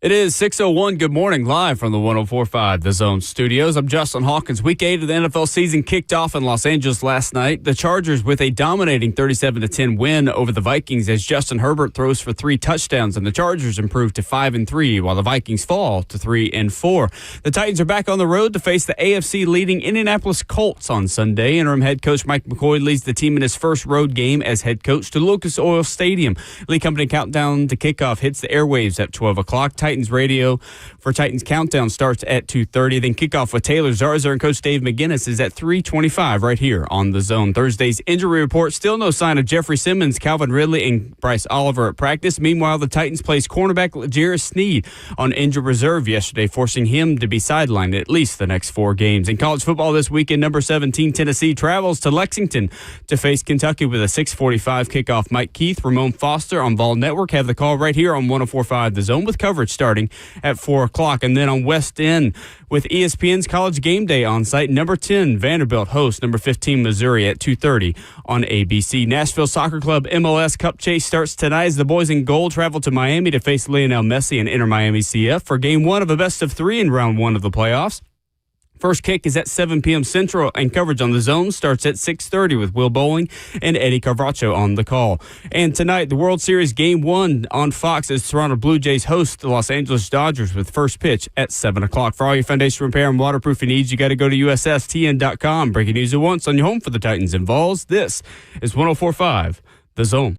It is 6:01. Good morning, live from the 104.5 The Zone studios. I'm Justin Hawkins. Week 8 of the NFL season kicked off in Los Angeles last night. The Chargers with a dominating 37-10 win over the Vikings as Justin Herbert throws for 3 touchdowns, and the Chargers improve to 5-3 while the Vikings fall to 3-4. The Titans are back on the road to face the AFC leading Indianapolis Colts on Sunday. Interim head coach Mike McCoy leads the team in his first road game as head coach to Lucas Oil Stadium. Lee Company countdown to kickoff hits the airwaves at 12 o'clock. Titans radio for Titans Countdown starts at 2:30. Then kickoff with Taylor Zarzour and Coach Dave McGinnis is at 3:25 right here on The Zone. Thursday's injury report, still no sign of Jeffrey Simmons, Calvin Ridley, and Bryce Oliver at practice. Meanwhile, the Titans placed cornerback Jarris Sneed on injured reserve yesterday, forcing him to be sidelined at least the next 4 games. In college football this weekend, number 17 Tennessee travels to Lexington to face Kentucky with a 6:45 kickoff. Mike Keith, Ramon Foster on Vol Network have the call right here on 104.5 The Zone with coverage starting at 4 o'clock. And then on West End with ESPN's College Game Day on site, number 10 Vanderbilt hosts number 15 Missouri at 2:30 on ABC. Nashville Soccer Club MLS Cup Chase starts tonight as the boys in gold travel to Miami to face Lionel Messi and Inter Miami CF for Game 1 of a best-of-3 in Round 1 of the playoffs. First kick is at 7 p.m. Central, and coverage on The Zone starts at 6:30 with Will Bowling and Eddie Carvacho on the call. And tonight, the World Series Game 1 on Fox as Toronto Blue Jays host the Los Angeles Dodgers with first pitch at 7 o'clock. For all your foundation repair and waterproofing needs, you got to go to USSTN.com. Breaking news at once on your home for the Titans and Vols. This is 104.5 The Zone.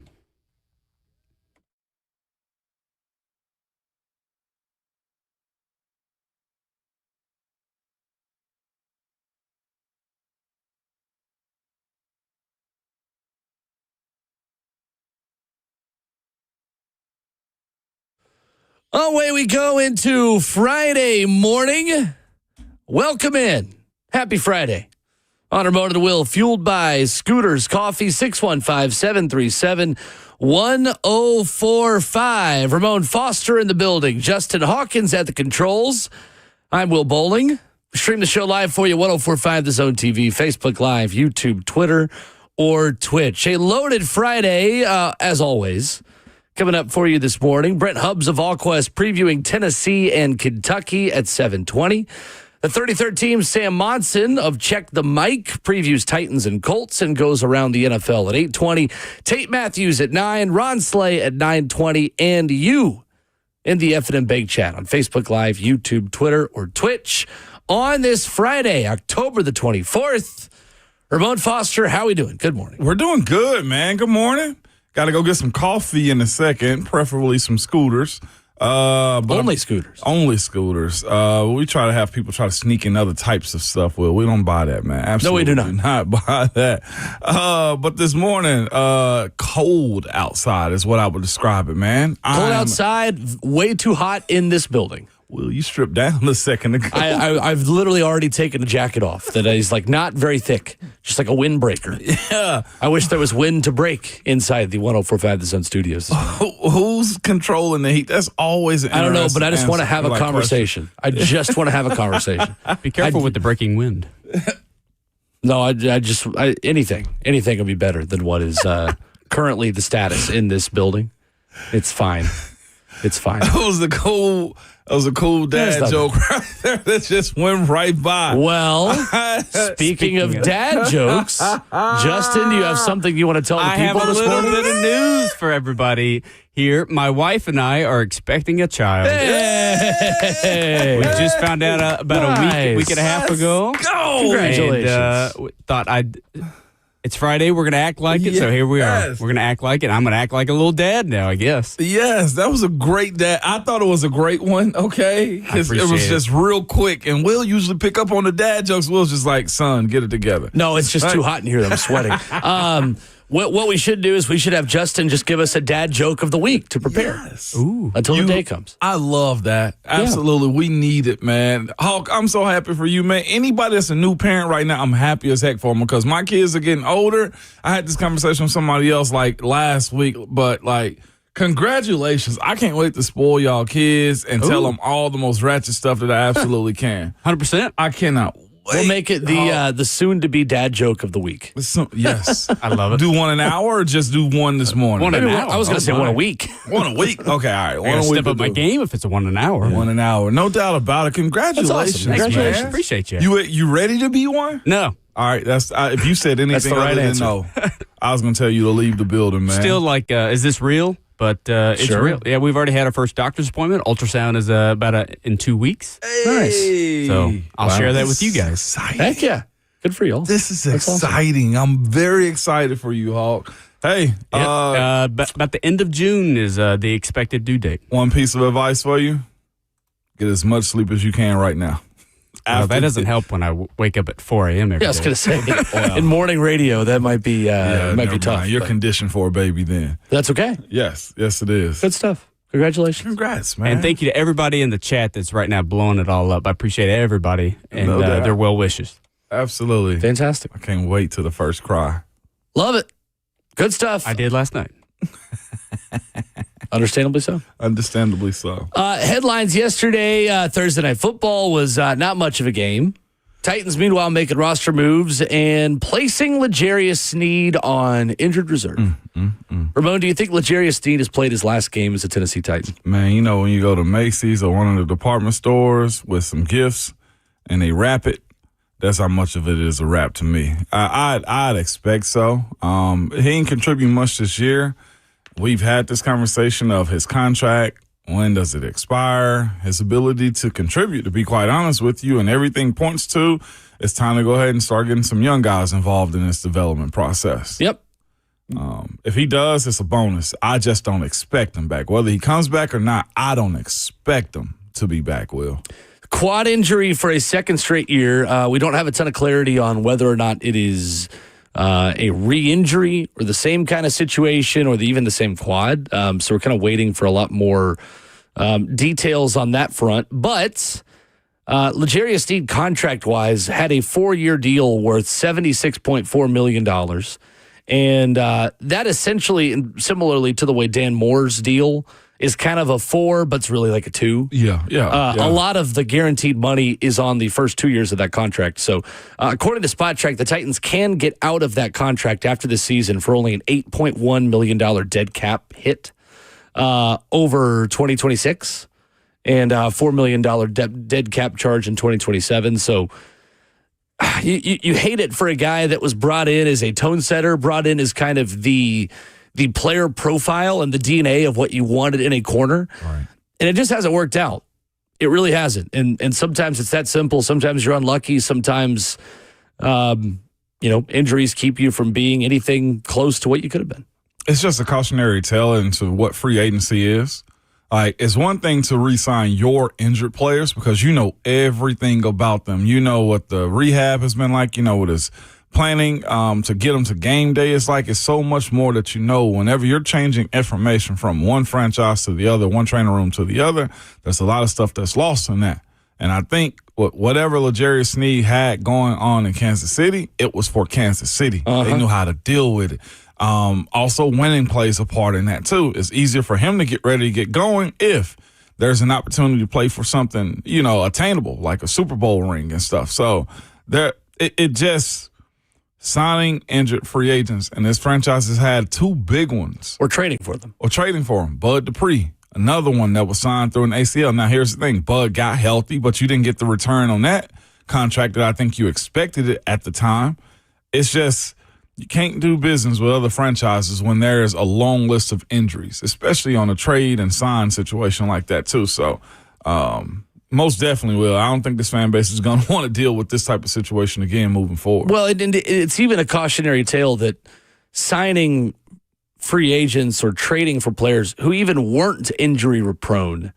Away we go into Friday morning. Welcome in. Happy Friday. Honor Mode of the Will, fueled by Scooters Coffee, 615-737-1045. Ramon Foster in the building. Justin Hawkins at the controls. I'm Will Bowling. Stream the show live for you, 104.5 The Zone TV, Facebook Live, YouTube, Twitter, or Twitch. A loaded Friday, as always. Coming up for you this morning, Brent Hubs of VolQuest previewing Tennessee and Kentucky at 7:20. The 33rd team, Sam Monson of Check the Mic, previews Titans and Colts and goes around the NFL at 8:20. Tate Matthews at 9, Ron Slay at 9:20, and you in the F&M Bank Chat on Facebook Live, YouTube, Twitter, or Twitch on this Friday, October the 24th. Ramon Foster, how we doing? Good morning. We're doing good, man. Good morning. Got to go get some coffee in a second, preferably some scooters. Only scooters. Only scooters. We try to have people try to sneak in other types of stuff. Well, we don't buy that, man. Absolutely no, we do not buy that. But this morning, cold outside is what I would describe it, man. Cold outside, way too hot in this building. Will you strip down a second ago? I've literally already taken a jacket off that is like not very thick, just like a windbreaker. Yeah. I wish there was wind to break inside the 100.5 The Zone studios. Who's controlling the heat? That's always an I don't know, but I just want to have a conversation. I just want to have a conversation. Be careful with the breaking wind. No, anything would be better than what is currently the status in this building. It's fine. It's fine. That was a cool dad joke right there that just went right by. Well, speaking of dad jokes, Justin, do you have something you want to tell the people this morning? I have a little bit of news for everybody here. My wife and I are expecting a child. Hey! We just found out about a week and a half ago. Go! Congratulations. And it's Friday. We're going to act like it, so here we are. We're going to act like it. I'm going to act like a little dad now, I guess. Yes, that was a great dad. I thought it was a great one, okay? Because it was just real quick. And Will usually pick up on the dad jokes. Will's just like, son, get it together. No, it's just too hot in here that I'm sweating. What we should do is we should have Justin just give us a dad joke of the week to prepare. Yes. Until the day comes. I love that. Absolutely. Yeah. We need it, man. Hawk, I'm so happy for you, man. Anybody that's a new parent right now, I'm happy as heck for them because my kids are getting older. I had this conversation with somebody else like last week, but like, congratulations. I can't wait to spoil y'all kids and tell them all the most ratchet stuff that I absolutely can. 100%. I cannot We'll make it the soon-to-be dad joke of the week. Yes. I love it. Do one an hour or just do one this morning? One an hour. I was going to say one a week. One a week? Okay, all right. I One gotta a week. step up my game if it's a 1 an hour. 1 an hour. No doubt about it. Congratulations. That's awesome. Congratulations. man. Appreciate you. You ready to be one? No. All right. That's if you said anything the right other than answer. no, I was going to tell you to leave the building, man. Still like, is this real? But it's Sure. real. Yeah, we've already had our first doctor's appointment. Ultrasound is in 2 weeks. Nice. So I'll share that with you This is guys. exciting. Heck yeah. Good for you. This is That's awesome. exciting. I'm very excited for you, Hawk. Hey, About the end of June is the expected due date. one piece of advice for you: get as much sleep as you can right now. Well, that doesn't help when I wake up at 4 a.m. every Yeah, I was day. going to say, in morning radio, that might be might never be tough. mind. You're but conditioned for a baby then. that's okay. Yes, it is. Good stuff. Congratulations. Congrats, man. And thank you to everybody in the chat that's right now blowing it all up. I appreciate everybody and No doubt. their well wishes. Absolutely. Fantastic. I can't wait till the first cry. Love it. Good stuff. I did last night. Understandably so. Understandably so. Headlines yesterday, Thursday Night Football was not much of a game. Titans, meanwhile, making roster moves and placing L'Jarius Sneed on injured reserve. Ramon, do you think L'Jarius Sneed has played his last game as a Tennessee Titan? Man, you know, when you go to Macy's or one of the department stores with some gifts and they wrap it, that's how much of it is a wrap to me. I'd expect so. He ain't contribute much this year. We've had this conversation of his contract. When does it expire? His ability to contribute, to be quite honest with you, and everything points to it's time to go ahead and start getting some young guys involved in this development process. Yep. If he does, it's a bonus. I just don't expect him back. Whether he comes back or not, I don't expect him to be back, Will. Quad injury for a second straight year. We don't have a ton of clarity on whether or not it is a re-injury or the same kind of situation or even the same quad. So we're kind of waiting for a lot more details on that front. But L'Jarius Sneed, contract-wise, had a 4-year deal worth $76.4 million. And that essentially, and similarly to the way Dan Moore's deal is kind of a 4, but it's really like a 2. Yeah. A lot of the guaranteed money is on the first 2 years of that contract. So, according to Spot Track, the Titans can get out of that contract after the season for only an $8.1 million dead cap hit over 2026 and $4 million dead cap charge in 2027. So, you hate it for a guy that was brought in as a tone setter, brought in as kind of the player profile and the DNA of what you wanted in a corner. Right. And it just hasn't worked out. It really hasn't. And sometimes it's that simple. Sometimes you're unlucky. Sometimes, injuries keep you from being anything close to what you could have been. It's just a cautionary tale into what free agency is. Like, it's one thing to re-sign your injured players because you know everything about them. You know what the rehab has been like. You know what his planning to get them to game day is like. It's so much more that you know whenever you're changing information from one franchise to the other, one training room to the other. There's a lot of stuff that's lost in that. And I think whatever L'Jarius Sneed had going on in Kansas City, it was for Kansas City. They knew how to deal with it. Also, winning plays a part in that, too. It's easier for him to get ready to get going if there's an opportunity to play for something, attainable, like a Super Bowl ring and stuff. So it just signing injured free agents, and this franchise has had 2 big ones. Or trading for them. Bud Dupree, another one that was signed through an ACL. Now, here's the thing. Bud got healthy, but you didn't get the return on that contract that I think you expected it at the time. It's just you can't do business with other franchises when there's a long list of injuries, especially on a trade and sign situation like that, too. So, most definitely will. I don't think this fan base is going to want to deal with this type of situation again moving forward. Well, it's even a cautionary tale that signing free agents or trading for players who even weren't injury prone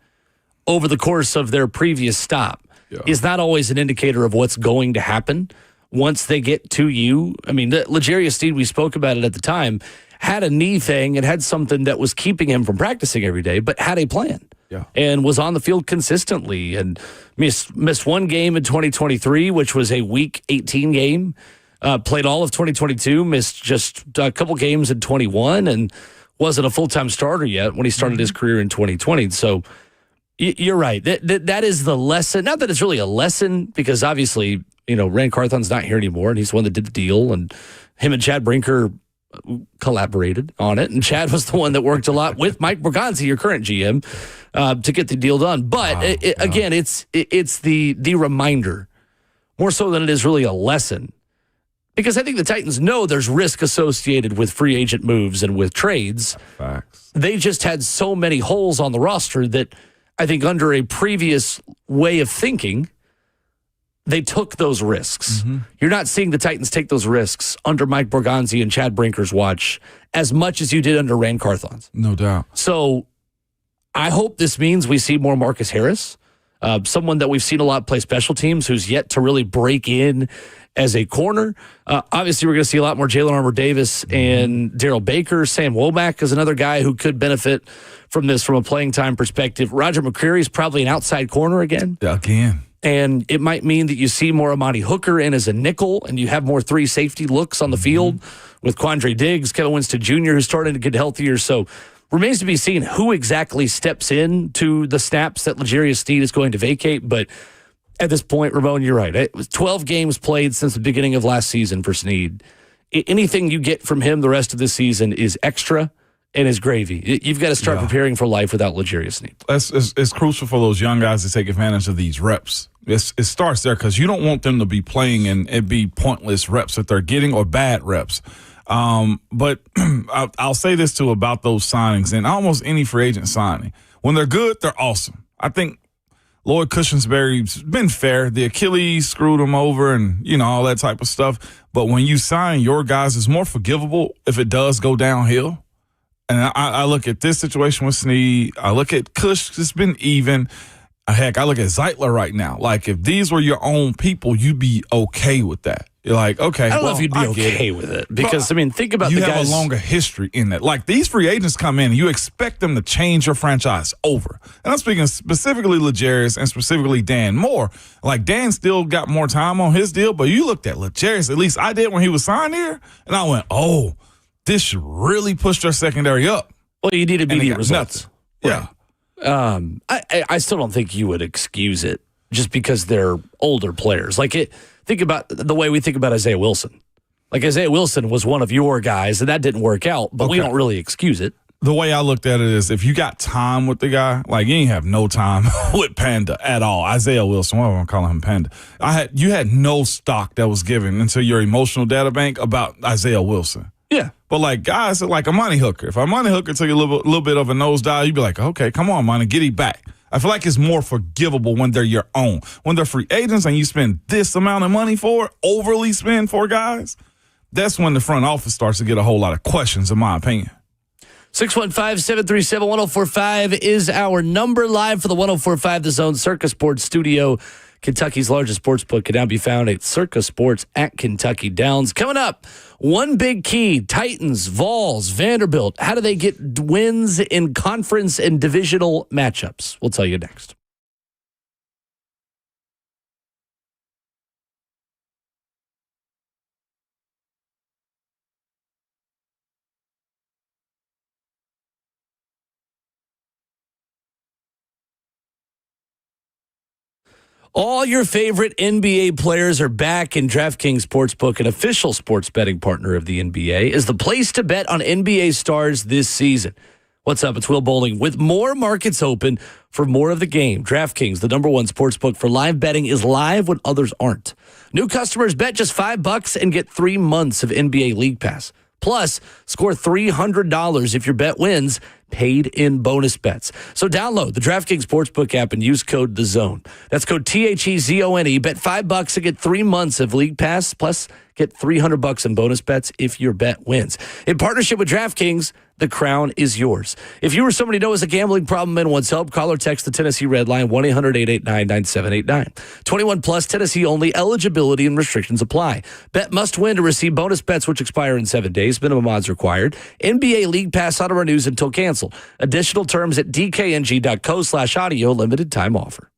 over the course of their previous stop is not always an indicator of what's going to happen once they get to you. I mean, L'Jarius Sneed, we spoke about it at the time, had a knee thing and had something that was keeping him from practicing every day, but had a plan. Yeah. And was on the field consistently and missed one game in 2023, which was a Week 18 game. Played all of 2022, missed just a couple games in 21, and wasn't a full-time starter yet when he started his career in 2020. So you're right. That is the lesson. Not that it's really a lesson, because obviously Rand Carthon's not here anymore, and he's the one that did the deal, and him and Chad Brinker collaborated on it, and Chad was the one that worked a lot with Mike Borgonzi, your current GM, to get the deal done. But again, it's the reminder more so than it is really a lesson, because I think the Titans know there's risk associated with free agent moves and with trades. Facts. They just had so many holes on the roster that I think under a previous way of thinking, they took those risks. Mm-hmm. You're not seeing the Titans take those risks under Mike Borgonzi and Chad Brinker's watch as much as you did under Rand Carthon's. No doubt. So I hope this means we see more Marcus Harris, someone that we've seen a lot play special teams who's yet to really break in as a corner. Obviously, we're going to see a lot more Jalen Armour-Davis and Daryl Baker. Sam Womack is another guy who could benefit from this from a playing time perspective. Roger McCreary is probably an outside corner again. Yeah, again. And it might mean that you see more Amani Hooker in as a nickel, and you have more 3 safety looks on the field with Quandre Diggs, Kevin Winston Jr., who's starting to get healthier. So remains to be seen who exactly steps in to the snaps that L'Jarius Sneed is going to vacate. But at this point, Ramon, you're right. It was 12 games played since the beginning of last season for Sneed. Anything you get from him the rest of this season is extra and is gravy. You've got to start preparing for life without L'Jarius Sneed. It's crucial for those young guys to take advantage of these reps. It starts there because you don't want them to be playing and it be pointless reps that they're getting or bad reps. But I'll say this too about those signings and almost any free agent signing. When they're good, they're awesome. I think Lloyd Cushenberry's been fair. The Achilles screwed him over and, all that type of stuff. But when you sign your guys, it's more forgivable if it does go downhill. And I look at this situation with Sneed. I look at Cush. It's been even. Heck, I look at Zeitler right now. Like, if these were your own people, you'd be okay with that. You're like, okay. I don't know if you'd be okay with it. Because, think about the guys. You have a longer history in that. Like, these free agents come in, and you expect them to change your franchise over. And I'm speaking specifically L'Jarius and specifically Dan Moore. Like, Dan still got more time on his deal, but you looked at L'Jarius, at least I did when he was signed here, and I went, oh, this should really push their secondary up. Well, you need immediate results. Yeah. I still don't think you would excuse it just because they're older players. Think about the way we think about Isaiah Wilson. Like, Isaiah Wilson was one of your guys, and that didn't work out, but we don't really excuse it. The way I looked at it is if you got time with the guy, like you ain't have no time with Panda at all. Isaiah Wilson, why am I calling him Panda? You had no stock that was given into your emotional data bank about Isaiah Wilson. Yeah. But like guys like Amani Hooker, if Amani Hooker took a little bit of a nosedive, you'd be like, okay, come on, man, get him back. I feel like it's more forgivable when they're your own. When they're free agents and you spend this amount of money overly spend for guys, that's when the front office starts to get a whole lot of questions, in my opinion. 615-737-1045 is our number. Live for the 1045 The Zone Circa Sports Studio. Kentucky's largest sports book can now be found at Circa Sports at Kentucky Downs. Coming up, one big key, Titans, Vols, Vanderbilt. How do they get wins in conference and divisional matchups? We'll tell you next. All your favorite NBA players are back, and DraftKings Sportsbook, an official sports betting partner of the NBA, is the place to bet on NBA stars this season. What's up? It's Will Bowling. With more markets open for more of the game, DraftKings, the #1 sportsbook for live betting, is live when others aren't. New customers bet just $5 and get 3 months of NBA League Pass. Plus, score $300 if your bet wins, paid in bonus bets. So download the DraftKings Sportsbook app and use code THEZONE. That's code THEZONE. Bet $5 and get 3 months of League Pass, plus get $300 in bonus bets if your bet wins. In partnership with DraftKings, the crown is yours. If you or somebody you know has a gambling problem and wants help, call or text the Tennessee Red Line, 1-800-889-9789. 21 plus, Tennessee only. Eligibility and restrictions apply. Bet must win to receive bonus bets which expire in 7 days. Minimum odds required. NBA League Pass auto renews until canceled. Additional terms at dkng.co/audio. Limited time offer.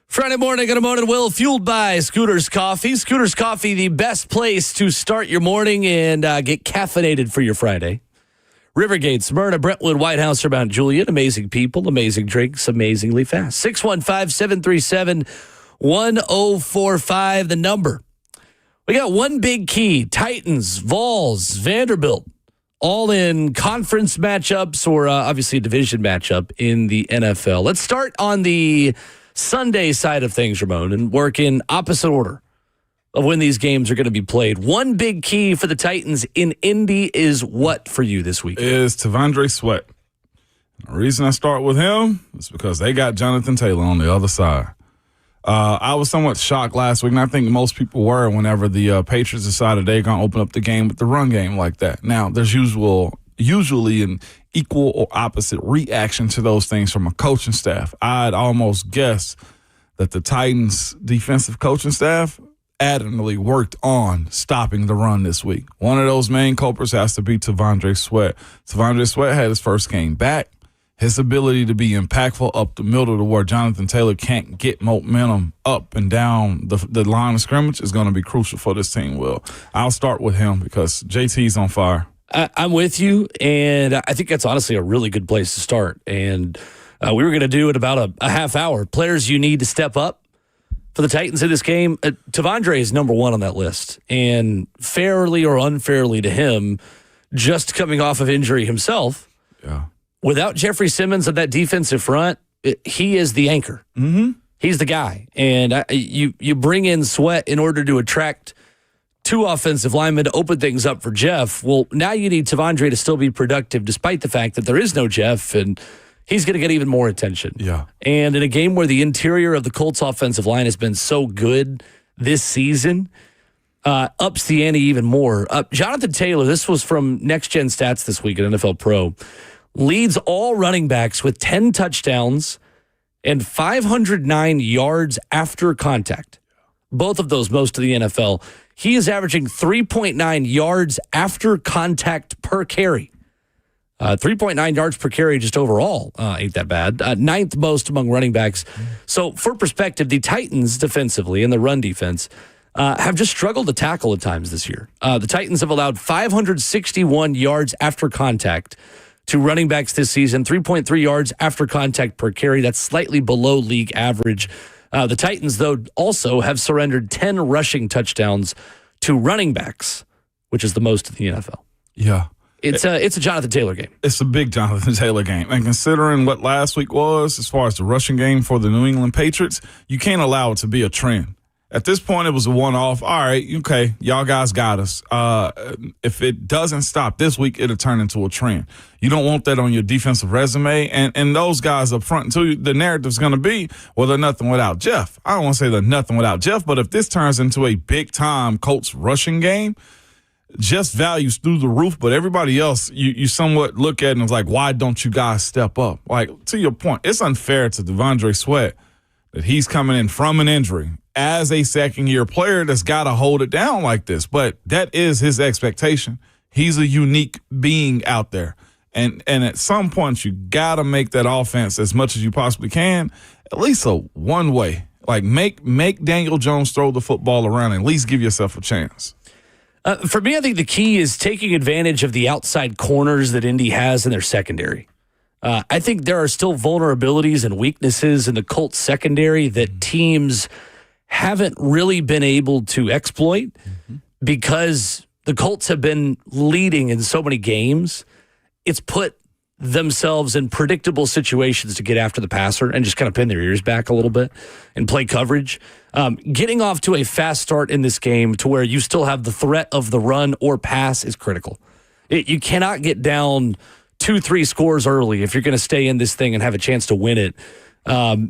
Friday morning, good morning, Will, fueled by Scooter's Coffee. Scooter's Coffee, the best place to start your morning and get caffeinated for your Friday. Rivergate, Smyrna, Brentwood, White House, Mount Juliet. Amazing people, amazing drinks, amazingly fast. 615-737-1045, the number. We got one big key. Titans, Vols, Vanderbilt, all in conference matchups or obviously a division matchup in the NFL. Let's start on the Sunday side of things, Ramon, and work in opposite order of when these games are going to be played. One big key for the Titans in Indy is what for you this week? Is T'Vondre Sweat. The reason I start with him is because they got Jonathan Taylor on the other side. I was somewhat shocked last week, and I think most people were whenever the Patriots decided they're going to open up the game with the run game like that. Now, there's usually an equal or opposite reaction to those things from a coaching staff. I'd almost guess that the Titans' defensive coaching staff adamantly worked on stopping the run this week. One of those main culprits has to be T'Vondre Sweat. T'Vondre Sweat had his first game back. His ability to be impactful up the middle to where Jonathan Taylor can't get momentum up and down the line of scrimmage is going to be crucial for this team, Will. I'll start with him because JT's on fire. I'm with you, and I think that's honestly a really good place to start. And we were going to do it about a half hour. Players you need to step up for the Titans in this game. T'Vondre is number one on that list. And fairly or unfairly to him, just coming off of injury himself, without Jeffrey Simmons at that defensive front, he is the anchor. Mm-hmm. He's the guy. And you bring in Sweat in order to attract two offensive linemen to open things up for Jeff. Well, now you need T'Vondre to still be productive despite the fact that there is no Jeff, and he's going to get even more attention. Yeah. And in a game where the interior of the Colts offensive line has been so good this season, ups the ante even more. Jonathan Taylor, this was from Next Gen Stats this week at NFL Pro, leads all running backs with 10 touchdowns and 509 yards after contact. Both of those most of the NFL. He is averaging 3.9 yards after contact per carry. 3.9 yards per carry just overall ain't that bad. Ninth most among running backs. So for perspective, the Titans defensively and the run defense have just struggled to tackle at times this year. The Titans have allowed 561 yards after contact to running backs this season, 3.3 yards after contact per carry. That's slightly below league average. The Titans, though, also have surrendered 10 rushing touchdowns to running backs, which is the most in the NFL. Yeah. It's a Jonathan Taylor game. It's a big Jonathan Taylor game. And considering what last week was, as far as the rushing game for the New England Patriots, you can't allow it to be a trend. At this point, it was a one-off. All right, okay, y'all guys got us. If it doesn't stop this week, it'll turn into a trend. You don't want that on your defensive resume. And those guys up front, too, the narrative's going to be, well, they're nothing without Jeff. I don't want to say they're nothing without Jeff, but if this turns into a big-time Colts rushing game, Jeff's value's through the roof, but everybody else, you somewhat look at and it's like, why don't you guys step up? Like, to your point, it's unfair to T'Vondre Sweat that he's coming in from an injury as a second-year player that's got to hold it down like this. But that is his expectation. He's a unique being out there. And at some point, you got to make that offense as much as you possibly can, at least a one-way. Like, make Daniel Jones throw the football around and at least give yourself a chance. For me, I think the key is taking advantage of the outside corners that Indy has in their secondary. I think there are still vulnerabilities and weaknesses in the Colts secondary that teams haven't really been able to exploit because the Colts have been leading in so many games. It's put themselves in predictable situations to get after the passer and just kind of pin their ears back a little bit and play coverage. Getting off to a fast start in this game to where you still have the threat of the run or pass is critical. You cannot get down 2-3 scores early if you're going to stay in this thing and have a chance to win it.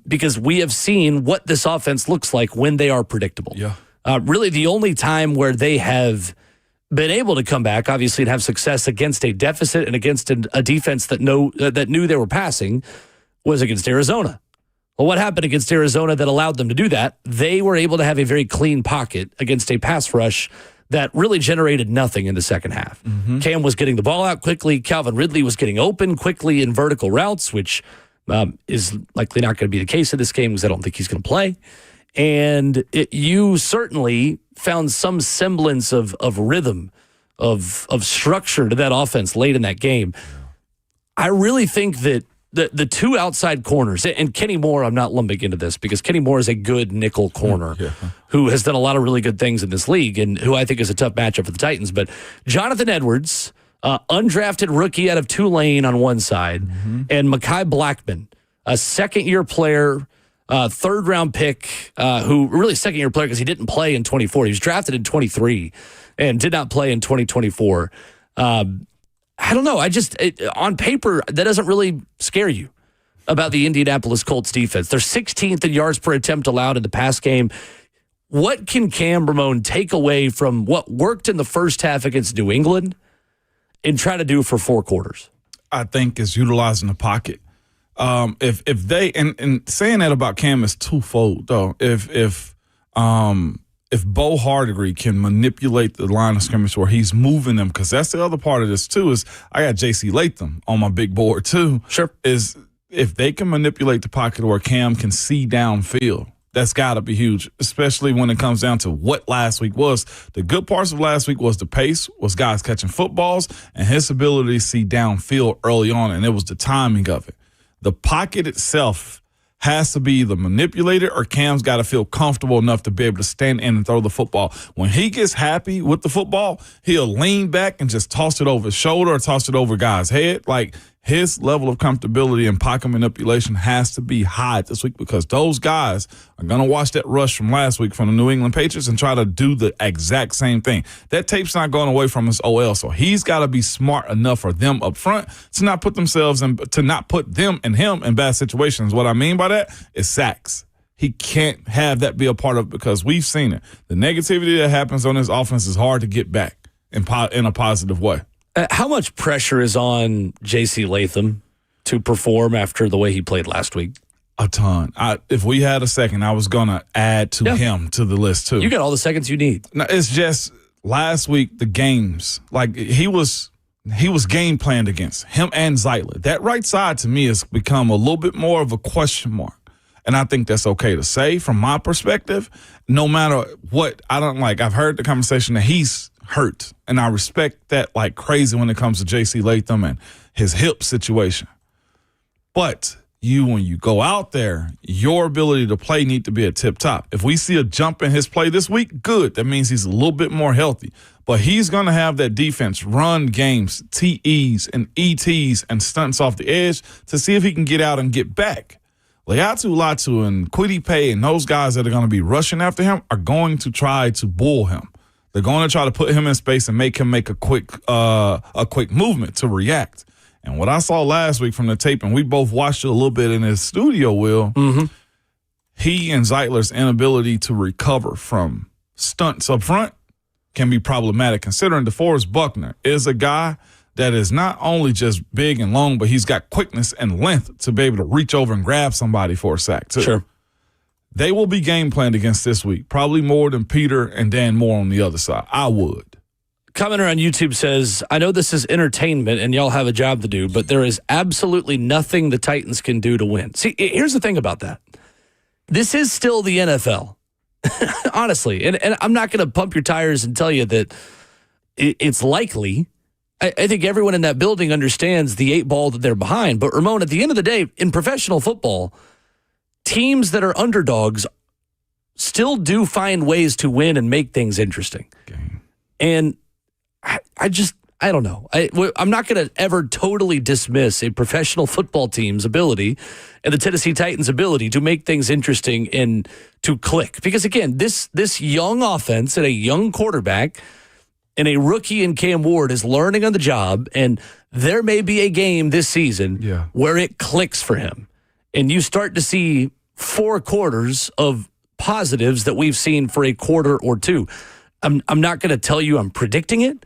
Because we have seen what this offense looks like when they are predictable. Yeah. Really, the only time where they have been able to come back, obviously, and have success against a deficit and against a defense that knew they were passing was against Arizona. Well, what happened against Arizona that allowed them to do that? They were able to have a very clean pocket against a pass rush that really generated nothing in the second half. Cam was getting the ball out quickly. Calvin Ridley was getting open quickly in vertical routes, which is likely not going to be the case in this game because I don't think he's going to play. And you certainly found some semblance of rhythm, of structure to that offense late in that game. I really think that the two outside corners, and Kenny Moore, I'm not lumping into this because Kenny Moore is a good nickel corner who has done a lot of really good things in this league and who I think is a tough matchup for the Titans. But Jonathan Edwards, undrafted rookie out of Tulane on one side, and Mekhi Blackman, a second-year player, third-round pick, who really second-year player because he didn't play in 24. He was drafted in 23 and did not play in 2024. I don't know. On paper, that doesn't really scare you about the Indianapolis Colts defense. They're 16th in yards per attempt allowed in the pass game. What can Cam Ramon take away from what worked in the first half against New England and try to do for 4 quarters? I think is utilizing the pocket. If they and saying that about Cam is twofold though. If Bo Hardigree can manipulate the line of scrimmage where he's moving them, because that's the other part of this too, is I got J.C. Latham on my big board too. Sure. Is if they can manipulate the pocket where Cam can see downfield, that's got to be huge, especially when it comes down to what last week was. The good parts of last week was the pace, was guys catching footballs, and his ability to see downfield early on, and it was the timing of it. The pocket itself has to be either manipulated or Cam's got to feel comfortable enough to be able to stand in and throw the football. When he gets happy with the football, he'll lean back and just toss it over his shoulder or toss it over a guy's head. Like, his level of comfortability and pocket manipulation has to be high this week because those guys are going to watch that rush from last week from the New England Patriots and try to do the exact same thing. That tape's not going away from his OL, so he's got to be smart enough for them up front to not put them and him in bad situations. What I mean by that is sacks. He can't have that be a part of it because we've seen it. The negativity that happens on his offense is hard to get back in a positive way. How much pressure is on J.C. Latham to perform after the way he played last week? A ton. If we had a second, I was going to add to him to the list too. You got all the seconds you need. No, it's just last week, the games, like he was game planned against him and Zeitler. That right side to me has become a little bit more of a question mark. And I think that's okay to say from my perspective, no matter what. I've heard the conversation that he's hurt, and I respect that like crazy when it comes to J.C. Latham and his hip situation. But when you go out there, your ability to play need to be at tip top. If we see a jump in his play this week, good. That means he's a little bit more healthy. But he's going to have that defense run games, TEs and ETs and stunts off the edge to see if he can get out and get back. Leatu Latu and Kwity Paye and those guys that are going to be rushing after him are going to try to bull him. They're going to try to put him in space and make him make a quick movement to react. And what I saw last week from the tape, and we both watched it a little bit in his studio, Will, he and Zeitler's inability to recover from stunts up front can be problematic, considering DeForest Buckner is a guy that is not only just big and long, but he's got quickness and length to be able to reach over and grab somebody for a sack, too. Sure. They will be game planned against this week, probably more than Peter and Dan Moore on the other side. I would. Commenter on YouTube says, I know this is entertainment and y'all have a job to do, but there is absolutely nothing the Titans can do to win. See, here's the thing about that. This is still the NFL, honestly. And I'm not going to pump your tires and tell you that it's likely. I think everyone in that building understands the 8-ball that they're behind. But, Ramon, at the end of the day, in professional football, teams that are underdogs still do find ways to win and make things interesting. Okay. And I don't know. I'm not going to ever totally dismiss a professional football team's ability and the Tennessee Titans' ability to make things interesting and to click. Because, again, this young offense and a young quarterback and a rookie in Cam Ward is learning on the job, and there may be a game this season where it clicks for him. And you start to see 4 quarters of positives that we've seen for a quarter or two. I'm not going to tell you I'm predicting it.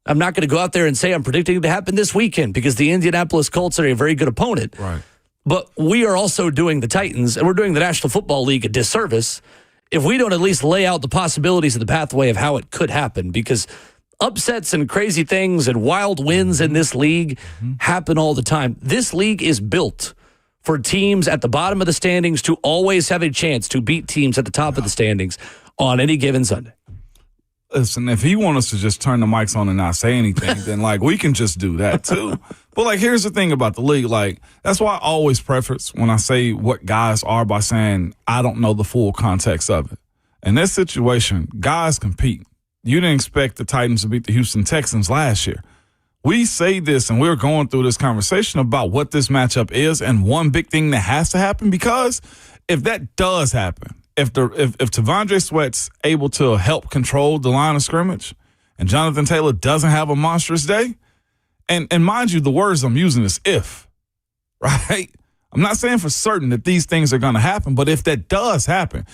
I'm not going to go out there and say I'm predicting it to happen this weekend because the Indianapolis Colts are a very good opponent. Right. But we are also doing the Titans, and we're doing the National Football League a disservice if we don't at least lay out the possibilities of the pathway of how it could happen, because upsets and crazy things and wild wins in this league happen all the time. This league is built for teams at the bottom of the standings to always have a chance to beat teams at the top of the standings on any given Sunday. Listen, if he wants us to just turn the mics on and not say anything, then, like, we can just do that, too. But, like, here's the thing about the league. Like, that's why I always preface when I say what guys are by saying I don't know the full context of it. In this situation, guys compete. You didn't expect the Titans to beat the Houston Texans last year. We say this, and we're going through this conversation about what this matchup is and one big thing that has to happen, because if that does happen, if T'Vondre Sweat's able to help control the line of scrimmage and Jonathan Taylor doesn't have a monstrous day, and mind you, the words I'm using is if, right? I'm not saying for certain that these things are going to happen, but if that does happen,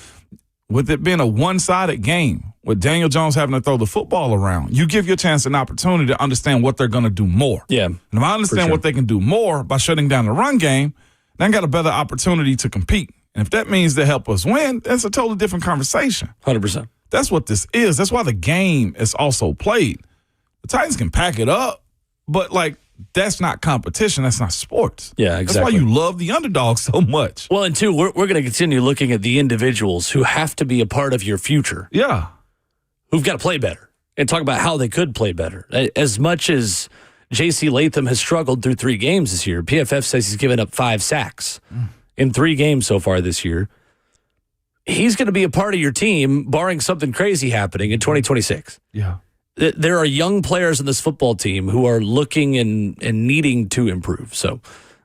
with it being a one-sided game, with Daniel Jones having to throw the football around, you give your chance an opportunity to understand what they're going to do more. Yeah. And if I understand what they can do more by shutting down the run game, then I got a better opportunity to compete. And if that means they help us win, that's a totally different conversation. 100%. That's what this is. That's why the game is also played. The Titans can pack it up, but, like, that's not competition. That's not sports. Yeah, exactly. That's why you love the underdog so much. Well, and two, we're going to continue looking at the individuals who have to be a part of your future. Yeah. Who've got to play better and talk about how they could play better. As much as J.C. Latham has struggled through 3 games this year, PFF says he's given up 5 sacks in 3 games so far this year. He's going to be a part of your team, barring something crazy happening in 2026. Yeah. There are young players in this football team who are looking and needing to improve. So,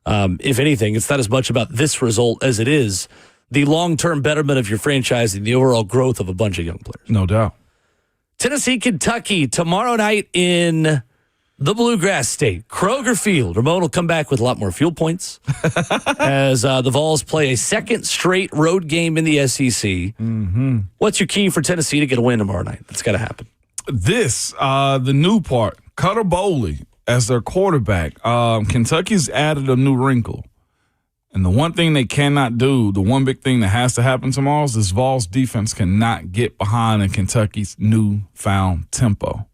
if anything, it's not as much about this result as it is the long-term betterment of your franchise and the overall growth of a bunch of young players. No doubt. Tennessee, Kentucky, tomorrow night in the Bluegrass State, Kroger Field. Ramon will come back with a lot more fuel points as the Vols play a second straight road game in the SEC. Mm-hmm. What's your key for Tennessee to get a win tomorrow night? That's got to happen. The new part, Cutter Bowley as their quarterback. Kentucky's added a new wrinkle. And the one thing they cannot do, the one big thing that has to happen tomorrow is this Vols defense cannot get behind in Kentucky's newfound tempo.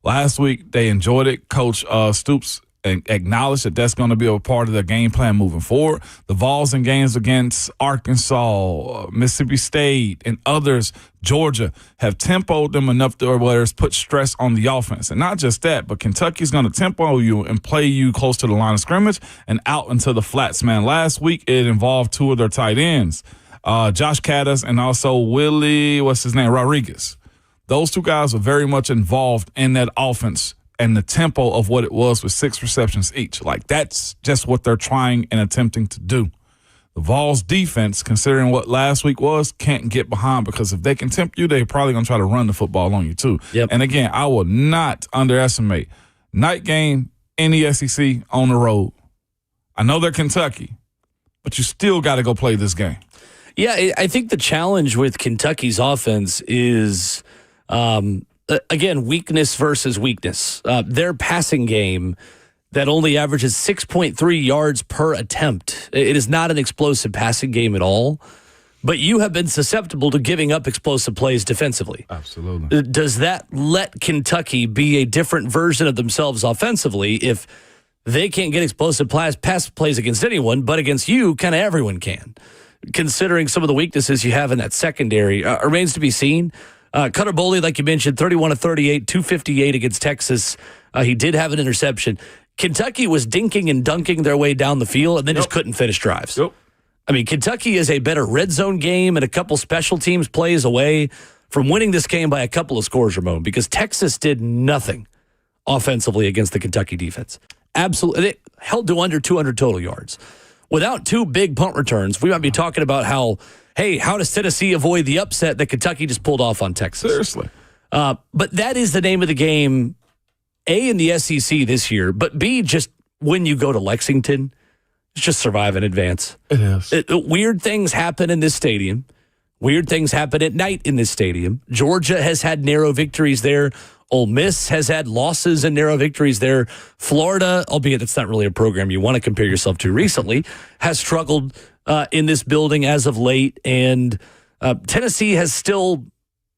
Last week, they enjoyed it. Coach Stoops acknowledged that that's going to be a part of their game plan moving forward. The Vols in games against Arkansas, Mississippi State, and others, Georgia, have tempoed them enough to where it's put stress on the offense. And not just that, but Kentucky's going to tempo you and play you close to the line of scrimmage and out into the flats, man. Last week, it involved 2 of their tight ends, Josh Caddis and also Rodriguez. Those 2 guys were very much involved in that offense and the tempo of what it was with 6 receptions each. Like, that's just what they're trying and attempting to do. The Vols defense, considering what last week was, can't get behind, because if they can tempt you, they're probably going to try to run the football on you too. Yep. And again, I will not underestimate night game in the SEC on the road. I know they're Kentucky, but you still got to go play this game. Yeah, I think the challenge with Kentucky's offense is again, weakness versus weakness. Their passing game that only averages 6.3 yards per attempt. It is not an explosive passing game at all, but you have been susceptible to giving up explosive plays defensively. Absolutely. Does that let Kentucky be a different version of themselves offensively if they can't get explosive pass plays against anyone, but against you, kind of everyone can? Considering some of the weaknesses you have in that secondary, remains to be seen. Cutter Bowley, like you mentioned, 31 of 38, 258 against Texas. He did have an interception. Kentucky was dinking and dunking their way down the field and then just couldn't finish drives. I mean, Kentucky is a better red zone game and a couple special teams plays away from winning this game by a couple of scores, Ramon, because Texas did nothing offensively against the Kentucky defense. Absolutely. They held to under 200 total yards. Without 2 big punt returns, we might be talking about how does Tennessee avoid the upset that Kentucky just pulled off on Texas? Seriously. But that is the name of the game, A, in the SEC this year, but B, just when you go to Lexington, just survive in advance. It is. Weird things happen in this stadium. Weird things happen at night in this stadium. Georgia has had narrow victories there. Ole Miss has had losses and narrow victories there. Florida, albeit it's not really a program you want to compare yourself to recently, has struggled in this building as of late. And Tennessee has still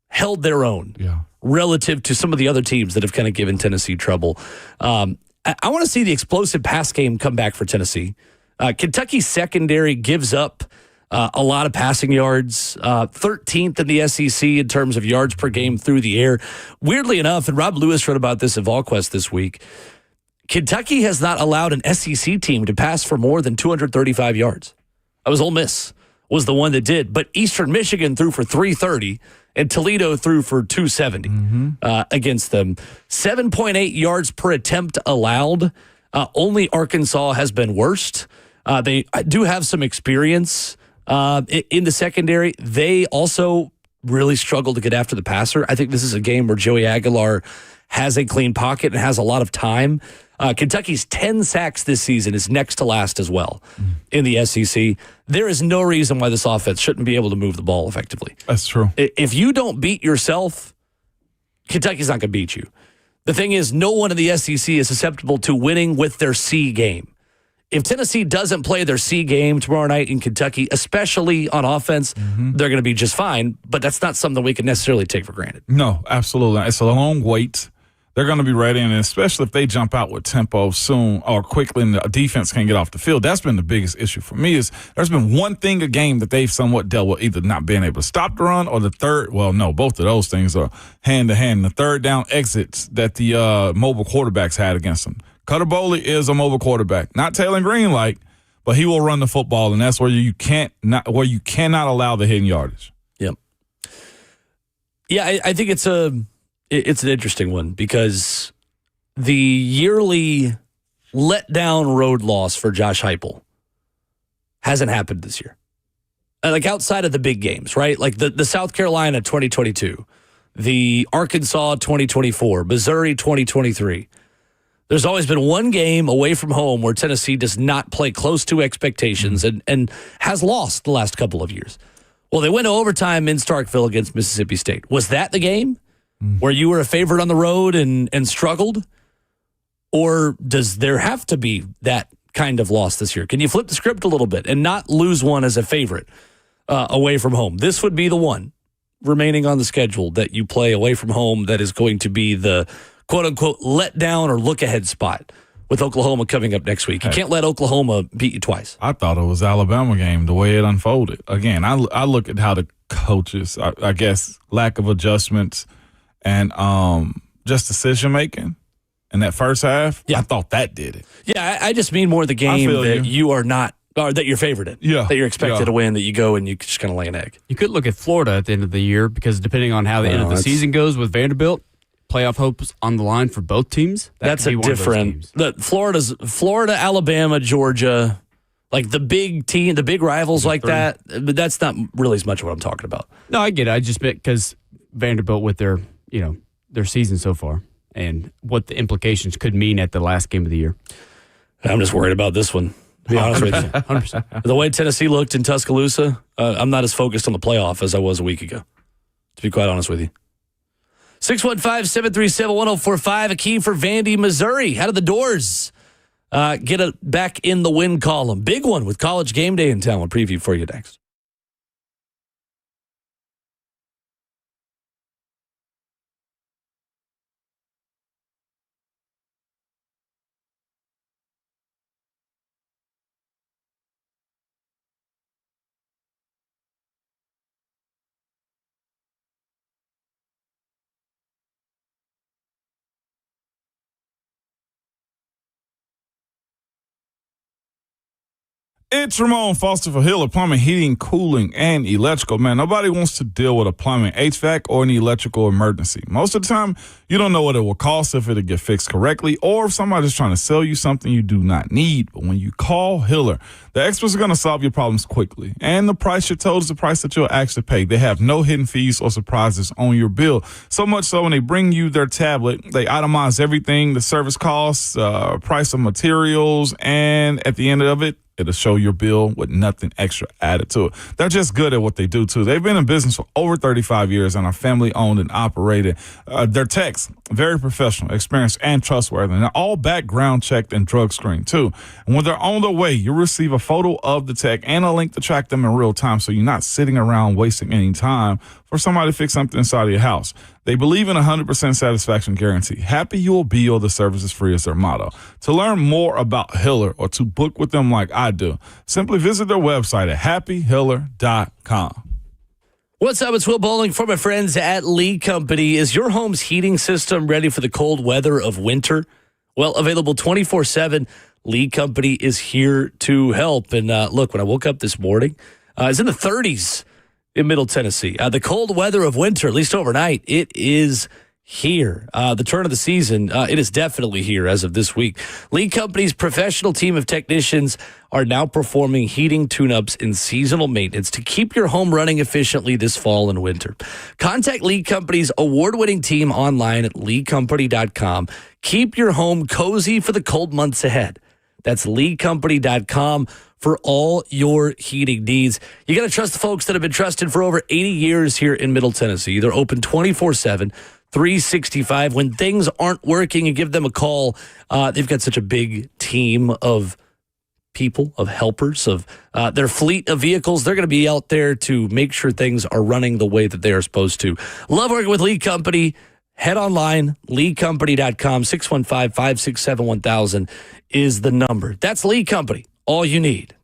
held their own relative to some of the other teams that have kind of given Tennessee trouble. I want to see the explosive pass game come back for Tennessee. Kentucky's secondary gives up a lot of passing yards, 13th in the SEC in terms of yards per game through the air. Weirdly enough, and Rob Lewis wrote about this at VolQuest this week, Kentucky has not allowed an SEC team to pass for more than 235 yards. That was Ole Miss was the one that did. But Eastern Michigan threw for 330, and Toledo threw for 270 against them. 7.8 yards per attempt allowed. Only Arkansas has been worst. They do have some experience in the secondary. They also really struggle to get after the passer. I think this is a game where Joey Aguilar has a clean pocket and has a lot of time. Kentucky's 10 sacks this season is next to last as well in the SEC. There is no reason why this offense shouldn't be able to move the ball effectively. That's true. If you don't beat yourself, Kentucky's not going to beat you. The thing is, no one in the SEC is susceptible to winning with their C game. If Tennessee doesn't play their C game tomorrow night in Kentucky, especially on offense, they're going to be just fine. But that's not something we can necessarily take for granted. No, absolutely. It's a long wait. They're going to be ready, and especially if they jump out with tempo soon or quickly and the defense can't get off the field. That's been the biggest issue for me is there's been one thing a game that they've somewhat dealt with, either not being able to stop the run or the third. Well, no, both of those things are hand-to-hand. The third down exits that the mobile quarterbacks had against them. Cutter Boley is a mobile quarterback, not Taylor Green-like, but he will run the football, and that's where you cannot allow the hidden yardage. Yep. Yeah, I think it's an interesting one because the yearly letdown road loss for Josh Heupel hasn't happened this year. Like outside of the big games, right? Like the South Carolina 2022, the Arkansas 2024, Missouri 2023. There's always been one game away from home where Tennessee does not play close to expectations and has lost the last couple of years. Well, they went to overtime in Starkville against Mississippi State. Was that the game where you were a favorite on the road and struggled? Or does there have to be that kind of loss this year? Can you flip the script a little bit and not lose one as a favorite away from home? This would be the one remaining on the schedule that you play away from home that is going to be the quote-unquote let-down or look-ahead spot with Oklahoma coming up next week. You can't let Oklahoma beat you twice. I thought it was Alabama game, the way it unfolded. Again, I look at how the coaches, I guess, lack of adjustments and just decision-making in that first half, I thought that did it. Yeah, I just mean more the game that you are not, or that you're favored in, that you're expected to win, that you go and you just kind of lay an egg. You could look at Florida at the end of the year because depending on how the end of the season goes with Vanderbilt, playoff hopes on the line for both teams. That's a different. Florida, Alabama, Georgia, like the big team, the big rivals like that. But that's not really as much what I'm talking about. No, I get it. I just meant because Vanderbilt with their season so far and what the implications could mean at the last game of the year. I'm just worried about this one. To be honest with you, 100%. The way Tennessee looked in Tuscaloosa, I'm not as focused on the playoff as I was a week ago. To be quite honest with you. 615-737-1045, a key for Vandy, Missouri. How did the Doors get it back in the win column? Big one with College Game Day in town. We'll preview for you next. It's Ramon Foster for Hiller Plumbing, Heating, Cooling, and Electrical. Man, nobody wants to deal with a plumbing, HVAC, or an electrical emergency. Most of the time, you don't know what it will cost if it'll get fixed correctly or if somebody's trying to sell you something you do not need. But when you call Hiller, the experts are going to solve your problems quickly. And the price you're told is the price that you'll actually pay. They have no hidden fees or surprises on your bill. So much so when they bring you their tablet, they itemize everything, the service costs, price of materials, and at the end of it, it'll show your bill with nothing extra added to it. They're just good at what they do, too. They've been in business for over 35 years and are family-owned and operated. Their techs, very professional, experienced, and trustworthy. And they're all background checked and drug screened, too. And when they're on their way, you'll receive a photo of the tech and a link to track them in real time so you're not sitting around wasting any time. for somebody to fix something inside of your house. They believe in 100% satisfaction guarantee. Happy you will be, or the service is free is their motto. To learn more about Hiller or to book with them like I do, simply visit their website at happyhiller.com. What's up? It's Will Bowling for my friends at Lee Company. Is your home's heating system ready for the cold weather of winter? Well, available 24/7, Lee Company is here to help. And look, when I woke up this morning, it's in the 30s in Middle Tennessee. The cold weather of winter, at least overnight, it is here. The turn of the season, it is definitely here as of this week. Lee Company's professional team of technicians are now performing heating tune-ups and seasonal maintenance to keep your home running efficiently this fall and winter. Contact Lee Company's award-winning team online at leecompany.com. Keep your home cozy for the cold months ahead. That's leecompany.com for all your heating needs. You got to trust the folks that have been trusted for over 80 years here in Middle Tennessee. They're open 24/7. 365. When things aren't working, you give them a call. They've got such a big team of people, of helpers, of their fleet of vehicles. They're going to be out there to make sure things are running the way that they are supposed to. Love working with Lee Company. Head online, leecompany.com. 615-567-1000 is the number. That's Lee Company. All you need.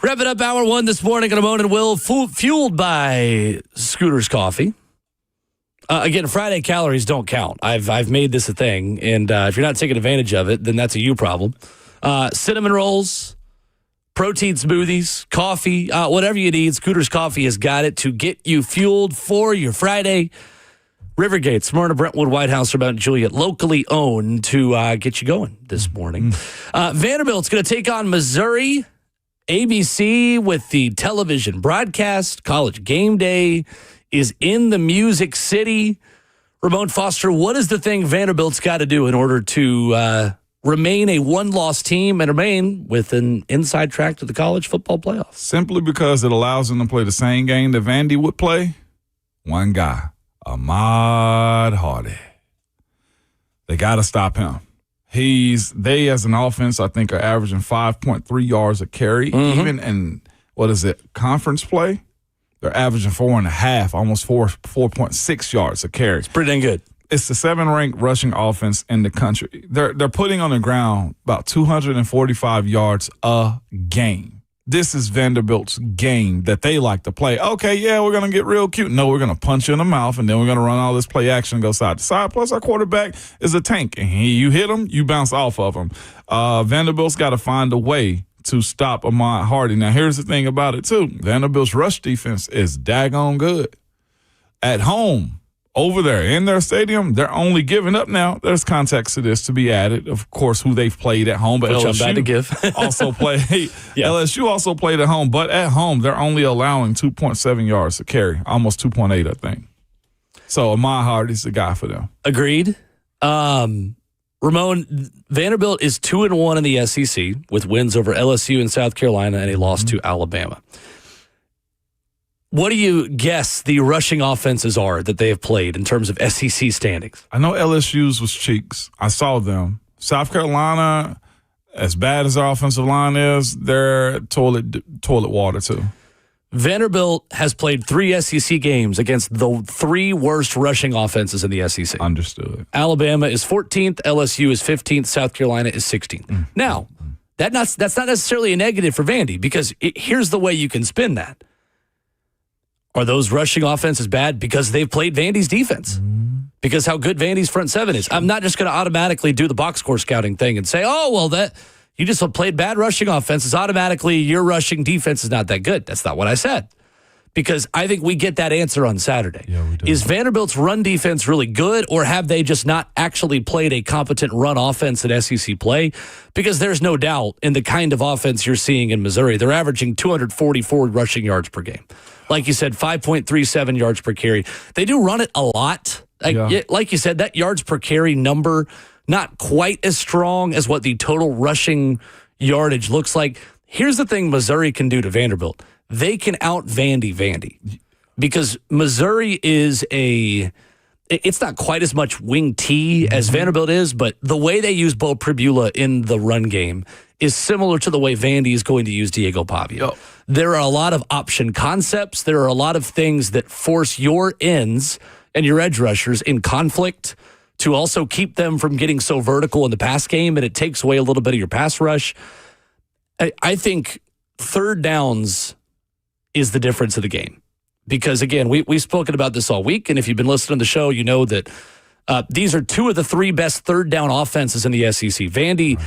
Wrapping up hour one this morning on Ramon and Will, fueled by Scooter's Coffee. Again, Friday calories don't count. I've made this a thing, and if you're not taking advantage of it, then that's a you problem. Cinnamon rolls, protein smoothies, coffee, whatever you need, Scooter's Coffee has got it to get you fueled for your Friday. Rivergate, Smyrna, Brentwood, White House, or Mount Juliet, locally owned to get you going this morning. Vanderbilt's going to take on Missouri. ABC with the television broadcast. College Game Day is in the Music City. Ramon Foster, what is the thing Vanderbilt's got to do in order to remain a one-loss team and remain with an inside track to the college football playoffs? Simply because it allows them to play the same game that Vandy would play. One guy, Ahmad Hardy. They got to stop him. They as an offense, I think, are averaging 5.3 yards a carry. Even in, conference play, they're averaging 4.5, almost 4.6 yards a carry. It's pretty dang good. It's the 7th-ranked rushing offense in the country. They're putting on the ground about 245 yards a game. This is Vanderbilt's game that they like to play. Okay, yeah, we're going to get real cute. No, we're going to punch you in the mouth, and then we're going to run all this play action and go side to side. Plus, our quarterback is a tank, and you hit him, you bounce off of him. Vanderbilt's got to find a way to stop Ahmad Hardy. Now, here's the thing about it, too. Vanderbilt's rush defense is daggone good. At home, over there in their stadium, they're only giving up now. There's context to this to be added. Of course, who they've played at home, but which LSU I'm about to give. also played. LSU also played at home, but at home they're only allowing 2.7 yards to carry, almost 2.8, I think. So Ahmad Hardy's the guy for them. Agreed. Ramon, Vanderbilt is 2-1 in the SEC with wins over LSU and South Carolina and a loss to Alabama. What do you guess the rushing offenses are that they have played in terms of SEC standings? I know LSU's was cheeks. I saw them. South Carolina, as bad as their offensive line is, they're toilet water too. Vanderbilt has played 3 SEC games against the 3 worst rushing offenses in the SEC. Understood. Alabama is 14th, LSU is 15th, South Carolina is 16th. Now, that's not necessarily a negative for Vandy because here's the way you can spin that. Are those rushing offenses bad because they've played Vandy's defense? Because how good Vandy's front seven is. I'm not just going to automatically do the box score scouting thing and say, oh, well, that you just played bad rushing offenses. Automatically, your rushing defense is not that good. That's not what I said. Because I think we get that answer on Saturday. Yeah, we do. Is Vanderbilt's run defense really good, or have they just not actually played a competent run offense in SEC play? Because there's no doubt in the kind of offense you're seeing in Missouri, they're averaging 244 rushing yards per game. Like you said, 5.37 yards per carry. They do run it a lot. Like you said, that yards per carry number, not quite as strong as what the total rushing yardage looks like. Here's the thing Missouri can do to Vanderbilt. They can out Vandy because Missouri is it's not quite as much wing T as Vanderbilt is, but the way they use Bo Pribula in the run game is similar to the way Vandy is going to use Diego Pavia. Yep. There are a lot of option concepts. There are a lot of things that force your ends and your edge rushers in conflict to also keep them from getting so vertical in the pass game, and it takes away a little bit of your pass rush. I think third downs is the difference of the game. Because, again, we've spoken about this all week, and if you've been listening to the show, you know that these are 2 of the 3 best third down offenses in the SEC. Vandy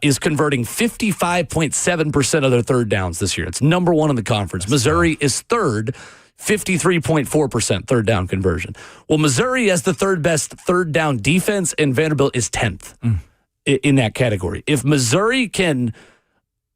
is converting 55.7% of their third downs this year. It's number 1 in the conference. Missouri is third, 53.4% third down conversion. Well, Missouri has the third best third down defense, and Vanderbilt is 10th in that category. If Missouri can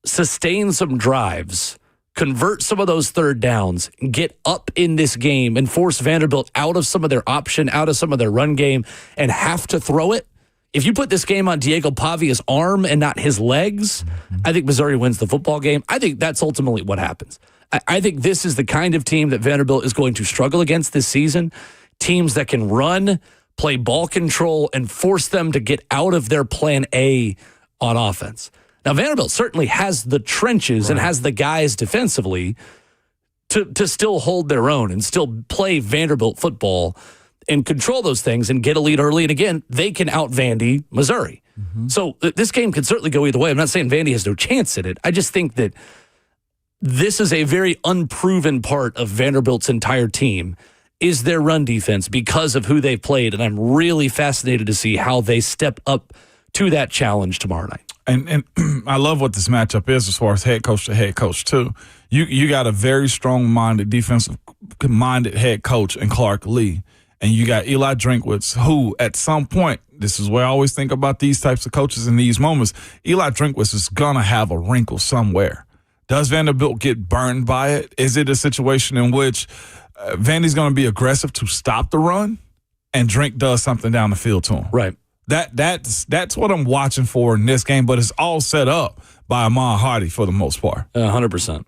sustain some drives, convert some of those third downs, get up in this game, and force Vanderbilt out of some of their option, out of some of their run game, and have to throw it. If you put this game on Diego Pavia's arm and not his legs, I think Missouri wins the football game. I think that's ultimately what happens. I think this is the kind of team that Vanderbilt is going to struggle against this season. Teams that can run, play ball control, and force them to get out of their plan A on offense. Now, Vanderbilt certainly has the trenches and has the guys defensively to still hold their own and still play Vanderbilt football and control those things and get a lead early. And again, they can out Vandy Missouri. So this game could certainly go either way. I'm not saying Vandy has no chance at it. I just think that this is a very unproven part of Vanderbilt's entire team, is their run defense because of who they've played. And I'm really fascinated to see how they step up to that challenge tomorrow night. And I love what this matchup is as far as head coach to head coach, too. You got a very strong-minded, defensive-minded head coach in Clark Lee. And you got Eli Drinkwitz, who at some point, this is where I always think about these types of coaches in these moments, Eli Drinkwitz is going to have a wrinkle somewhere. Does Vanderbilt get burned by it? Is it a situation in which Vandy's going to be aggressive to stop the run and Drink does something down the field to him? Right. That's what I'm watching for in this game, but it's all set up by Ahmad Hardy for the most part. 100%.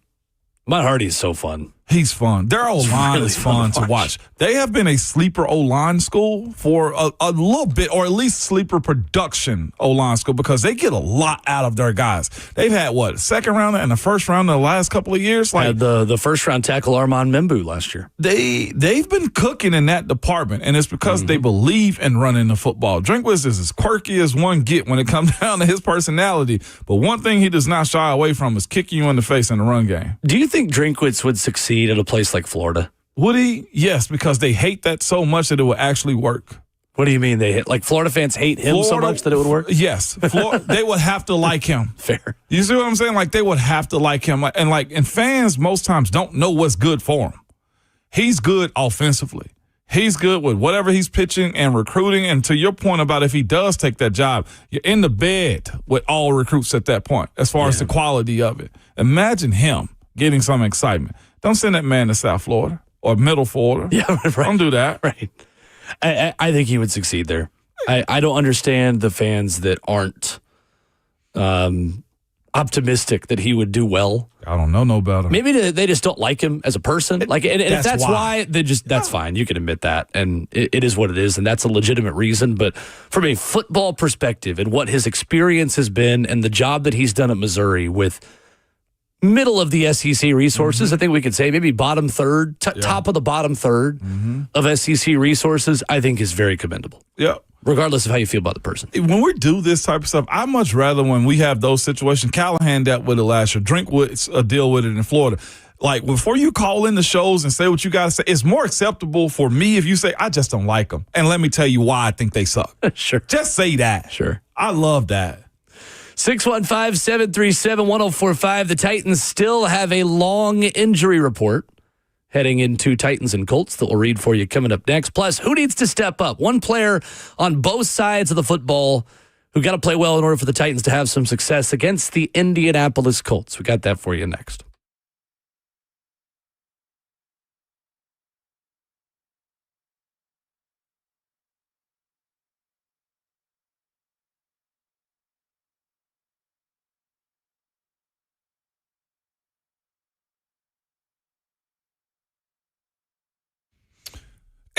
Ahmad Hardy is so fun. He's fun. Their O-line really is fun to watch. They have been a sleeper O-line school for a little bit, or at least sleeper production O-line school, because they get a lot out of their guys. They've had, second round and the first round in the last couple of years? Had the first-round tackle Armand Membu last year. They've been cooking in that department, and it's because they believe in running the football. Drinkwitz is as quirky as one get when it comes down to his personality, but one thing he does not shy away from is kicking you in the face in the run game. Do you think Drinkwitz would succeed at a place like Florida? Would he? Yes, because they hate that so much that it would actually work. What do you mean they hate? Like Florida fans hate him so much that it would work? Yes. They would have to like him. Fair. You see what I'm saying? Like they would have to like him. And fans most times don't know what's good for him. He's good offensively. He's good with whatever he's pitching and recruiting. And to your point about if he does take that job, you're in the bed with all recruits at that point as far as the quality of it. Imagine him getting some excitement. Don't send that man to South Florida or Middle Florida. Yeah, right. Don't do that. Right. I think he would succeed there. I don't understand the fans that aren't optimistic that he would do well. I don't know no better. Maybe they just don't like him as a person. And if that's why, that's fine. You can admit that, and it is what it is, and that's a legitimate reason. But from a football perspective and what his experience has been and the job that he's done at Missouri with middle of the SEC resources, I think we could say maybe bottom third, top of the bottom third of SEC resources, I think is very commendable. Yeah. Regardless of how you feel about the person. When we do this type of stuff, I much rather when we have those situations, Callahan dealt with it last year, Drinkwitz deal with it in Florida. Like, before you call in the shows and say what you got to say, it's more acceptable for me if you say, I just don't like them. And let me tell you why I think they suck. Sure. Just say that. Sure. I love that. 615-737-1045. The Titans still have a long injury report heading into Titans and Colts that we'll read for you coming up next. Plus, who needs to step up? One player on both sides of the football who got to play well in order for the Titans to have some success against the Indianapolis Colts. We got that for you next.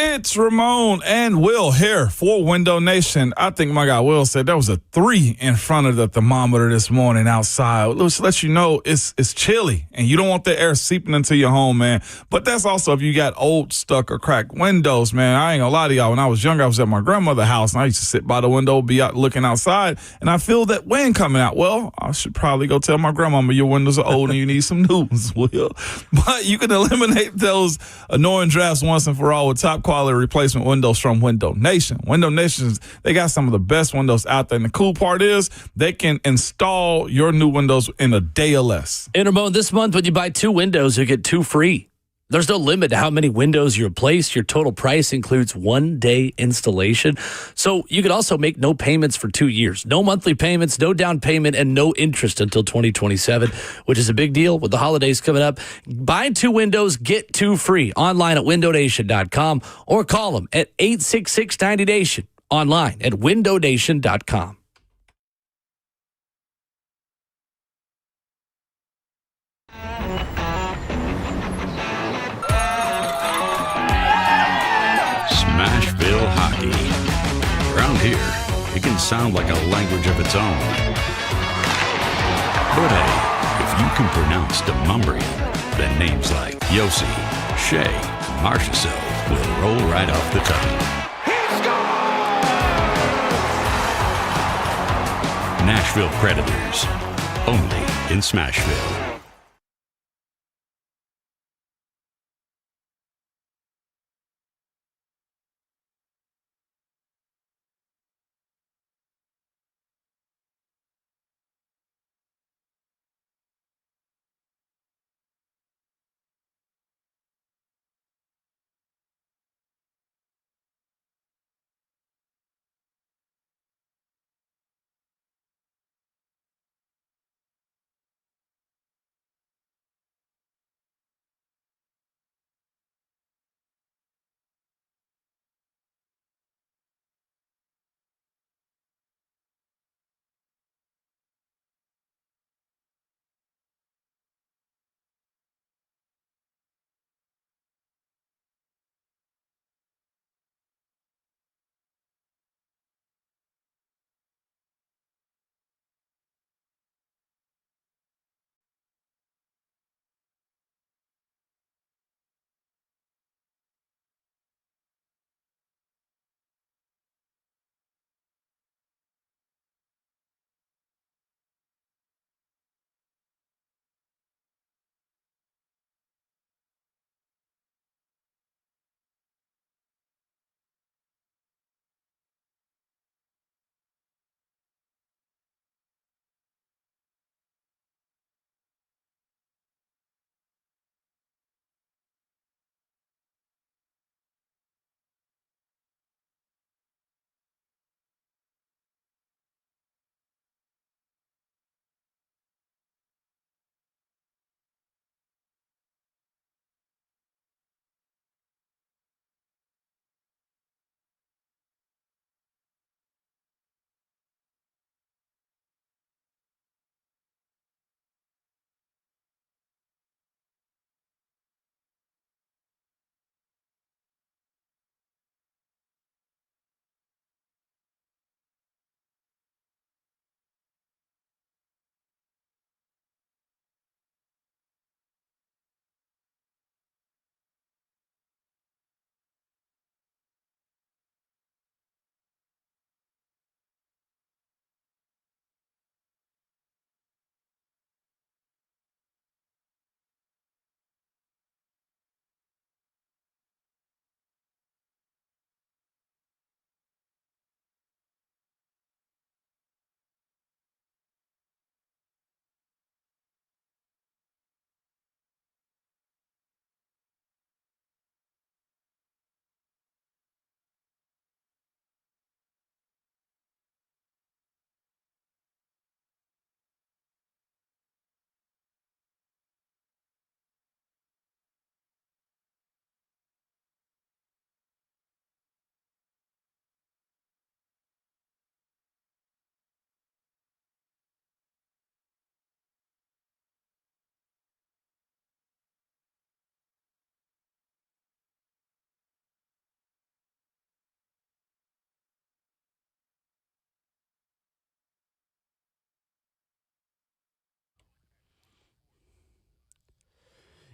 It's Ramon and Will here for Window Nation. I think my guy Will said there was a 3 in front of the thermometer this morning outside. Let's let you know it's chilly and you don't want the air seeping into your home, man. But that's also if you got old, stuck, or cracked windows, man. I ain't gonna lie to y'all. When I was younger, I was at my grandmother's house and I used to sit by the window, be out looking outside, and I feel that wind coming out. Well, I should probably go tell my grandmama your windows are old and you need some new ones, Will. But you can eliminate those annoying drafts once and for all with top quality replacement windows from Window Nation. Window Nation, they got some of the best windows out there. And the cool part is they can install your new windows in a day or less. And Ramon, this month, when you buy 2 windows, you get 2 free. There's no limit to how many windows you replace. Your total price includes 1-day installation. So you could also make no payments for 2 years. No monthly payments, no down payment, and no interest until 2027, which is a big deal with the holidays coming up. Buy 2 windows, get 2 free. Online at windownation.com or call them at 866-90NATION. Online at windownation.com. Nashville hockey. Around here, it can sound like a language of its own. But hey, if you can pronounce Demumbrian, then names like Yossi, Shea, Marchessault will roll right off the tongue. Nashville Predators, only in Smashville.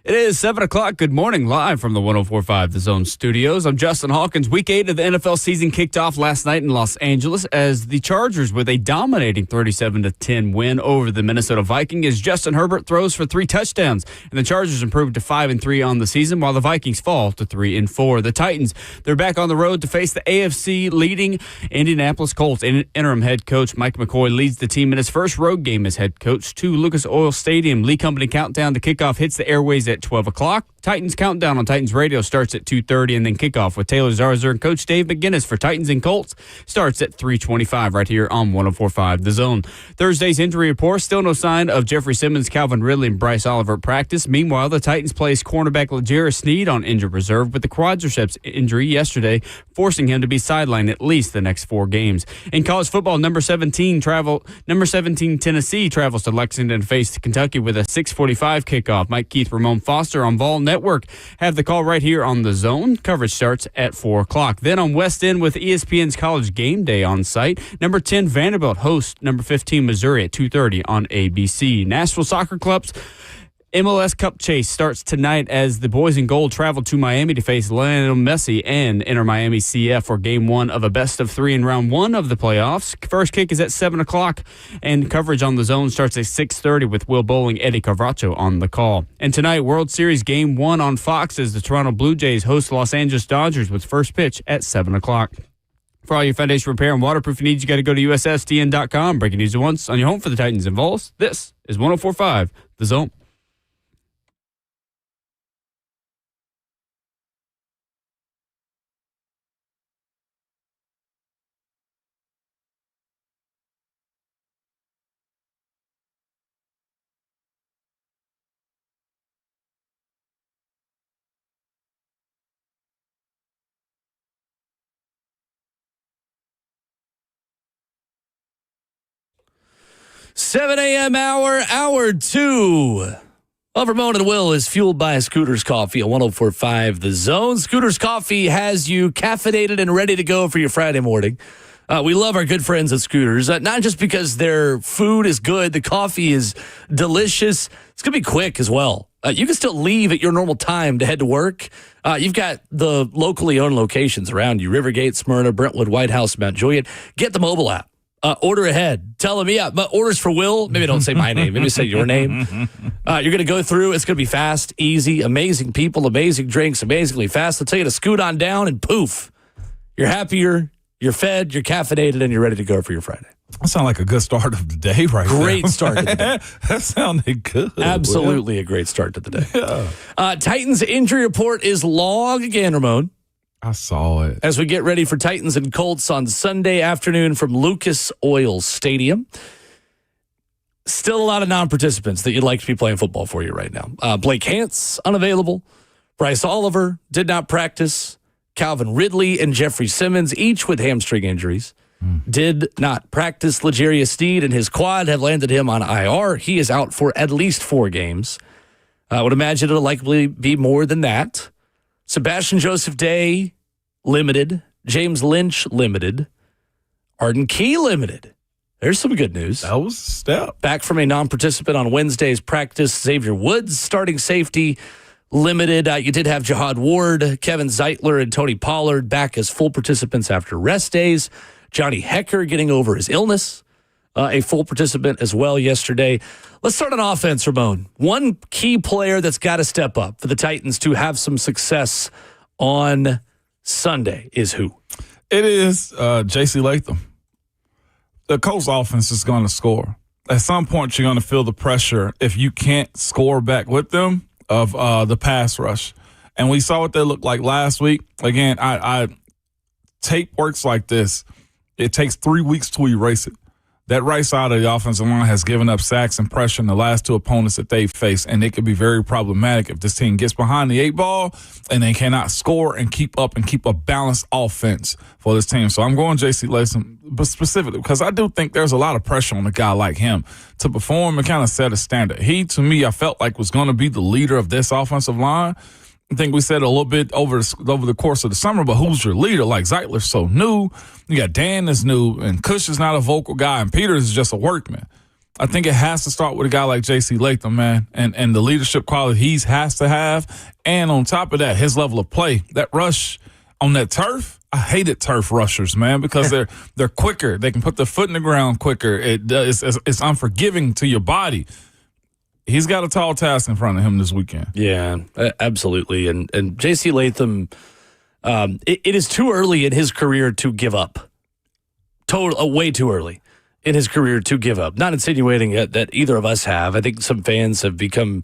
It is 7 o'clock. Good morning, live from the 104.5 The Zone studios. I'm Justin Hawkins. Week 8 of the NFL season kicked off last night in Los Angeles as the Chargers with a dominating 37-10 win over the Minnesota Vikings as Justin Herbert throws for 3 touchdowns. And the Chargers improved to 5-3 on the season while the Vikings fall to 3-4. The Titans, they're back on the road to face the AFC leading Indianapolis Colts. Interim head coach Mike McCoy leads the team in his first road game as head coach to Lucas Oil Stadium. Lee Company countdown to kickoff hits the airways at 12 o'clock. Titans countdown on Titans radio starts at 2:30, and then kickoff with Taylor Zarzour and Coach Dave McGinnis for Titans and Colts starts at 3:25 right here on 104.5 The Zone. Thursday's injury report, still no sign of Jeffrey Simmons, Calvin Ridley, and Bryce Oliver at practice. Meanwhile, the Titans placed cornerback L'Jarius Sneed on injured reserve with the quadriceps injury yesterday, forcing him to be sidelined at least the next 4 games. In college football, number 17 Tennessee travels to Lexington to face Kentucky with a 6:45 kickoff. Mike Keith, Ramon Foster on Vol Network have the call right here on The Zone. Coverage starts at 4 o'clock. Then on West End with ESPN's College Game Day on site, number 10 Vanderbilt hosts number 15 Missouri at 2:30 on ABC. Nashville Soccer Club's MLS Cup chase starts tonight as the boys in gold travel to Miami to face Lionel Messi and Inter Miami CF for Game 1 of a best-of-3 in Round 1 of the playoffs. First kick is at 7 o'clock, and coverage on The Zone starts at 6:30 with Will Bowling, Eddie Carvacho on the call. And tonight, World Series Game 1 on Fox as the Toronto Blue Jays host Los Angeles Dodgers with first pitch at 7 o'clock. For all your foundation repair and waterproofing needs, you got to go to USSDN.com. Breaking news at once on your home for the Titans and Vols. This is 104.5 The Zone. Seven a.m. hour 2. Well, Ramon and Will is fueled by Scooter's Coffee at 104.5 The Zone. Scooter's Coffee has you caffeinated and ready to go for your Friday morning. We love our good friends at Scooter's, not just because their food is good, the coffee is delicious. It's going to be quick as well. You can still leave at your normal time to head to work. You've got the locally owned locations around you, Rivergate, Smyrna, Brentwood, White House, Mount Juliet. Get the mobile app. Order ahead. Tell them, but orders for Will. Maybe don't say my name. Maybe say your name. You're going to go through. It's going to be fast, easy, amazing people, amazing drinks, amazingly fast. They'll tell you to scoot on down and poof. You're happier, you're fed, you're caffeinated, and you're ready to go for your Friday. That sounds like a good start of the day right there. Great start of the day. That sounded good. Absolutely a great start to the day. Yeah. Titans injury report is long again, Ramon. I saw it. As we get ready for Titans and Colts on Sunday afternoon from Lucas Oil Stadium. Still a lot of non-participants that you'd like to be playing football for you right now. Blake Hance, unavailable. Bryce Oliver did not practice. Calvin Ridley and Jeffrey Simmons, each with hamstring injuries, did not practice. L'Jarius Sneed and his quad have landed him on IR. He is out for at least 4 games. I would imagine it'll likely be more than that. Sebastian Joseph Day, limited. James Lynch, limited. Arden Key, limited. There's some good news. That was a step. Back from a non-participant on Wednesday's practice, Xavier Woods, starting safety, limited. You did have Jihad Ward, Kevin Zeitler, and Tony Pollard back as full participants after rest days. Johnny Hecker getting over his illness, a full participant as well yesterday. Let's start on offense, Ramon. One key player that's got to step up for the Titans to have some success on Sunday is who? It is J.C. Latham. The Colts offense is going to score. At some point, you're going to feel the pressure if you can't score back with them of the pass rush. And we saw what they looked like last week. Again, tape works like this. It takes 3 weeks to erase it. That right side of the offensive line has given up sacks and pressure in the last 2 opponents that they've faced, and it could be very problematic if this team gets behind the 8 ball and they cannot score and keep up and keep a balanced offense for this team. So I'm going J.C. Latham, but specifically because I do think there's a lot of pressure on a guy like him to perform and kind of set a standard. He, to me, I felt like was going to be the leader of this offensive line. I think we said a little bit over the course of the summer, but who's your leader? Like Zeitler's so new. You got Dan is new, and Cush is not a vocal guy, and Peters is just a workman. I think it has to start with a guy like J.C. Latham, man, and the leadership quality he has to have. And on top of that, his level of play, that rush on that turf. I hated turf rushers, man, because they're quicker. They can put their foot in the ground quicker. It's unforgiving to your body. He's got a tall task in front of him this weekend. Yeah, absolutely. And J.C. Latham, it is too early in his career to give up. Way too early in his career to give up. Not insinuating that either of us have. I think some fans have become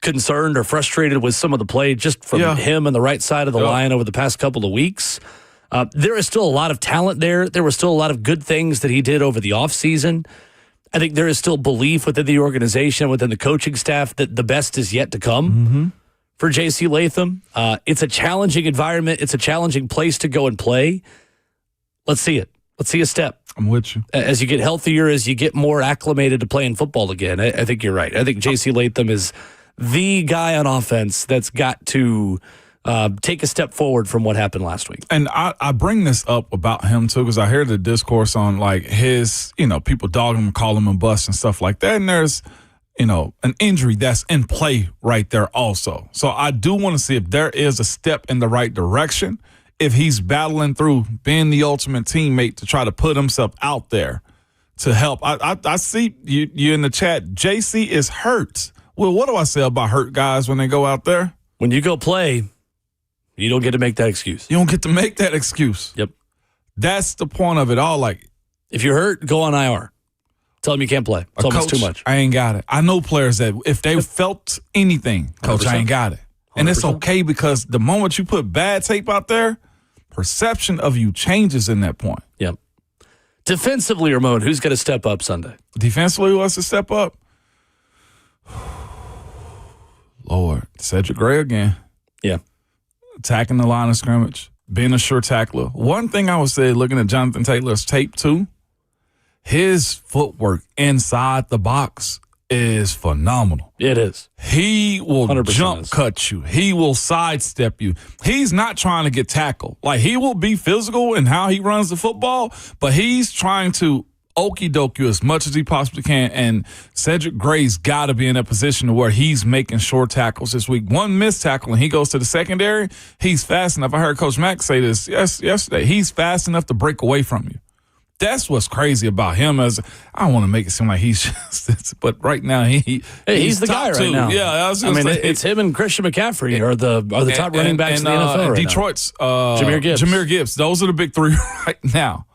concerned or frustrated with some of the play just from him on the right side of the line over the past couple of weeks. There is still a lot of talent there. There were still a lot of good things that he did over the offseason. I think there is still belief within the organization, within the coaching staff, that the best is yet to come for J.C. Latham. It's a challenging environment. It's a challenging place to go and play. Let's see it. Let's see a step. I'm with you. As you get healthier, as you get more acclimated to playing football again, I think you're right. I think J.C. Latham is the guy on offense that's got to take a step forward from what happened last week. And I bring this up about him, too, because I hear the discourse on, like, his, people dogging him, calling him a bust and stuff like that. And there's, an injury that's in play right there also. So I do want to see if there is a step in the right direction, if he's battling through being the ultimate teammate to try to put himself out there to help. I see you in the chat. JC is hurt. Well, what do I say about hurt guys when they go out there? When you go play, you don't get to make that excuse. You don't get to make that excuse. Yep. That's the point of it all. Like, if you're hurt, go on IR. Tell them you can't play. Tell them it's too much. I ain't got it. I know players that if they felt anything, Coach, 100%. I ain't got it. And 100%. It's okay because the moment you put bad tape out there, perception of you changes in that point. Yep. Defensively, Ramon, who's going to step up Sunday? Defensively, who has to step up? Lord, Cedric Gray again. Yeah. Attacking the line of scrimmage, being a sure tackler. One thing I would say, looking at Jonathan Taylor's tape too, his footwork inside the box is phenomenal. It is. He will jump cut you. He will sidestep you. He's not trying to get tackled. Like, he will be physical in how he runs the football, but he's trying to okie doke you as much as he possibly can. And Cedric Gray's got to be in a position where he's making short tackles this week. One missed tackle and he goes to the secondary. He's fast enough. I heard Coach Mack say this yesterday. He's fast enough to break away from you. That's what's crazy about him. As I don't want to make it seem like he's just, but right now he's the guy right now. Yeah, it's him and Christian McCaffrey are the top running backs in the NFL right Detroit's now. Jahmyr Gibbs. Those are the big three right now.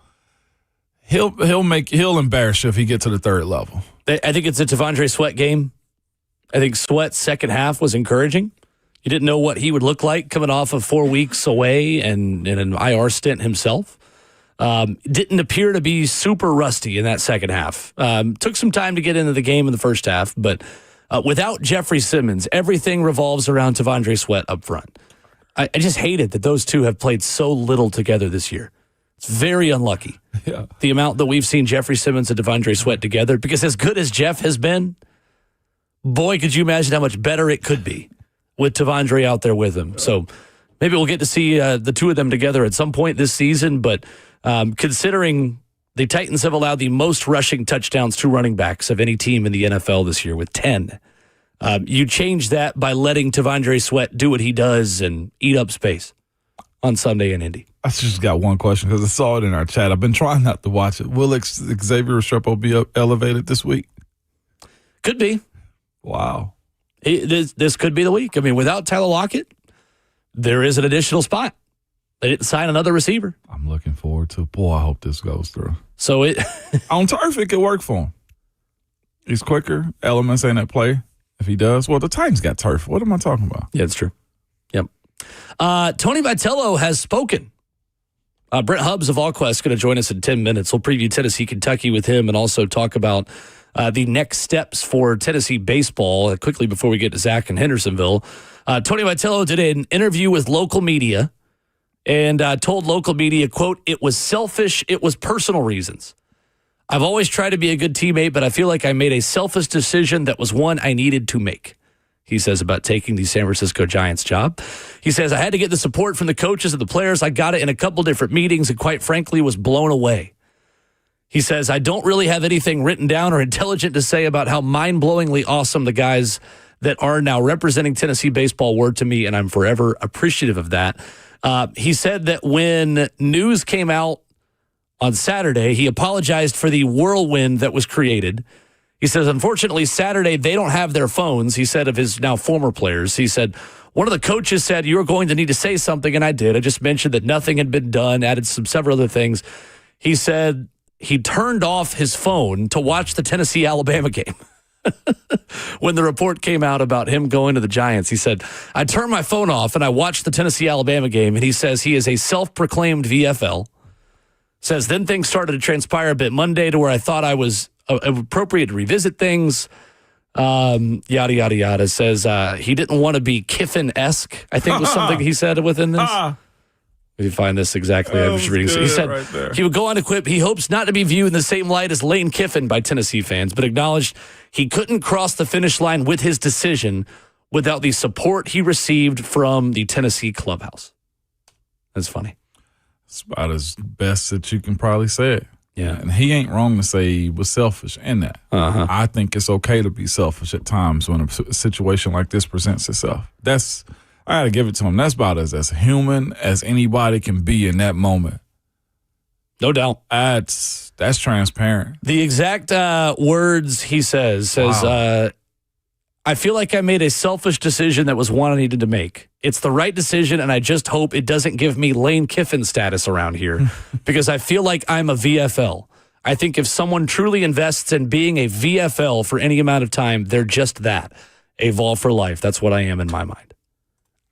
He'll embarrass you if he gets to the third level. I think it's a T'Vondre Sweat game. I think Sweat's second half was encouraging. You didn't know what he would look like coming off of 4 weeks away and in an IR stint himself. Didn't appear to be super rusty in that second half. Took some time to get into the game in the first half, but without Jeffrey Simmons, everything revolves around T'Vondre Sweat up front. I just hate it that those two have played so little together this year. It's very unlucky. Yeah. The amount that we've seen Jeffrey Simmons and T'Vondre Sweat together, because as good as Jeff has been, boy, could you imagine how much better it could be with T'Vondre out there with him. So maybe we'll get to see the two of them together at some point this season, but considering the Titans have allowed the most rushing touchdowns to running backs of any team in the NFL this year with 10, you change that by letting T'Vondre Sweat do what he does and eat up space on Sunday in Indy. I just got one question because I saw it in our chat. I've been trying not to watch it. Will Xavier Restrepo be elevated this week? Could be. Wow. This could be the week. I mean, without Tyler Lockett, there is an additional spot. They didn't sign another receiver. I'm looking forward to it. Boy, I hope this goes through. So on turf, it could work for him. He's quicker. Elements ain't at play. If he does, well, the Titans got turf. What am I talking about? Yeah, it's true. Yep. Tony Vitello has spoken. Brent Hubs of VolQuest is going to join us in 10 minutes. We'll preview Tennessee, Kentucky with him and also talk about the next steps for Tennessee baseball quickly before we get to Zach in Hendersonville. Tony Vitello did an interview with local media and told local media, quote, "It was selfish. It was personal reasons. I've always tried to be a good teammate, but I feel like I made a selfish decision that was one I needed to make." He says about taking the San Francisco Giants job. He says, "I had to get the support from the coaches and the players. I got it in a couple different meetings and quite frankly was blown away." He says, I don't really have anything written down or intelligent to say about how mind-blowingly awesome the guys that are now representing Tennessee baseball were to me, and I'm forever appreciative of that. He said that when news came out on Saturday, he apologized for the whirlwind that was created. He says, unfortunately, Saturday, they don't have their phones, he said, of his now former players. He said, one of the coaches said, you were going to need to say something, and I did. I just mentioned that nothing had been done, added several other things. He said he turned off his phone to watch the Tennessee-Alabama game. When the report came out about him going to the Giants, he said, I turned my phone off and I watched the Tennessee-Alabama game, and he says he is a self-proclaimed VFL. Says, then things started to transpire a bit Monday to where I thought I was appropriate to revisit things. Yada, yada, yada. Says he didn't want to be Kiffin-esque, I think was something he said within this. If you find this exactly, I was reading. He said right, he would go on to quip. He hopes not to be viewed in the same light as Lane Kiffin by Tennessee fans, but acknowledged he couldn't cross the finish line with his decision without the support he received from the Tennessee clubhouse. That's funny. It's about as best that you can probably say it. Yeah. And he ain't wrong to say he was selfish in that. Uh-huh. I think it's okay to be selfish at times when a situation like this presents itself. I got to give it to him. That's about as human as anybody can be in that moment. No doubt. That's transparent. The exact words he says, wow. I feel like I made a selfish decision that was one I needed to make. It's the right decision, and I just hope it doesn't give me Lane Kiffin status around here because I feel like I'm a VFL. I think if someone truly invests in being a VFL for any amount of time, they're just that, a Vol for life. That's what I am in my mind.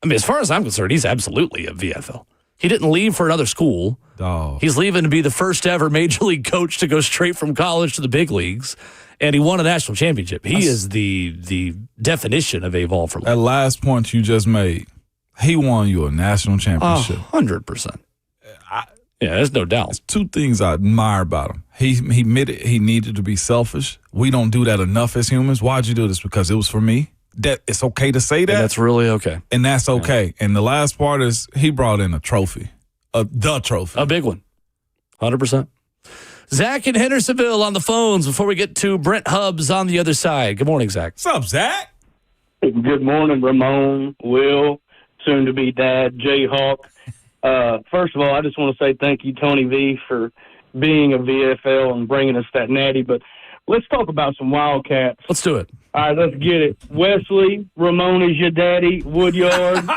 I mean, as far as I'm concerned, he's absolutely a VFL. He didn't leave for another school. Oh. He's leaving to be the first ever major league coach to go straight from college to the big leagues. And he won a national championship. He is the definition of a Vol for life. That last point you just made, he won you a national championship. 100%. Yeah, there's no doubt. There's two things I admire about him. He admitted he needed to be selfish. We don't do that enough as humans. Why'd you do this? Because it was for me. That it's okay to say that. And that's really okay. And that's okay. Yeah. And the last part is he brought in a trophy. The trophy. A big one. 100%. Zach in Hendersonville on the phones before we get to Brent Hubs on the other side. Good morning, Zach. What's up, Zach? Good morning, Ramon, Will, soon-to-be dad, Jayhawk. First of all, I just want to say thank you, Tony V, for being a VFL and bringing us that natty. But let's talk about some Wildcats. Let's do it. All right, let's get it. Wesley, Ramon is your daddy, Woodyard.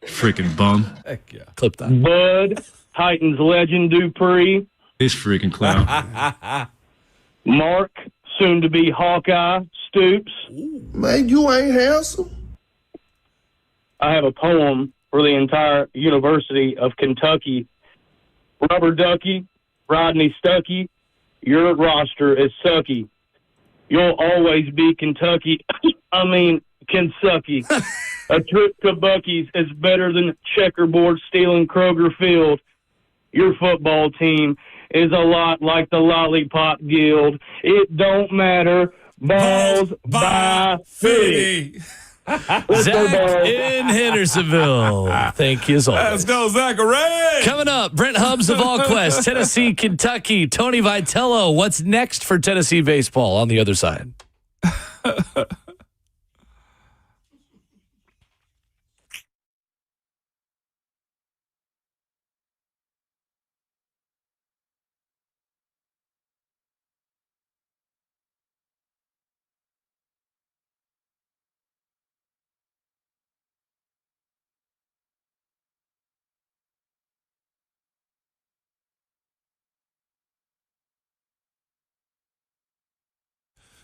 Freaking bum. Heck yeah. Clip that. Bud, Titans legend, Dupree. This freaking clown. Mark, soon-to-be Hawkeye, Stoops. Man, you ain't handsome. I have a poem for the entire University of Kentucky. Rubber Ducky, Rodney Stuckey, your roster is sucky. You'll always be Kentucky. Kentucky. A trip to Buc-ee's is better than checkerboard stealing Kroger Field. Your football team is a lot like the Lollipop Guild. It don't matter. Balls by Fitty. Zach in Hendersonville. Thank you as always. Let's go, Zachary. Coming up, Brent Hubs of VolQuest, Tennessee, Kentucky, Tony Vitello. What's next for Tennessee baseball on the other side?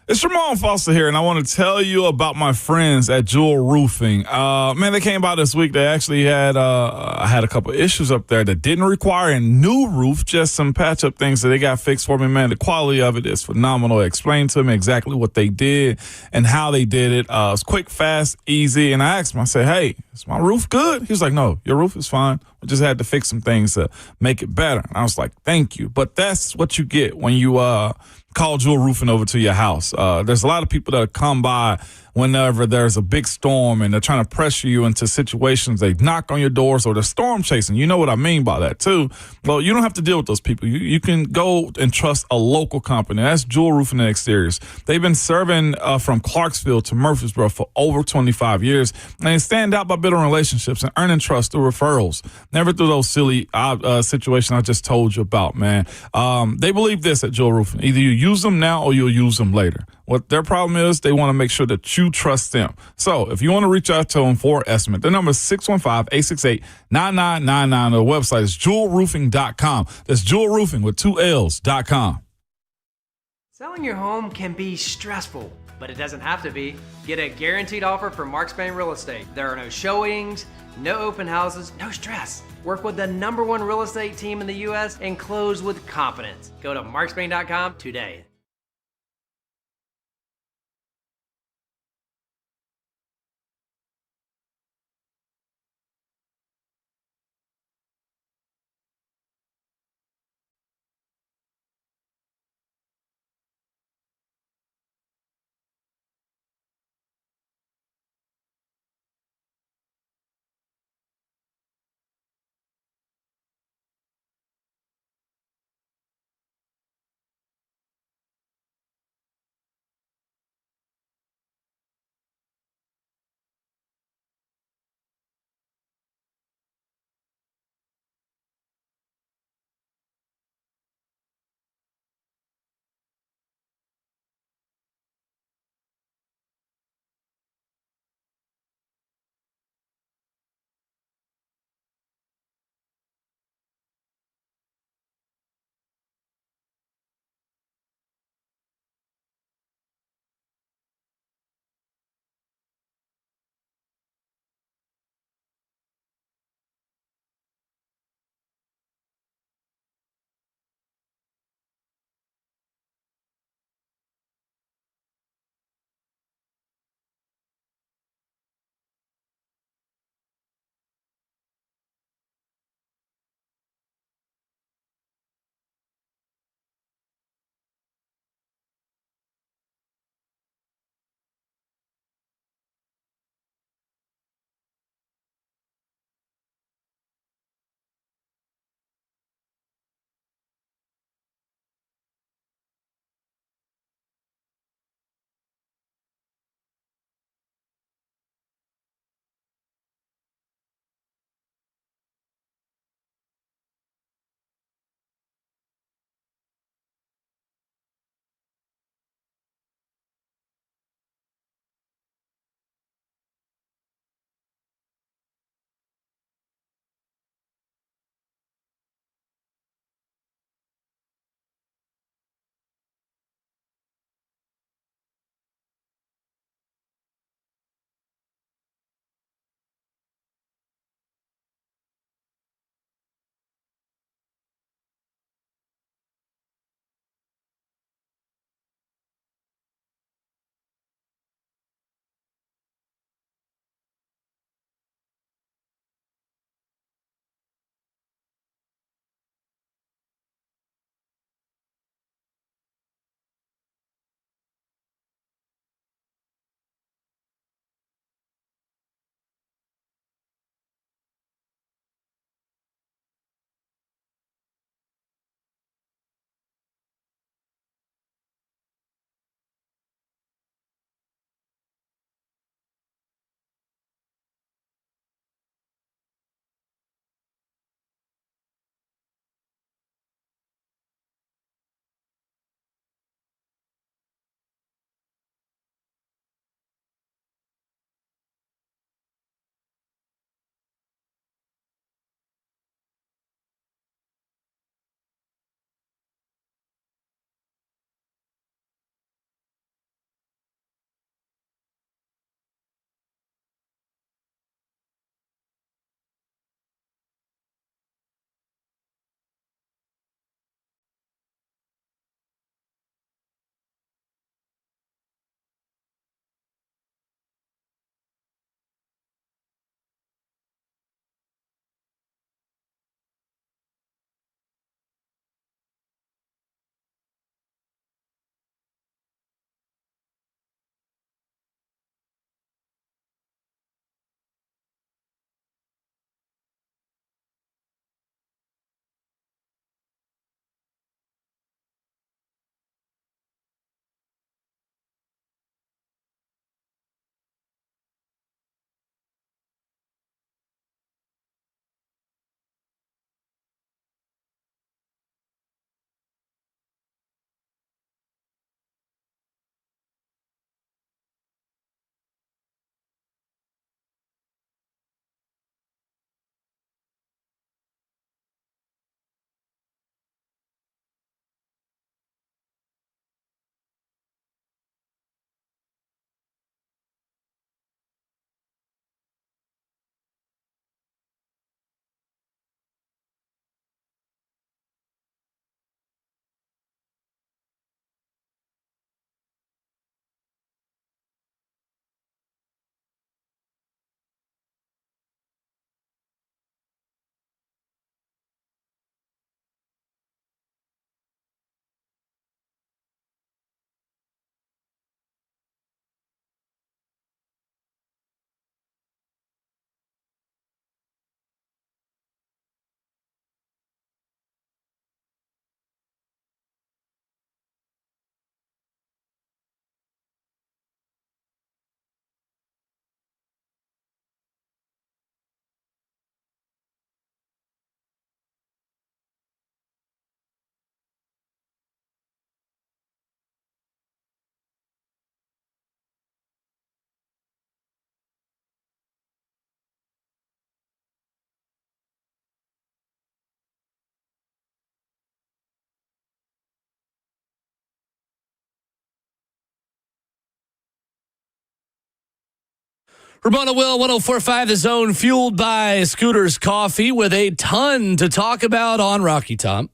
It's Ramon Foster here, and I want to tell you about my friends at Jewel Roofing. Man, they came by this week. They actually had a couple issues up there that didn't require a new roof, just some patch-up things that they got fixed for me. Man, the quality of it is phenomenal. They explained to me exactly what they did and how they did it. It was quick, fast, easy, and I asked him, I said, hey, is my roof good? He was like, no, your roof is fine. We just had to fix some things to make it better. And I was like, thank you. But that's what you get when you call Jewel Roofing over to your house. There's a lot of people that come by whenever there's a big storm and they're trying to pressure you into situations. They knock on your doors or they're storm chasing. You know what I mean by that too. Well, you don't have to deal with those people. You can go and trust a local company. That's Jewel Roofing and Exteriors. They've been serving from Clarksville to Murfreesboro for over 25 years. And they stand out by building relationships and earning trust through referrals. Never through those silly situations I just told you about, man. They believe this at Jewel Roofing. Either you use them now or you'll use them later. What their problem is, they want to make sure that you trust them. So if you want to reach out to them for an estimate, their number is 615-868-9999. Their website is jewelroofing.com. That's Jewel Roofing with 2 L's.com. Selling your home can be stressful, but it doesn't have to be. Get a guaranteed offer from Mark Spain Real Estate. There are no showings, no open houses, no stress. Work with the #1 real estate team in the U.S. and close with confidence. Go to markspain.com today. Ramona Will, 104.5 The Zone, fueled by Scooter's Coffee, with a ton to talk about on Rocky Top.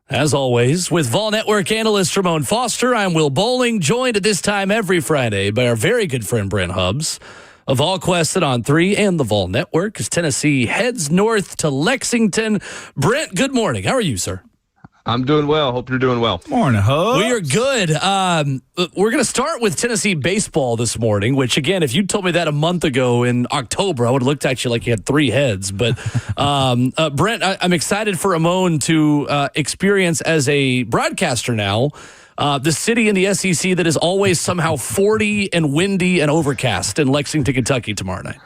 As always, with Vol Network analyst Ramon Foster, I'm Will Bowling, joined at this time every Friday by our very good friend Brent Hubs of VolQuest and On 3 and the Vol Network as Tennessee heads north to Lexington. Brent, good morning. How are you, sir? I'm doing well. Hope you're doing well. Morning, Hubs. We are good. We're going to start with Tennessee baseball this morning, which, again, if you told me that a month ago in October, I would have looked at you like you had three heads. But, Brent, I'm excited for Ramon to experience as a broadcaster now the city in the SEC that is always somehow 40 and windy and overcast in Lexington, Kentucky tomorrow night.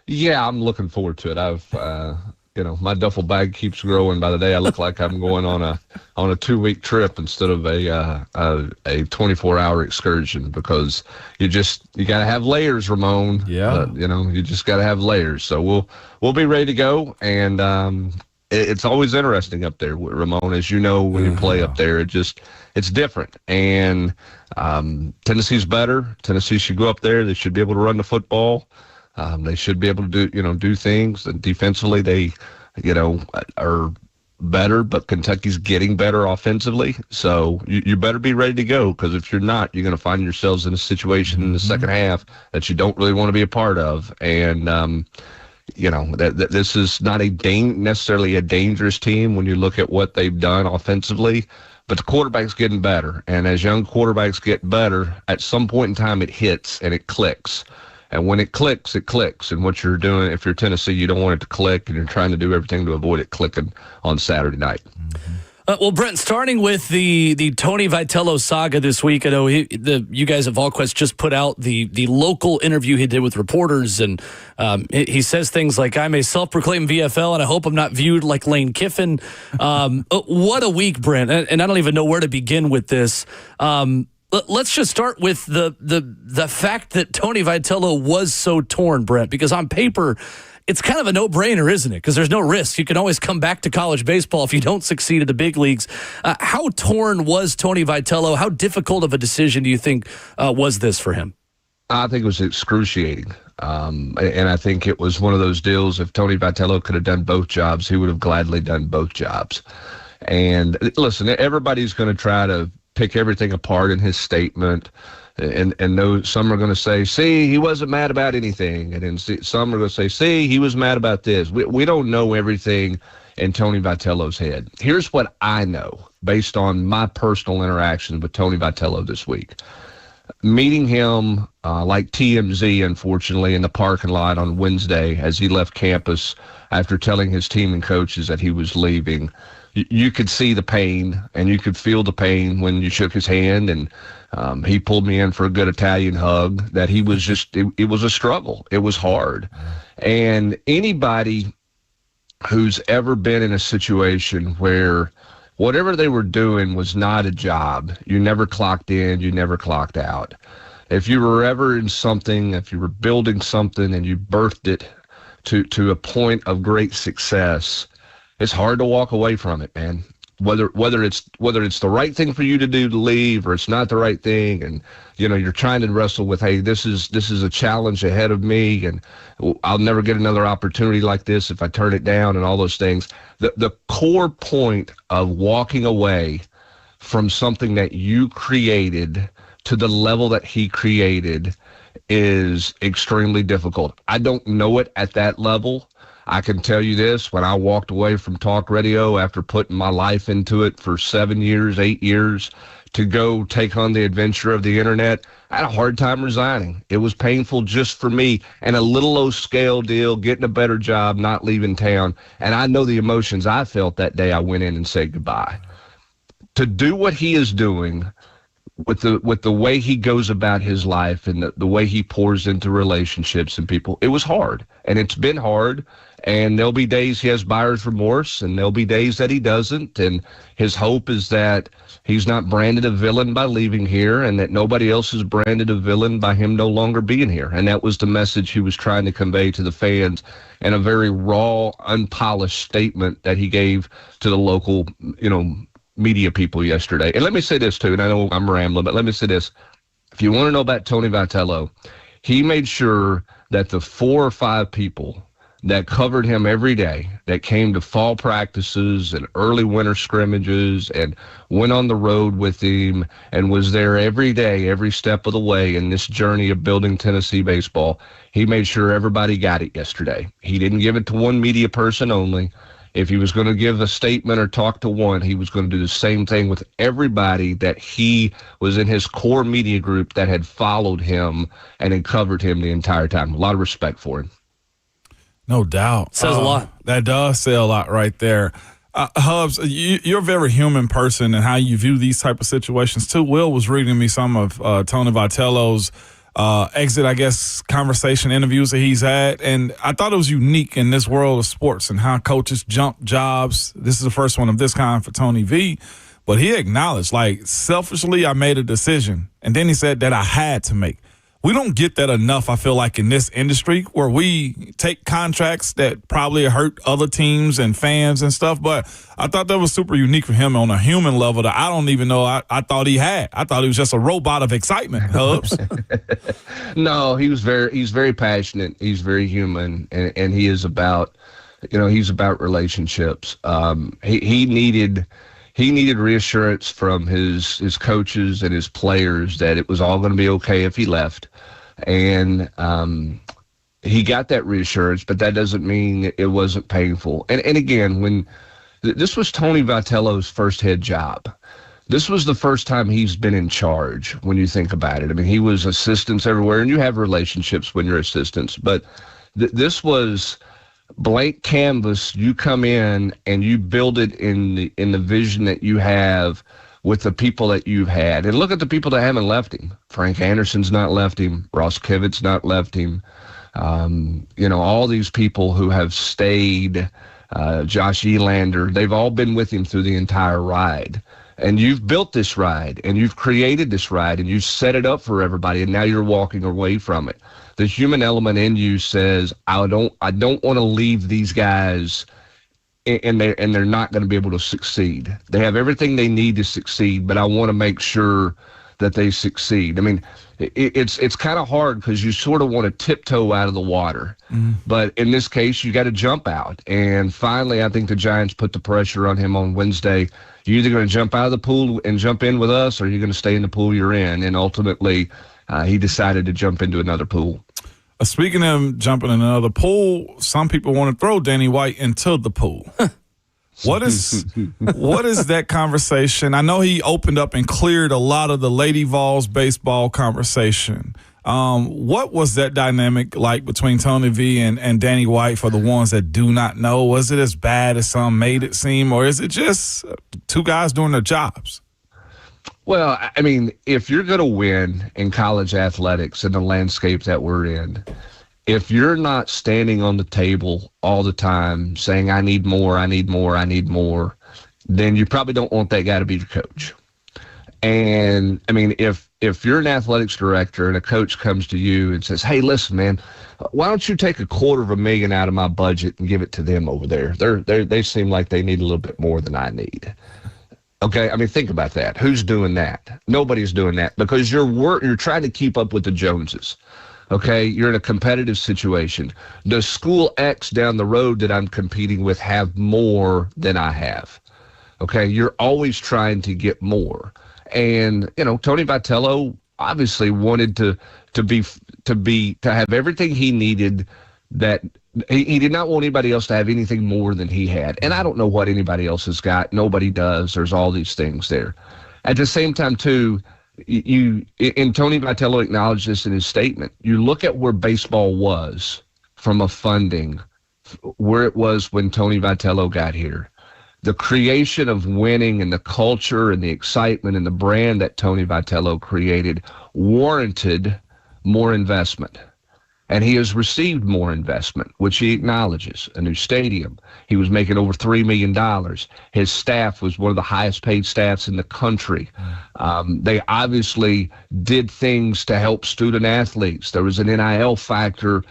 Yeah, I'm looking forward to it. My duffel bag keeps growing by the day. I look like I'm going on a 2-week trip instead of a 24-hour excursion, because you got to have layers, Ramon. Yeah. You just got to have layers. So we'll be ready to go, and it's always interesting up there, Ramon. As you know, when you play up there, it's different. And Tennessee's better. Tennessee should go up there. They should be able to run the football. They should be able to do things. And defensively, they, are better, but Kentucky's getting better offensively. So you better be ready to go, because if you're not, you're going to find yourselves in a situation in the second half that you don't really want to be a part of. And, that this is not necessarily a dangerous team when you look at what they've done offensively. But the quarterback's getting better. And as young quarterbacks get better, at some point in time it hits and it clicks. And when it clicks, it clicks. And what you're doing, if you're Tennessee, you don't want it to click, and you're trying to do everything to avoid it clicking on Saturday night. Well, Brent, starting with the Tony Vitello saga this week, I know you guys at VolQuest just put out the local interview he did with reporters, and he says things like, "I'm a self-proclaimed VFL, and I hope I'm not viewed like Lane Kiffin." What a week, Brent, and I don't even know where to begin with this. Let's just start with the fact that Tony Vitello was so torn, Brent, because on paper, it's kind of a no-brainer, isn't it? Because there's no risk. You can always come back to college baseball if you don't succeed at the big leagues. How torn was Tony Vitello? How difficult of a decision do you think was this for him? I think it was excruciating. And I think it was one of those deals, if Tony Vitello could have done both jobs, he would have gladly done both jobs. And listen, everybody's going to try to pick everything apart in his statement, and some are going to say, see, he wasn't mad about anything, and then some are going to say, see, he was mad about this. We don't know everything in Tony Vitello's head. Here's what I know based on my personal interactions with Tony Vitello this week. Meeting him like TMZ, unfortunately, in the parking lot on Wednesday as he left campus after telling his team and coaches that he was leaving, you could see the pain, and you could feel the pain when you shook his hand, and he pulled me in for a good Italian hug. That he was it was a struggle. It was hard. And anybody who's ever been in a situation where whatever they were doing was not a job, you never clocked in, you never clocked out. If you were ever in something, if you were building something and you birthed it to a point of great success, it's hard to walk away from it, man. Whether it's the right thing for you to do to leave, or it's not the right thing, and you're trying to wrestle with, hey, this is a challenge ahead of me, and I'll never get another opportunity like this if I turn it down, and all those things. The core point of walking away from something that you created to the level that he created is extremely difficult. I don't know it at that level. I can tell you this, when I walked away from talk radio after putting my life into it for 7 years, 8 years, to go take on the adventure of the internet, I had a hard time resigning. It was painful just for me, and a little low-scale deal, getting a better job, not leaving town. And I know the emotions I felt that day I went in and said goodbye. To do what he is doing with the way he goes about his life, and the way he pours into relationships and people, it was hard, and it's been hard. And there'll be days he has buyer's remorse, and there'll be days that he doesn't. And his hope is that he's not branded a villain by leaving here, and that nobody else is branded a villain by him no longer being here. And that was the message he was trying to convey to the fans in a very raw, unpolished statement that he gave to the local, media people yesterday. And let me say this too, and I know I'm rambling, but let me say this. If you want to know about Tony Vitello, he made sure that the 4 or 5 people that covered him every day, that came to fall practices and early winter scrimmages and went on the road with him and was there every day, every step of the way in this journey of building Tennessee baseball, he made sure everybody got it yesterday. He didn't give it to one media person only. If he was going to give a statement or talk to one, he was going to do the same thing with everybody that he was in his core media group that had followed him and had covered him the entire time. A lot of respect for him. No doubt. Says a lot. That does say a lot right there. Hubs, you're a very human person and how you view these type of situations too. Will was reading me some of Tony Vitello's exit, I guess, conversation interviews that he's had. And I thought it was unique in this world of sports and how coaches jump jobs. This is the first one of this kind for Tony V. But he acknowledged, like, selfishly, I made a decision. And then he said that I had to make. We don't get that enough, I feel like, in this industry where we take contracts that probably hurt other teams and fans and stuff. But I thought that was super unique for him on a human level that I don't even know I thought he had. I thought he was just a robot of excitement, Hubs. No, he's very passionate. He's very human, and he is about, he's about relationships. He needed reassurance from his coaches and his players that it was all going to be okay if he left. And he got that reassurance, but that doesn't mean it wasn't painful. And again, when this was Tony Vitello's first head job, this was the first time he's been in charge when you think about it. I mean, he was assistants everywhere, and you have relationships when you're assistants, but this was blank canvas. You come in and you build it in the vision that you have with the people that you've had. And look at the people that haven't left him. Frank Anderson's not left him. Ross Kivitt's not left him. All these people who have stayed, Josh Elander, they've all been with him through the entire ride. And you've built this ride, and you've created this ride, and you've set it up for everybody, and now you're walking away from it. The human element in you says, I don't want to leave these guys and they're not going to be able to succeed. They have everything they need to succeed, but I want to make sure that they succeed. I mean, it's kind of hard because you sort of want to tiptoe out of the water. But in this case, you got to jump out. And finally, I think the Giants put the pressure on him on Wednesday. You're either going to jump out of the pool and jump in with us, or you're going to stay in the pool you're in. And ultimately, he decided to jump into another pool. Speaking of jumping in another pool, some people want to throw Danny White into the pool. What is that conversation? I know he opened up and cleared a lot of the Lady Vols baseball conversation. What was that dynamic like between Tony V and Danny White for the ones that do not know? Was it as bad as some made it seem, or is it just two guys doing their jobs? Well, I mean, if you're going to win in college athletics in the landscape that we're in, if you're not standing on the table all the time saying, I need more, I need more, I need more, then you probably don't want that guy to be your coach. And, I mean, if you're an athletics director and a coach comes to you and says, hey, listen, man, why don't you take $250,000 out of my budget and give it to them over there? They seem like they need a little bit more than I need. Okay, I mean, think about that. Who's doing that? Nobody's doing that because you're trying to keep up with the Joneses. Okay, you're in a competitive situation. Does school X down the road that I'm competing with have more than I have? Okay, you're always trying to get more. And, Tony Vitello obviously wanted to have everything he needed. That he did not want anybody else to have anything more than he had. And I don't know what anybody else has got. Nobody does. There's all these things there. At the same time, too, and Tony Vitello acknowledged this in his statement, you look at where baseball was from a funding, where it was when Tony Vitello got here. The creation of winning and the culture and the excitement and the brand that Tony Vitello created warranted more investment. And he has received more investment, which he acknowledges. A new stadium. He was making over $3 million. His staff was one of the highest paid staffs in the country. They obviously did things to help student athletes. There was an NIL factor,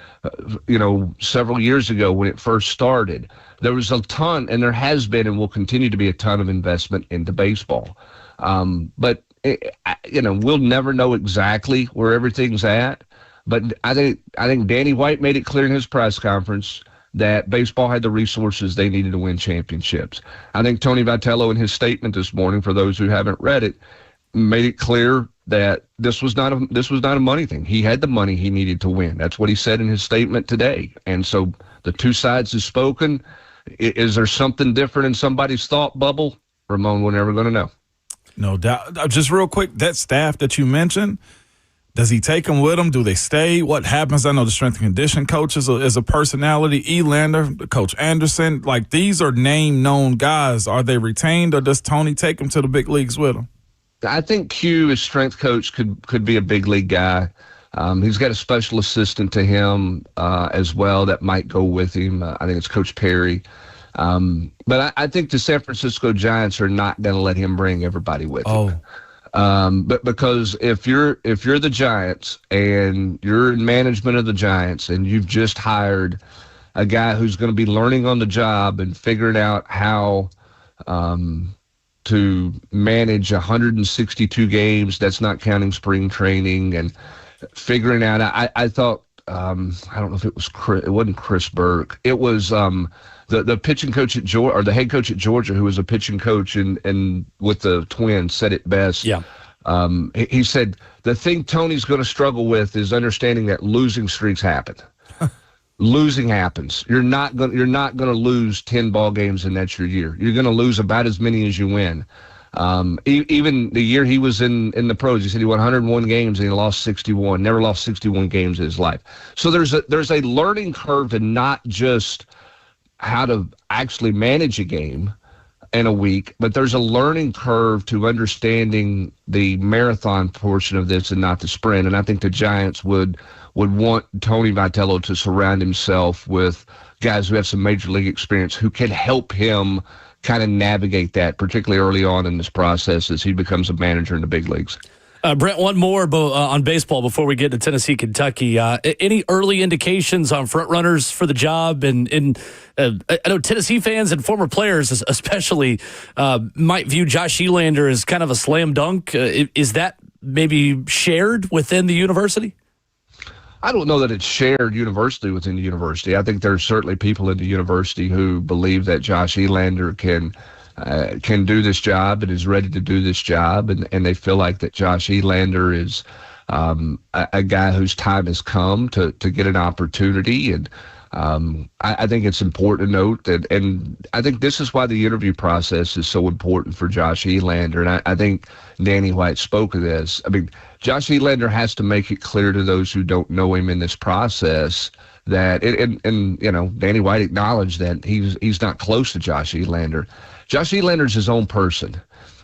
several years ago when it first started. There was a ton, and there has been and will continue to be a ton of investment into baseball. But we'll never know exactly where everything's at. But I think Danny White made it clear in his press conference that baseball had the resources they needed to win championships. I think Tony Vitello in his statement this morning, for those who haven't read it, made it clear that this was not a money thing. He had the money he needed to win. That's what he said in his statement today. And so the two sides have spoken. Is there something different in somebody's thought bubble? Ramon, we're never going to know. No doubt. Just real quick, that staff that you mentioned, does he take them with him? Do they stay? What happens? I know the strength and condition coach is a personality. Elander, Coach Anderson, like these are name-known guys. Are they retained, or does Tony take them to the big leagues with him? I think Q, as strength coach, could be a big league guy. He's got a special assistant to him as well that might go with him. I think it's Coach Perry. But I think the San Francisco Giants are not going to let him bring everybody with him. But because if you're the Giants and you're in management of the Giants and you've just hired a guy who's going to be learning on the job and figuring out how to manage 162 games, that's not counting spring training, and figuring out, I thought, I don't know if it was it wasn't Chris Burke. It was the pitching coach at Georgia, or the head coach at Georgia, who was a pitching coach and with the Twins, said it best. Yeah. He said the thing Tony's going to struggle with is understanding that losing streaks happen. Losing happens. You're not going to lose 10 ball games and that's your year. You're going to lose about as many as you win. Even the year he was in the pros, he said he won 101 games and he lost 61. Never lost 61 games in his life. So there's a learning curve to not just how to actually manage a game in a week, but there's a learning curve to understanding the marathon portion of this and not the sprint. And I think the Giants would want Tony Vitello to surround himself with guys who have some major league experience who can help him kind of navigate that, particularly early on in this process as he becomes a manager in the big leagues. Brent, one more on baseball before we get to Tennessee, Kentucky. Any early indications on front runners for the job? And I know Tennessee fans and former players especially might view Josh Elander as kind of a slam dunk. Is that maybe shared within the university? I don't know that it's shared university within the university. I think there's certainly people in the university who believe that Josh Elander can do this job and is ready to do this job, and they feel like that Josh Elander is a guy whose time has come to get an opportunity. And I think it's important to note that, and I think this is why the interview process is so important for Josh Elander, and I think Danny White spoke of this. I mean, Josh Elander has to make it clear to those who don't know him in this process that, and you know, Danny White acknowledged that he's not close to Josh Elander. Josh Elander's his own person.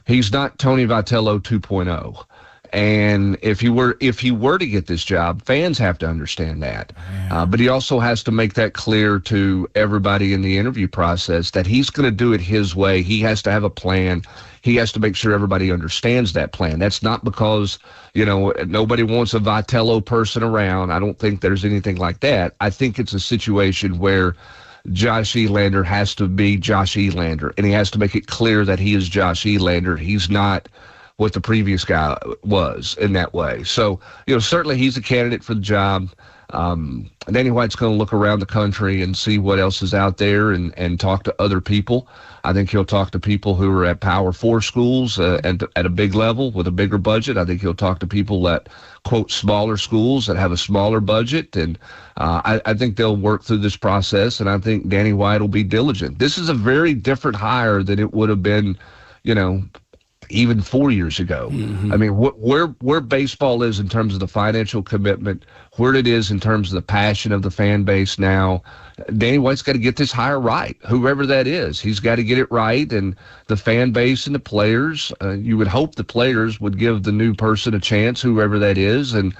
He's not Tony Vitello 2.0. And if he were to get this job, fans have to understand that. But he also has to make that clear to everybody in the interview process that he's going to do it his way. He has to have a plan. He has to make sure everybody understands that plan. That's not because, you know, nobody wants a Vitello person around. I don't think there's anything like that. I think it's a situation where Josh Elander has to be Josh Elander, and he has to make it clear that he is Josh Elander. He's not what the previous guy was in that way. So, you know, certainly he's a candidate for the job. Danny White's going to look around the country and see what else is out there and talk to other people. I think he'll talk to people who are at Power 4 schools and at a big level with a bigger budget. I think he'll talk to people at, quote, smaller schools that have a smaller budget. And I think they'll work through this process, and I think Danny White will be diligent. This is a very different hire than it would have been, you know, even 4 years ago. Mm-hmm. I mean, where baseball is in terms of the financial commitment, where it is in terms of the passion of the fan base now, Danny White's got to get this hire right, whoever that is. He's got to get it right, and the fan base and the players, you would hope the players would give the new person a chance, whoever that is. And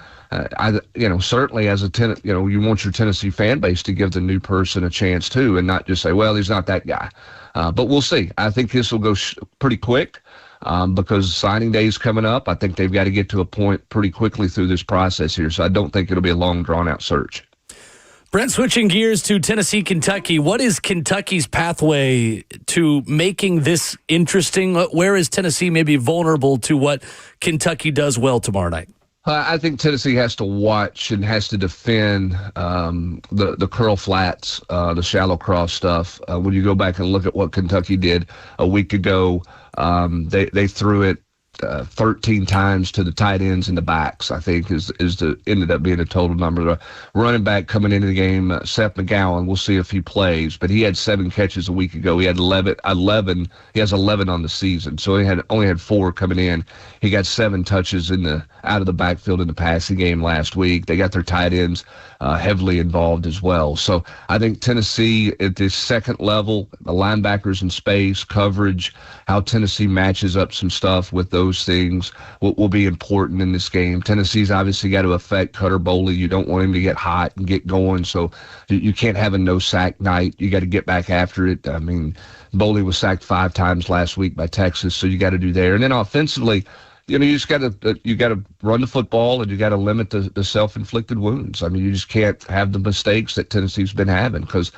certainly as a you want your Tennessee fan base to give the new person a chance too, and not just say, well, he's not that guy. But we'll see. I think this will go pretty quick. Because signing day is coming up. I think they've got to get to a point pretty quickly through this process here. So I don't think it'll be a long, drawn-out search. Brent, switching gears to Tennessee, Kentucky. What is Kentucky's pathway to making this interesting? Where is Tennessee maybe vulnerable to what Kentucky does well tomorrow night? I think Tennessee has to watch and has to defend the curl flats, the shallow cross stuff. When you go back and look at what Kentucky did a week ago, they threw it 13 times to the tight ends and the backs, I think ended up being a total number. The running back coming into the game, Seth McGowan, we'll see if he plays, but he had 7 catches a week ago. He had 11. He has 11 on the season, so he only had 4 coming in. He got 7 touches out of the backfield in the passing game last week. They got their tight ends heavily involved as well. So I think Tennessee at this second level, the linebackers in space, coverage, how Tennessee matches up some stuff with those things will be important in this game. Tennessee's obviously got to affect Cutter Boley. You don't want him to get hot and get going, so you can't have a no-sack night. You got to get back after it. I mean, Boley was sacked 5 times last week by Texas, so you got to do there. And then offensively, you just got to run the football, and you got to limit the self-inflicted wounds. I mean, you just can't have the mistakes that Tennessee's been having, because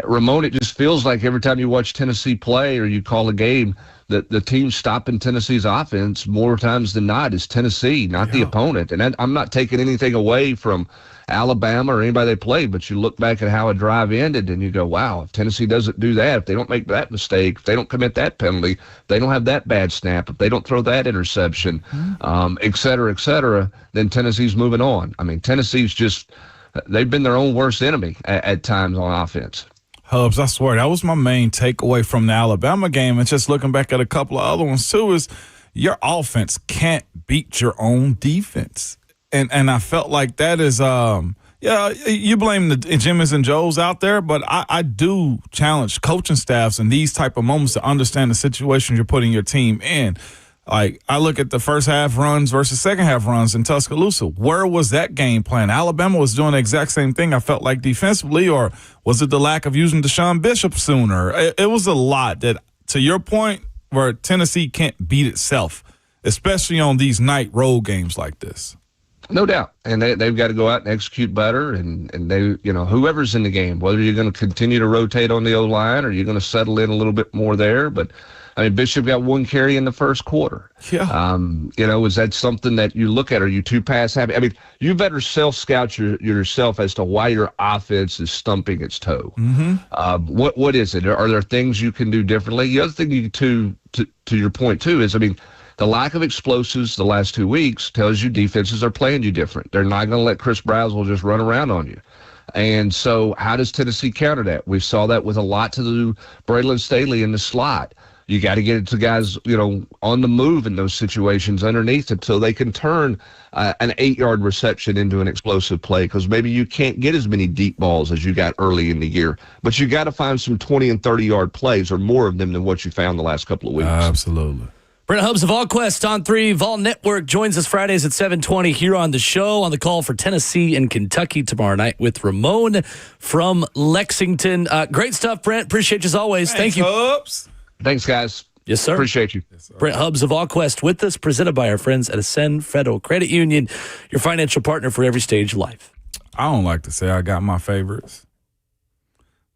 Ramon, it just feels like every time you watch Tennessee play or you call a game, that the team stopping Tennessee's offense more times than not is Tennessee, not the opponent. And I'm not taking anything away from Alabama or anybody they played, but you look back at how a drive ended and you go, wow, if Tennessee doesn't do that, if they don't make that mistake, if they don't commit that penalty, if they don't have that bad snap, if they don't throw that interception, et cetera, then Tennessee's moving on. I mean, Tennessee's they've been their own worst enemy at times on offense. Hubs, I swear, that was my main takeaway from the Alabama game. And just looking back at a couple of other ones, too, is your offense can't beat your own defense. And I felt like that is, you blame the Jimmys and Joes out there, but I do challenge coaching staffs in these type of moments to understand the situation you're putting your team in. Like, I look at the first half runs versus second half runs in Tuscaloosa. Where was that game plan? Alabama was doing the exact same thing, I felt like, defensively, or was it the lack of using Deshaun Bishop sooner? It was a lot that, to your point, where Tennessee can't beat itself, especially on these night road games like this. No doubt. And they've got to go out and execute better. And they, whoever's in the game, whether you're going to continue to rotate on the O-line or you're going to settle in a little bit more there. But, I mean, Bishop got 1 carry in the first quarter. Yeah. Is that something that you look at? Are you too pass happy? I mean, you better self-scout yourself as to why your offense is stumping its toe. Mm-hmm. What is it? Are there things you can do differently? The other thing to your point, too, is, I mean, the lack of explosives the last 2 weeks tells you defenses are playing you different. They're not going to let Chris Braswell just run around on you. And so how does Tennessee counter that? We saw that with a lot to do Braylon Staley in the slot. You got to get it to guys, on the move in those situations underneath it so they can turn an 8-yard reception into an explosive play, because maybe you can't get as many deep balls as you got early in the year. But you got to find some 20 and 30-yard plays, or more of them than what you found the last couple of weeks. Absolutely. Brent Hubs of VolQuest on 3. Vol Network joins us Fridays at 7:20 here on the show, on the call for Tennessee and Kentucky tomorrow night with Ramon from Lexington. Great stuff, Brent. Appreciate you as always. Thank you. Hubs. Thanks, guys. Yes, sir. Appreciate you. Yes, Brent Hubs of VolQuest with us, presented by our friends at Ascend Federal Credit Union, your financial partner for every stage of life. I don't like to say I got my favorites,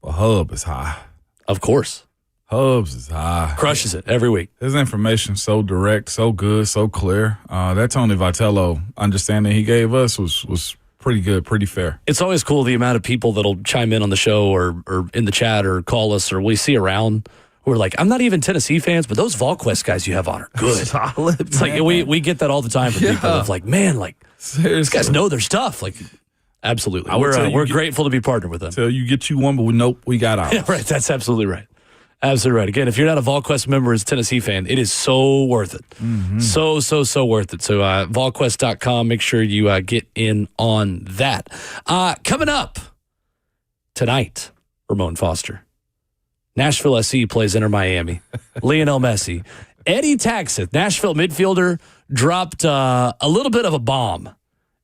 but Hub is high. Of course. Hubs is high. Crushes it every week. His information so direct, so good, so clear. That Tony Vitello understanding he gave us was pretty good, pretty fair. It's always cool the amount of people that'll chime in on the show or in the chat or call us or we see around who are like, I'm not even Tennessee fans, but those VolQuest guys you have on are good. Solid. It's like we get that all the time from people of like, man, like Seriously. these guys know their stuff. Like, absolutely. We're grateful to be partnered with them. Till you get you one, but we got ours. Yeah, right. That's absolutely right. Absolutely right. Again, if you're not a VolQuest member as a Tennessee fan, it is so worth it. Mm-hmm. So worth it. So VolQuest.com, make sure you get in on that. Coming up tonight, Ramon Foster. Nashville SC plays Inter Miami. Lionel Messi. Eddie Taxeth, Nashville midfielder, dropped a little bit of a bomb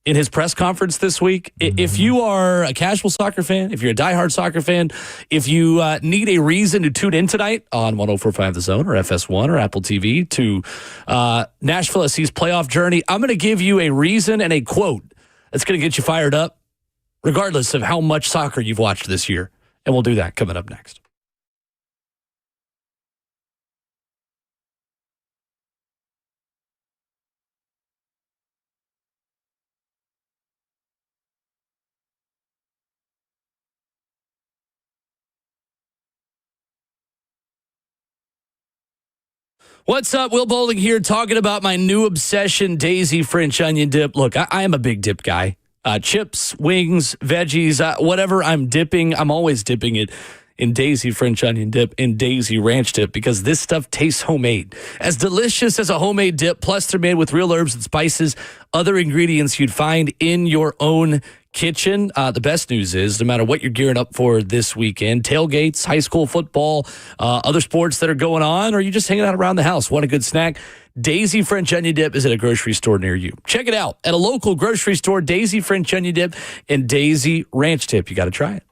in his press conference this week. If you are a casual soccer fan, if you're a diehard soccer fan, if you need a reason to tune in tonight on 104.5 The Zone or FS1 or Apple TV to Nashville SC's playoff journey, I'm going to give you a reason and a quote that's going to get you fired up, regardless of how much soccer you've watched this year. And we'll do that coming up next. What's up? Will Bowling here talking about my new obsession, Daisy French onion dip. Look, I am a big dip guy. Chips, wings, veggies, whatever I'm dipping, I'm always dipping it in Daisy French onion dip and Daisy ranch dip because this stuff tastes homemade. As delicious as a homemade dip, plus they're made with real herbs and spices, other ingredients you'd find in your own kitchen. The best news is no matter what you're gearing up for this weekend, tailgates, high school football, other sports that are going on, or you just hanging out around the house, want a good snack, Daisy French onion dip is at a grocery store near you. Check it out at a local grocery store, Daisy French onion dip and Daisy ranch dip. You got to try it.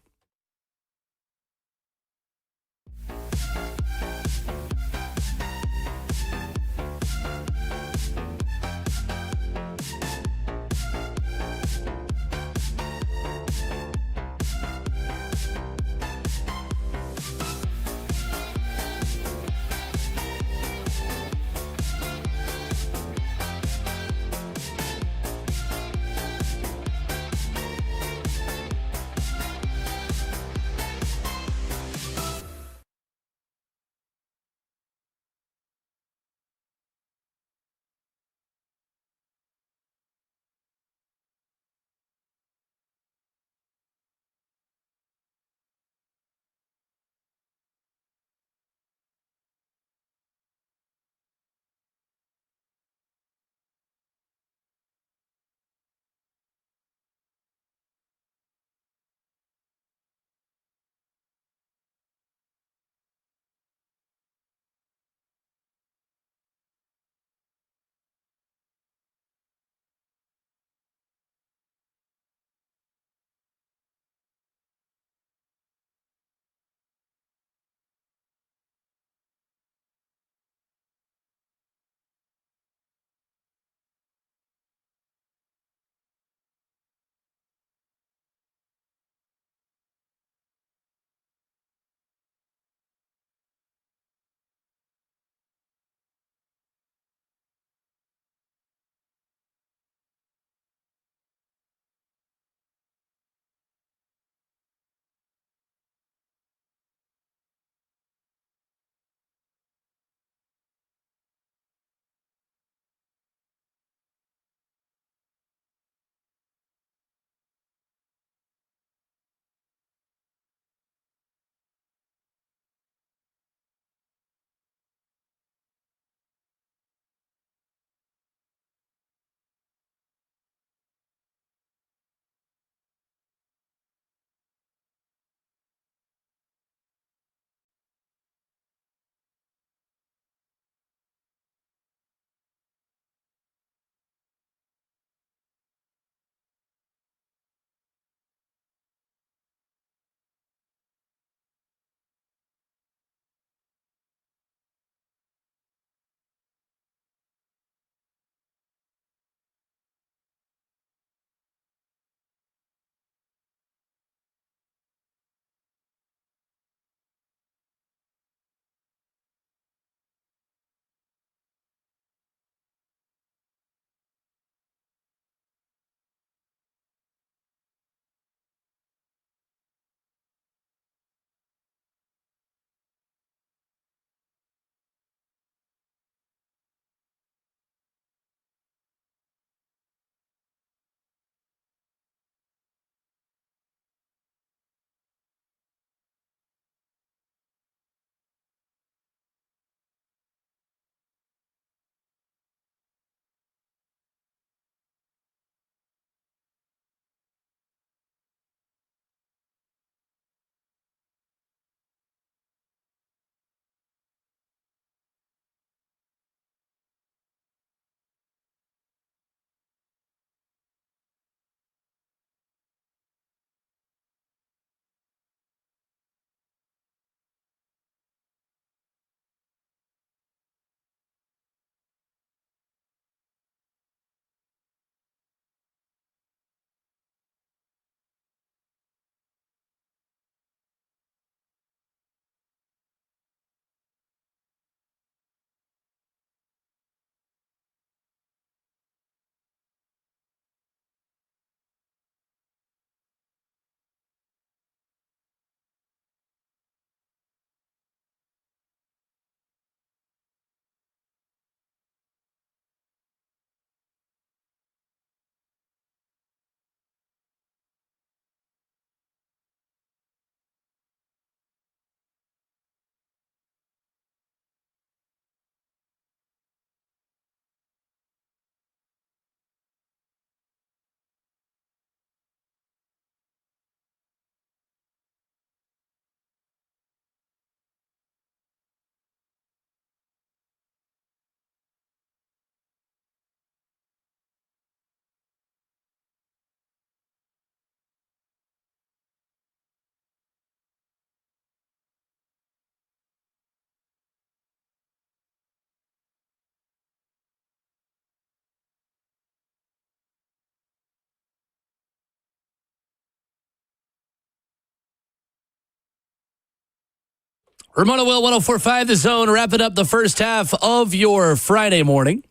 Ramona Will, 104.5 The Zone, wrapping up the first half of your Friday morning.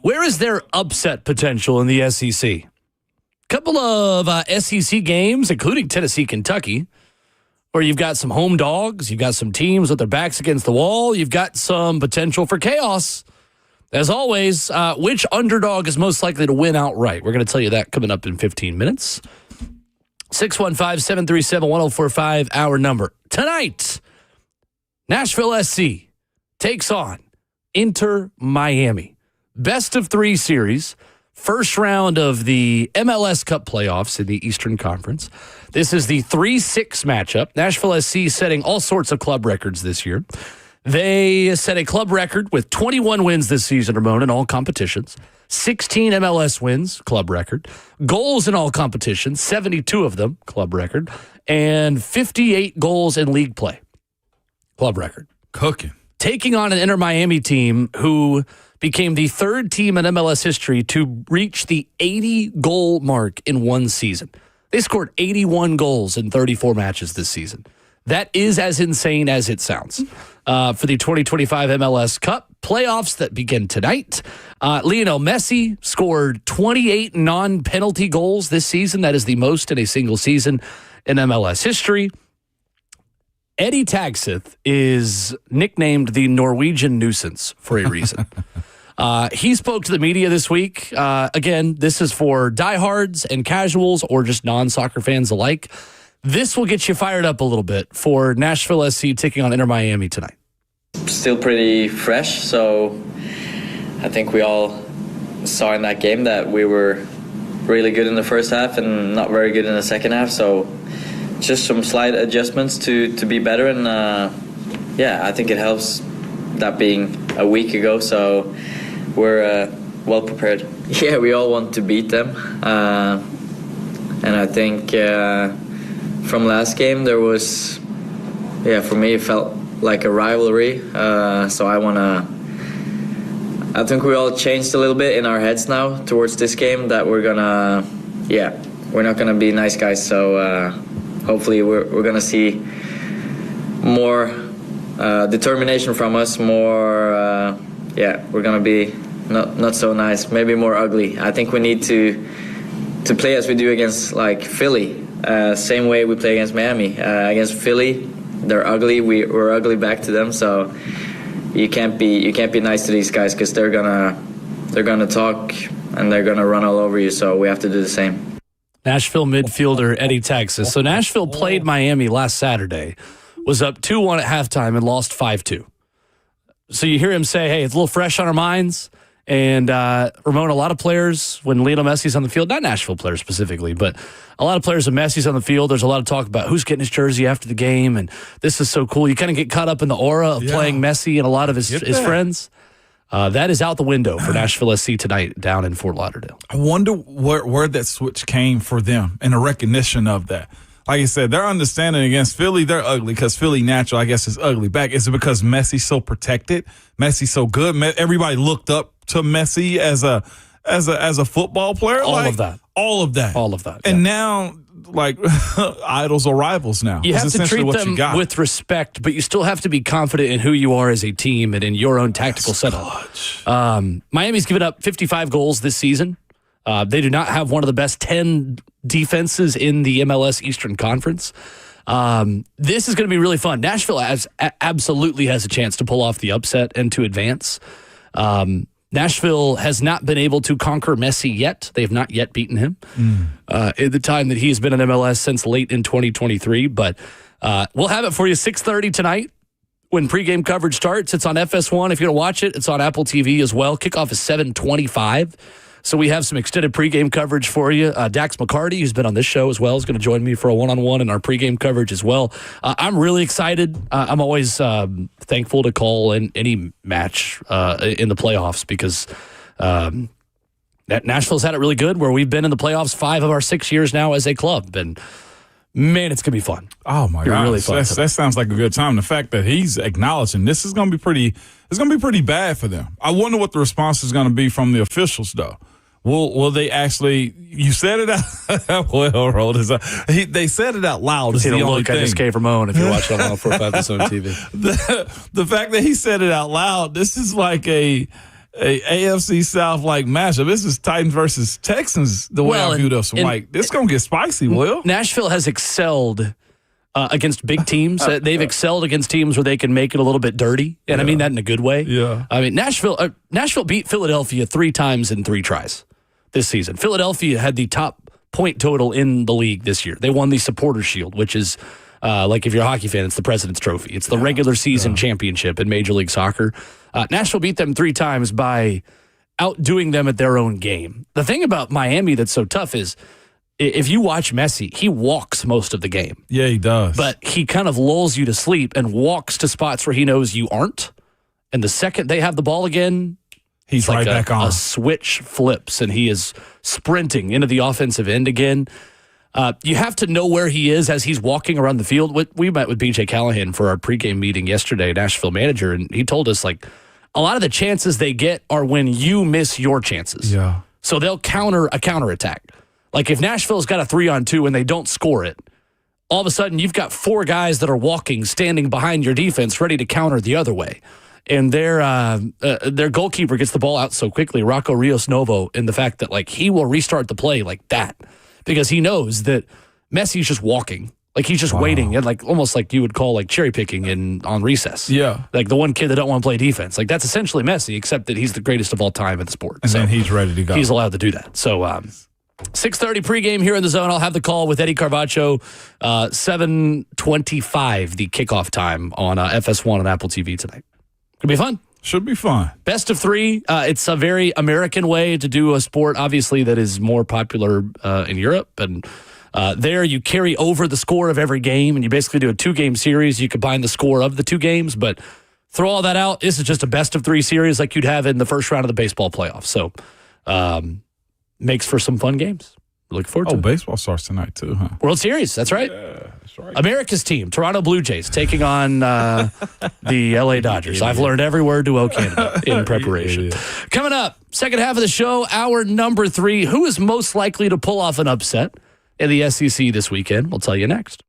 Where is there upset potential in the SEC? Couple of SEC games, including Tennessee, Kentucky, where you've got some home dogs, you've got some teams with their backs against the wall, you've got some potential for chaos. As always, which underdog is most likely to win outright? We're going to tell you that coming up in 15 minutes. 615-737-1045, our number. Tonight, Nashville SC takes on Inter Miami. Best of 3 series. First round of the MLS Cup playoffs in the Eastern Conference. This is the 3-6 matchup. Nashville SC setting all sorts of club records this year. They set a club record with 21 wins this season, Ramon, in all competitions. 16 MLS wins, club record. Goals in all competitions, 72 of them, club record. And 58 goals in league play, club record. Cooking. Taking on an Inter Miami team who became the 3rd team in MLS history to reach the 80-goal mark in one season. They scored 81 goals in 34 matches this season. That is as insane as it sounds. For the 2025 MLS Cup playoffs that begin tonight, Lionel Messi scored 28 non-penalty goals this season. That is the most in a single season in MLS history. Eddie Tagseth is nicknamed the Norwegian nuisance for a reason. He spoke to the media this week. Again, this is for diehards and casuals or just non-soccer fans alike. This will get you fired up a little bit for Nashville SC taking on Inter Miami tonight. Still pretty fresh, so I think we all saw in that game that we were really good in the first half and not very good in the second half. So just some slight adjustments to be better, and I think it helps that being a week ago. So we're well prepared. Yeah, we all want to beat them, and I think from last game there was, for me it felt like a rivalry. So I think we all changed a little bit in our heads now towards this game that we're not gonna be nice guys. So hopefully we're gonna see more determination from us. More, we're gonna be not so nice, maybe more ugly. I think we need to play as we do against like Philly. Same way we play against Miami. Against Philly, they're ugly. We're ugly back to them. So you can't be nice to these guys because they're gonna talk and they're gonna run all over you. So we have to do the same. Nashville midfielder Eddie Tagseth. So Nashville played Miami last Saturday, was up 2-1 at halftime and lost 5-2. So you hear him say, hey, it's a little fresh on our minds. And Ramon, a lot of players, when Lionel Messi's on the field, not Nashville players specifically, but a lot of players when Messi's on the field, there's a lot of talk about who's getting his jersey after the game, and this is so cool. You kind of get caught up in the aura of playing Messi and a lot of his friends. That is out the window for Nashville SC tonight down in Fort Lauderdale. I wonder where that switch came for them and a recognition of that. Like you said, their understanding against Philly, they're ugly because Philly natural, I guess, is ugly back. Is it because Messi's so protected? Messi's so good? Everybody looked up to Messi as a football player? All of that. And now, like, idols are rivals now. You have to treat them with respect, but you still have to be confident in who you are as a team and in your own tactical setup. Miami's given up 55 goals this season. They do not have one of the best 10 defenses in the MLS Eastern Conference. This is going to be really fun. Nashville absolutely has a chance to pull off the upset and to advance. Nashville has not been able to conquer Messi yet. They have not yet beaten him in the time that he has been in MLS since late in 2023. But we'll have it for you 6:30 tonight when pregame coverage starts. It's on FS1. If you're going to watch it, it's on Apple TV as well. Kickoff is 7:25. So we have some extended pregame coverage for you. Dax McCarty, who's been on this show as well, is going to join me for a one-on-one in our pregame coverage as well. I'm really excited. I'm always thankful to call in any match in the playoffs because Nashville's had it really good where we've been in the playoffs 5 of our 6 years now as a club. And, man, it's going to be fun. Oh, my God. Really fun. That sounds like a good time. The fact that he's acknowledging this is going to be pretty bad for them. I wonder what the response is going to be from the officials, though. Will they actually? You said it out. Well, rolled his. They said it out loud. Is See the the only look thing. I just gave Ramon if you're watching on 104.5 The Zone TV. The fact that he said it out loud. This is like a AFC South like matchup. This is Titans versus Texans. The way I view this, like this gonna get spicy. Will Nashville has excelled against big teams. They've excelled against teams where they can make it a little bit dirty, and I mean that in a good way. Yeah. I mean Nashville beat Philadelphia 3 times in 3 tries this season. Philadelphia had the top point total in the league this year. They won the Supporters Shield, which is like if you're a hockey fan, it's the President's Trophy. It's the regular season championship in Major League Soccer. Nashville beat them 3 times by outdoing them at their own game. The thing about Miami that's so tough is if you watch Messi, he walks most of the game. Yeah, he does. But he kind of lulls you to sleep and walks to spots where he knows you aren't. And the second they have the ball again, he's right back on. A switch flips, and he is sprinting into the offensive end again. You have to know where he is as he's walking around the field. We met with BJ Callahan for our pregame meeting yesterday, Nashville manager, and he told us, like, a lot of the chances they get are when you miss your chances. Yeah. So they'll counter a counterattack. Like if Nashville's got a 3-on-2 and they don't score it, all of a sudden you've got 4 guys that are walking, standing behind your defense, ready to counter the other way. And their goalkeeper gets the ball out so quickly, Rocco Rios Novo, in the fact that like he will restart the play like that because he knows that Messi's just walking. Like he's just waiting, and like almost like you would call like cherry picking on recess. Yeah, like the one kid that don't want to play defense. Like that's essentially Messi, except that he's the greatest of all time in the sport. And then he's ready to go. He's allowed to do that. So 6:30 pregame here in the Zone. I'll have the call with Eddie Carvacho. 7:25 the kickoff time on FS1 and Apple TV tonight. Could be fun. Should be fun. Best of 3. It's a very American way to do a sport, obviously, that is more popular in Europe. And there you carry over the score of every game, and you basically do a 2-game series. You combine the score of the 2 games, but throw all that out. This is just a best of 3 series like you'd have in the first round of the baseball playoffs. So makes for some fun games. Look forward to it. Baseball starts tonight, too, huh? World Series, that's right. Yeah, that's right. America's team, Toronto Blue Jays, taking on the LA Dodgers. I've learned every word to O Canada in preparation. Coming up, second half of the show, hour number 3. Who is most likely to pull off an upset in the SEC this weekend? We'll tell you next.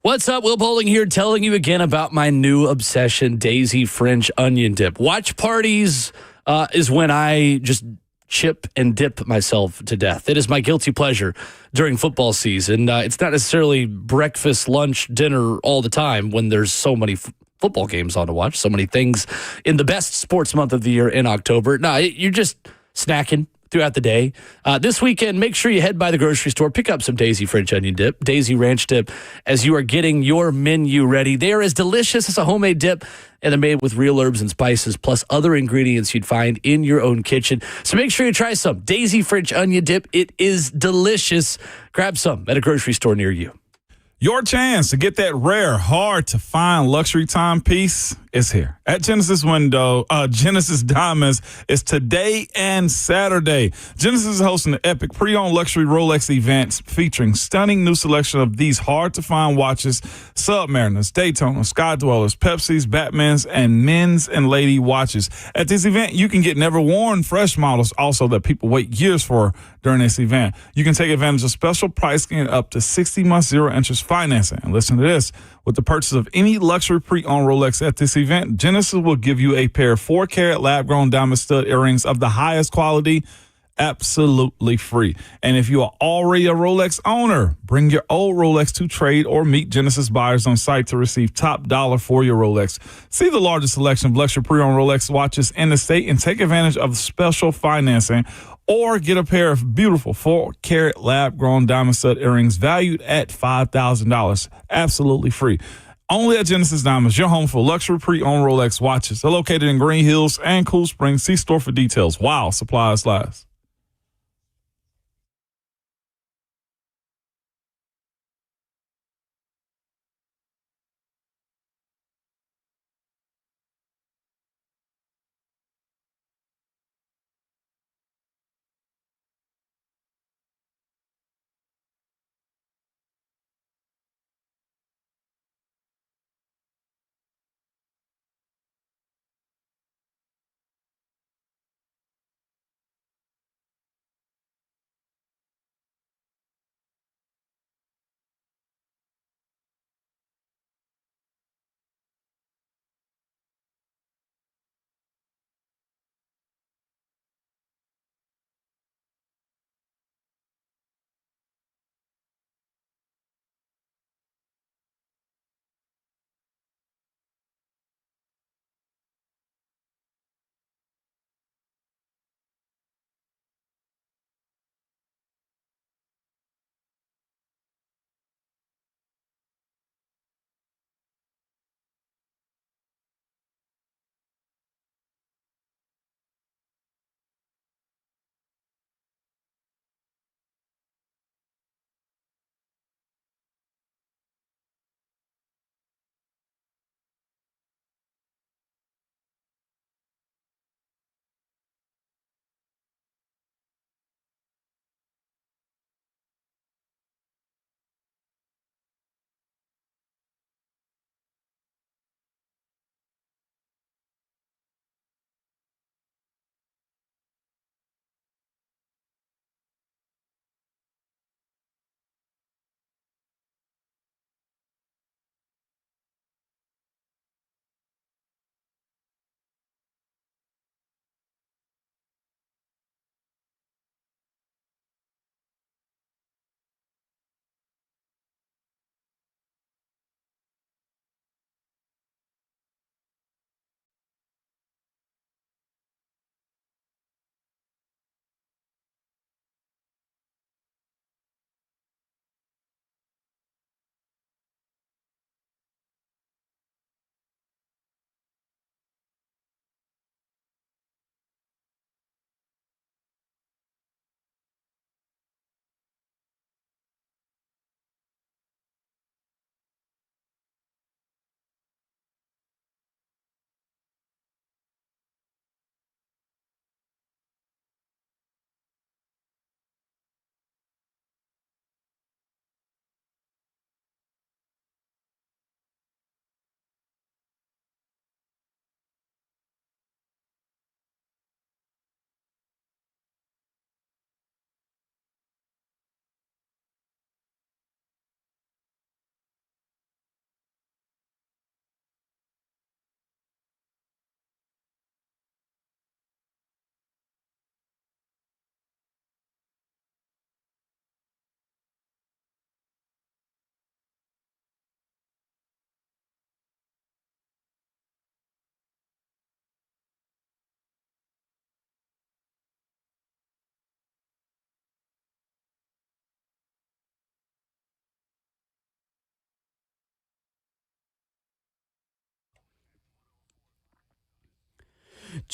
What's up? Will Bowling here, telling you again about my new obsession, Daisy French onion dip. Watch parties is when I just chip and dip myself to death. It is my guilty pleasure during football season. It's not necessarily breakfast, lunch, dinner all the time when there's so many football games on to watch, so many things in the best sports month of the year in October. No, you're just snacking throughout the day. This weekend, make sure you head by the grocery store, pick up some Daisy French onion dip, Daisy ranch dip, as you are getting your menu ready. They are as delicious as a homemade dip, and they're made with real herbs and spices, plus other ingredients you'd find in your own kitchen. So make sure you try some Daisy French onion dip. It is delicious. Grab some at a grocery store near you. Your chance to get that rare, hard-to-find luxury timepiece is here. At Genesis Diamonds, it's today and Saturday. Genesis is hosting the epic pre-owned luxury Rolex events featuring stunning new selection of these hard-to-find watches, Submariners, Daytona, Sky Dwellers, Pepsis, Batmans, and men's and lady watches. At this event, you can get never-worn fresh models also that people wait years for during this event. You can take advantage of special pricing and up to 60 months zero-interest financing. And listen to this. With the purchase of any luxury pre-owned Rolex at this event, Genesis will give you a pair of 4-carat lab-grown diamond stud earrings of the highest quality, absolutely free. And if you are already a Rolex owner, bring your old Rolex to trade or meet Genesis buyers on site to receive top dollar for your Rolex. See the largest selection of luxury pre-owned Rolex watches in the state and take advantage of special financing, or get a pair of beautiful 4-carat lab-grown diamond stud earrings valued at $5,000. Absolutely free. Only at Genesis Diamonds, your home for luxury pre-owned Rolex watches. They're located in Green Hills and Cool Springs. See store for details. Wow, supplies last.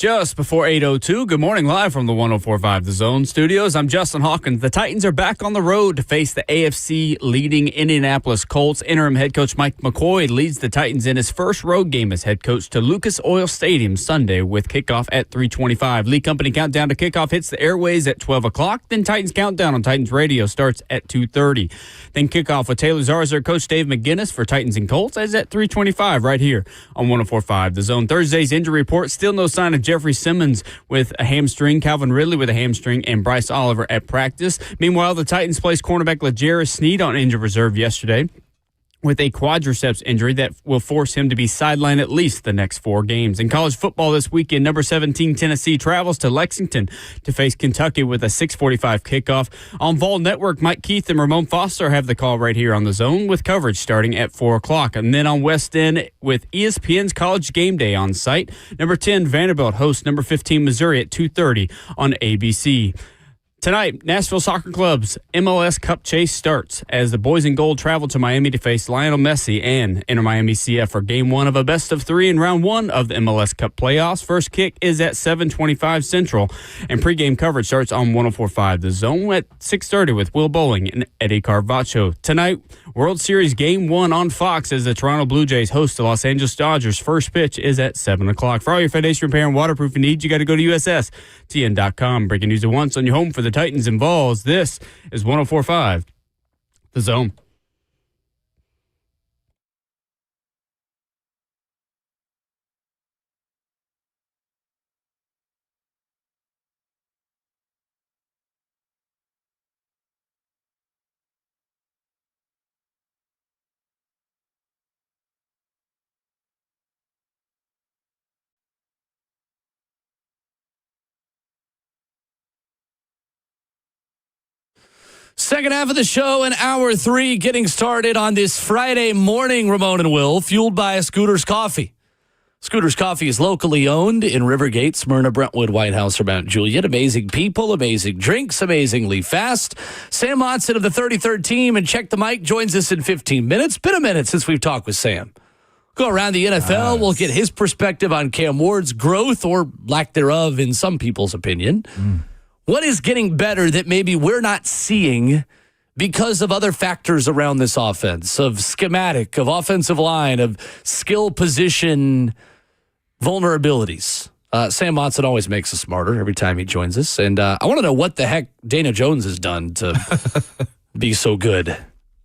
Just before 8:02, good morning, live from the 104.5 The Zone studios. I'm Justin Hawkins. The Titans are back on the road to face the AFC leading Indianapolis Colts. Interim head coach Mike McCoy leads the Titans in his first road game as head coach to Lucas Oil Stadium Sunday with kickoff at 3:25. Lee Company countdown to kickoff hits the airways at 12 o'clock. Then Titans countdown on Titans radio starts at 2:30. Then kickoff with Taylor Zarzour coach Dave McGinnis for Titans and Colts is at 3:25 right here on 104.5 The Zone. Thursday's injury report, still no sign of Jeffrey Simmons with a hamstring, Calvin Ridley with a hamstring, and Bryce Oliver at practice. Meanwhile, the Titans placed cornerback LeJarris Sneed on injured reserve yesterday with a quadriceps injury that will force him to be sidelined at least the next 4 games. In college football this weekend, number 17 Tennessee travels to Lexington to face Kentucky with a 6:45 kickoff. On Vol Network, Mike Keith and Ramon Foster have the call right here on The Zone with coverage starting at 4 o'clock. And then on West End with ESPN's College Game Day on site, number 10 Vanderbilt hosts number 15 Missouri at 2:30 on ABC. Tonight, Nashville Soccer Club's MLS Cup chase starts as the boys in gold travel to Miami to face Lionel Messi and Inter Miami CF for Game 1 of a best-of-3 in Round 1 of the MLS Cup playoffs. First kick is at 7:25 Central, and pregame coverage starts on 104.5 The Zone at 6:30 with Will Bowling and Eddie Carvacho. Tonight, World Series Game 1 on Fox as the Toronto Blue Jays host the Los Angeles Dodgers. First pitch is at 7 o'clock. For all your foundation repair and waterproofing needs, you got to go to USSTN.com. Breaking news at once on your home for the Titans and Vols. This is 104.5 The Zone. Second half of the show in hour 3 getting started on this Friday morning, Ramon and Will, fueled by Scooter's Coffee. Scooter's Coffee is locally owned in Rivergate, Smyrna, Brentwood, White House, or Mount Juliet. Amazing people, amazing drinks, amazingly fast. Sam Monson of the 33rd team and Check the Mic joins us in 15 minutes. Been a minute since we've talked with Sam. Go around the NFL. We'll get his perspective on Cam Ward's growth or lack thereof in some people's opinion. What is getting better that maybe we're not seeing because of other factors around this offense, of schematic, of offensive line, of skill position vulnerabilities? Sam Monson always makes us smarter every time he joins us. And I want to know what the heck Dana Jones has done to be so good.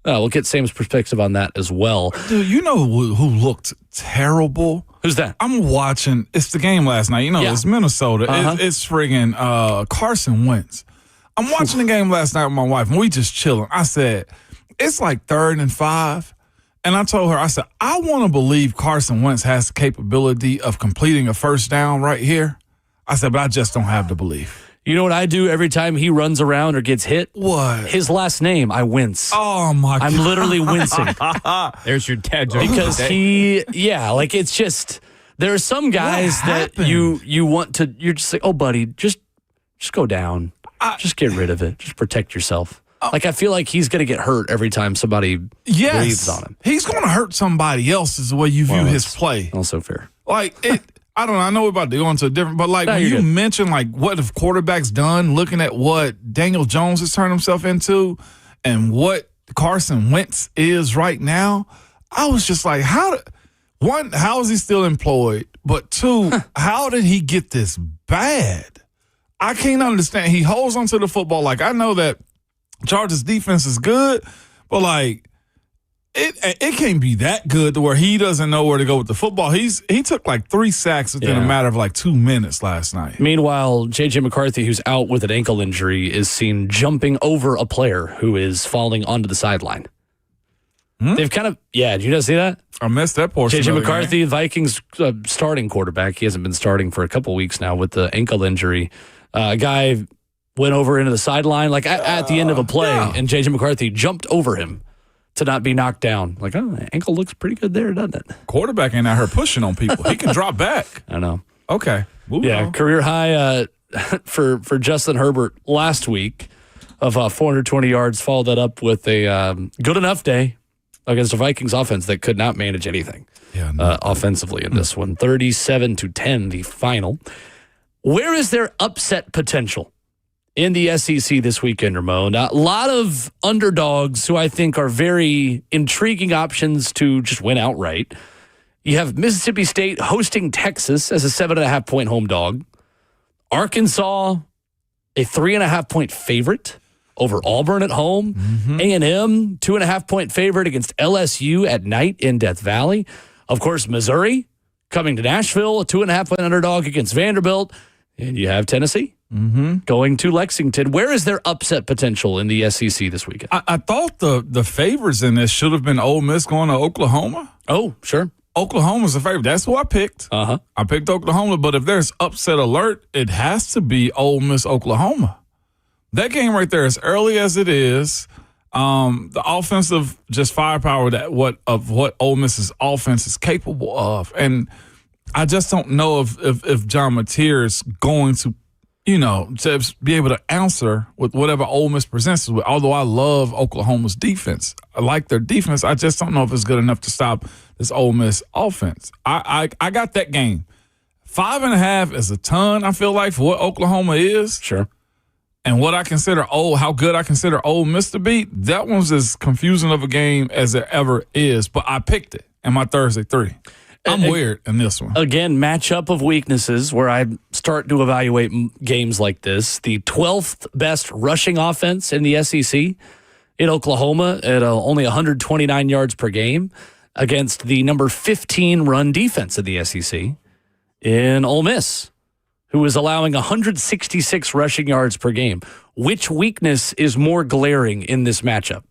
We'll get Sam's perspective on that as well. Dude, you know who looked terrible? Who's that? I'm watching. It's the game last night. You know, It's Minnesota. It's friggin' Carson Wentz. I'm watching the game last night with my wife, and we just chilling. I said, it's like 3rd and 5. And I told her, I said, I want to believe Carson Wentz has the capability of completing a first down right here. I said, but I just don't have the belief. You know what I do every time he runs around or gets hit? What? His last name, I wince. Oh, my God. I'm literally wincing. There's your dad joke. Because it's just, there are some guys that you want to, you're just like, oh, buddy, just go down. Just get rid of it. Just protect yourself. Like, I feel like he's going to get hurt every time somebody breathes on him. He's going to hurt somebody else is the way you view his play. Also fair. Like, I don't know. I know we're about to go into a different, but like when you mentioned like what have quarterbacks done, looking at what Daniel Jones has turned himself into and what Carson Wentz is right now, I was just like, how is he still employed? But 2, how did he get this bad? I can't understand. He holds onto the football. Like, I know that Chargers defense is good, but like, It can't be that good to where he doesn't know where to go with the football. He took like 3 sacks within a matter of like 2 minutes last night. Meanwhile, J.J. McCarthy, who's out with an ankle injury, is seen jumping over a player who is falling onto the sideline. They've kind of, did you guys see that? I missed that portion. J.J. McCarthy, Vikings starting quarterback. He hasn't been starting for a couple weeks now with the ankle injury. A guy went over into the sideline like at the end of a play, and J.J. McCarthy jumped over him to not be knocked down. Like, ankle looks pretty good there, doesn't it? Quarterback ain't out here pushing on people. He can drop back. I know. Okay. Moving on. Career high for Justin Herbert last week of 420 yards. Followed that up with a good enough day against a Vikings offense that could not manage anything offensively in this one. 37-10, the final. Where is their upset potential in the SEC this weekend, Ramon? A lot of underdogs who I think are very intriguing options to just win outright. You have Mississippi State hosting Texas as a 7.5-point home dog. Arkansas, a 3.5-point favorite over Auburn at home. A&M, 2.5-point favorite against LSU at night in Death Valley. Of course, Missouri coming to Nashville, a 2.5-point underdog against Vanderbilt. And you have Tennessee going to Lexington. Where is their upset potential in the SEC this weekend? I thought the favorites in this should have been Ole Miss going to Oklahoma. Oh, sure. Oklahoma's the favorite. That's who I picked. Uh-huh. I picked Oklahoma, but if there's upset alert, it has to be Ole Miss, Oklahoma. That game right there, as early as it is, the offensive just firepower what Ole Miss's offense is capable of. And I just don't know if John Mateer is going to, to be able to answer with whatever Ole Miss presents with. Although I love Oklahoma's defense. I like their defense. I just don't know if it's good enough to stop this Ole Miss offense. I got that game. 5.5 is a ton, I feel like, for what Oklahoma is. Sure. And what I consider how good I consider Ole Miss to be, that one's as confusing of a game as it ever is. But I picked it in my Thursday 3. I'm weird in this one. Again, matchup of weaknesses where I start to evaluate games like this. The 12th best rushing offense in the SEC in Oklahoma at only 129 yards per game against the number 15 run defense of the SEC in Ole Miss, who is allowing 166 rushing yards per game. Which weakness is more glaring in this matchup?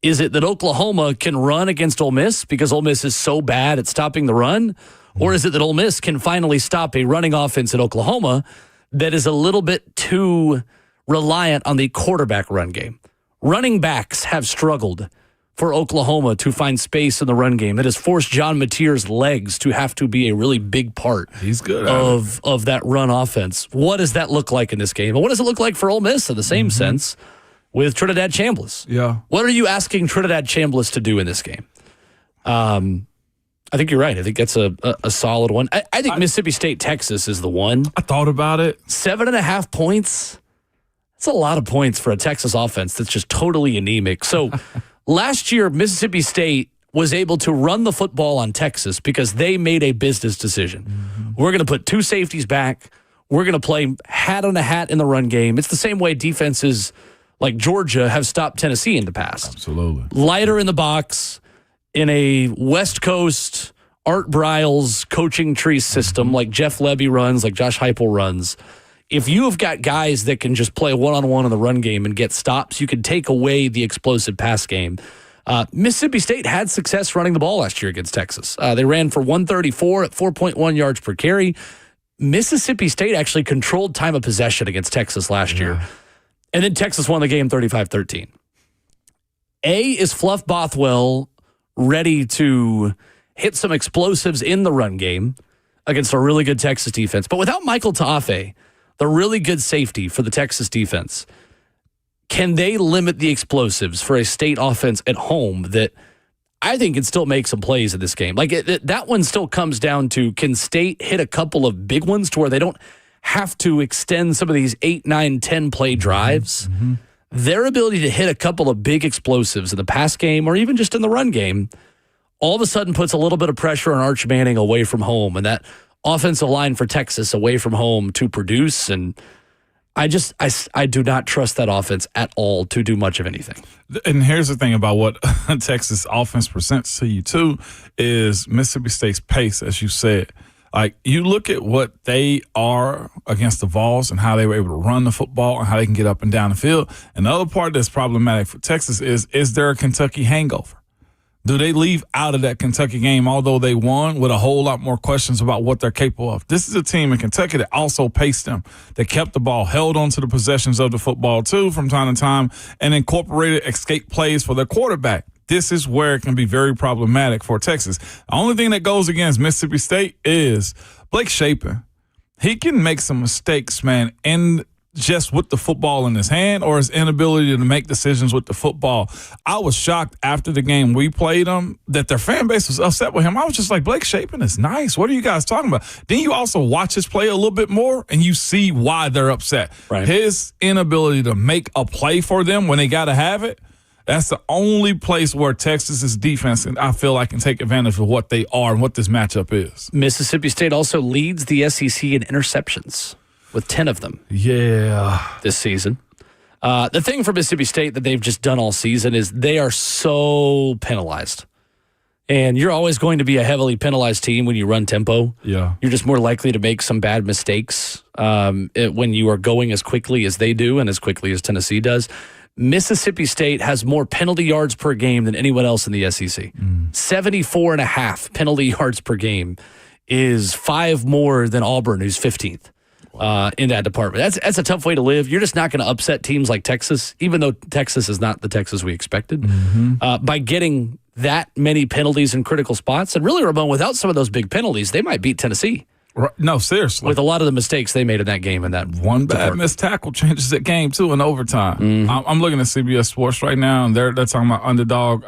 Is it that Oklahoma can run against Ole Miss because Ole Miss is so bad at stopping the run? Or is it that Ole Miss can finally stop a running offense at Oklahoma that is a little bit too reliant on the quarterback run game? Running backs have struggled for Oklahoma to find space in the run game. It has forced John Mateer's legs to have to be a really big part He's good of that run offense. What does that look like in this game? And what does it look like for Ole Miss in the same sense with Trinidad Chambliss? Yeah. What are you asking Trinidad Chambliss to do in this game? I think you're right. I think that's a solid one. I think Mississippi State, Texas is the one. I thought about it. 7.5 points. That's a lot of points for a Texas offense that's just totally anemic. So last year, Mississippi State was able to run the football on Texas because they made a business decision. We're going to put 2 safeties back. We're going to play hat on a hat in the run game. It's the same way defenses like Georgia have stopped Tennessee in the past. Absolutely. Lighter in the box in a West Coast Art Briles coaching tree system like Jeff Lebby runs, like Josh Heupel runs. If you have got guys that can just play one-on-one in the run game and get stops, you can take away the explosive pass game. Mississippi State had success running the ball last year against Texas. They ran for 134 at 4.1 yards per carry. Mississippi State actually controlled time of possession against Texas last year. And then Texas won the game 35-13. Is Fluff Bothwell ready to hit some explosives in the run game against a really good Texas defense? But without Michael Ta'afe, the really good safety for the Texas defense, can they limit the explosives for a State offense at home that I think can still make some plays in this game? Like that one still comes down to, can State hit a couple of big ones to where they don't have to extend some of these 8, 9, 10 play drives? Their ability to hit a couple of big explosives in the pass game or even just in the run game all of a sudden puts a little bit of pressure on Arch Manning away from home and that offensive line for Texas away from home to produce. And I do not trust that offense at all to do much of anything. And here's the thing about what Texas offense presents to you too is Mississippi State's pace, as you said. Like, you look at what they are against the Vols and how they were able to run the football and how they can get up and down the field. And the other part that's problematic for Texas is there a Kentucky hangover? Do they leave out of that Kentucky game, although they won, with a whole lot more questions about what they're capable of? This is a team in Kentucky that also paced them. They kept the ball, held on to the possessions of the football, too, from time to time, and incorporated escape plays for their quarterback. This is where it can be very problematic for Texas. The only thing that goes against Mississippi State is Blake Shapen. He can make some mistakes, man, in just with the football in his hand or his inability to make decisions with the football. I was shocked after the game we played him that their fan base was upset with him. I was just like, Blake Shapen is nice. What are you guys talking about? Then you also watch his play a little bit more and you see why they're upset. Right. His inability to make a play for them when they got to have it, that's the only place where Texas's defense, and I feel like, can take advantage of what they are and what this matchup is. Mississippi State also leads the SEC in interceptions with 10 of them. Yeah. This season. The thing for Mississippi State that they've just done all season is they are so penalized. And you're always going to be a heavily penalized team when you run tempo. Yeah. You're just more likely to make some bad mistakes when you are going as quickly as they do and as quickly as Tennessee does. Mississippi State has more penalty yards per game than anyone else in the SEC. 74.5 penalty yards per game is 5 more than Auburn, who's 15th. In that department. That's a tough way to live. You're just not going to upset teams like Texas, even though Texas is not the Texas we expected, by getting that many penalties in critical spots. And really, Ramon, without some of those big penalties, they might beat Tennessee. Right. No, seriously. With a lot of the mistakes they made in that game. And that one bad missed tackle changes that game, too, in overtime. I'm looking at CBS Sports right now, and they're talking about underdog,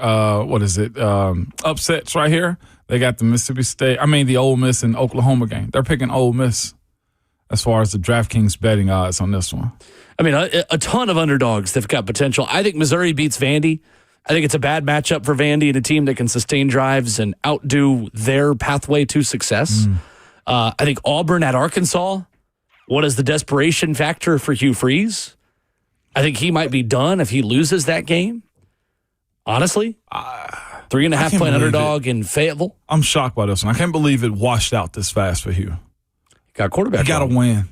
upsets right here. They got the the Ole Miss and Oklahoma game. They're picking Ole Miss as far as the DraftKings betting odds on this one. I mean, a ton of underdogs that have got potential. I think Missouri beats Vandy. I think it's a bad matchup for Vandy and a team that can sustain drives and outdo their pathway to success. I think Auburn at Arkansas. What is the desperation factor for Hugh Freeze? I think he might be done if he loses that game. Honestly. 3.5 point underdog in Fayetteville. I'm shocked by this one. I can't believe it washed out this fast for Hugh. Got quarterback. You got to win.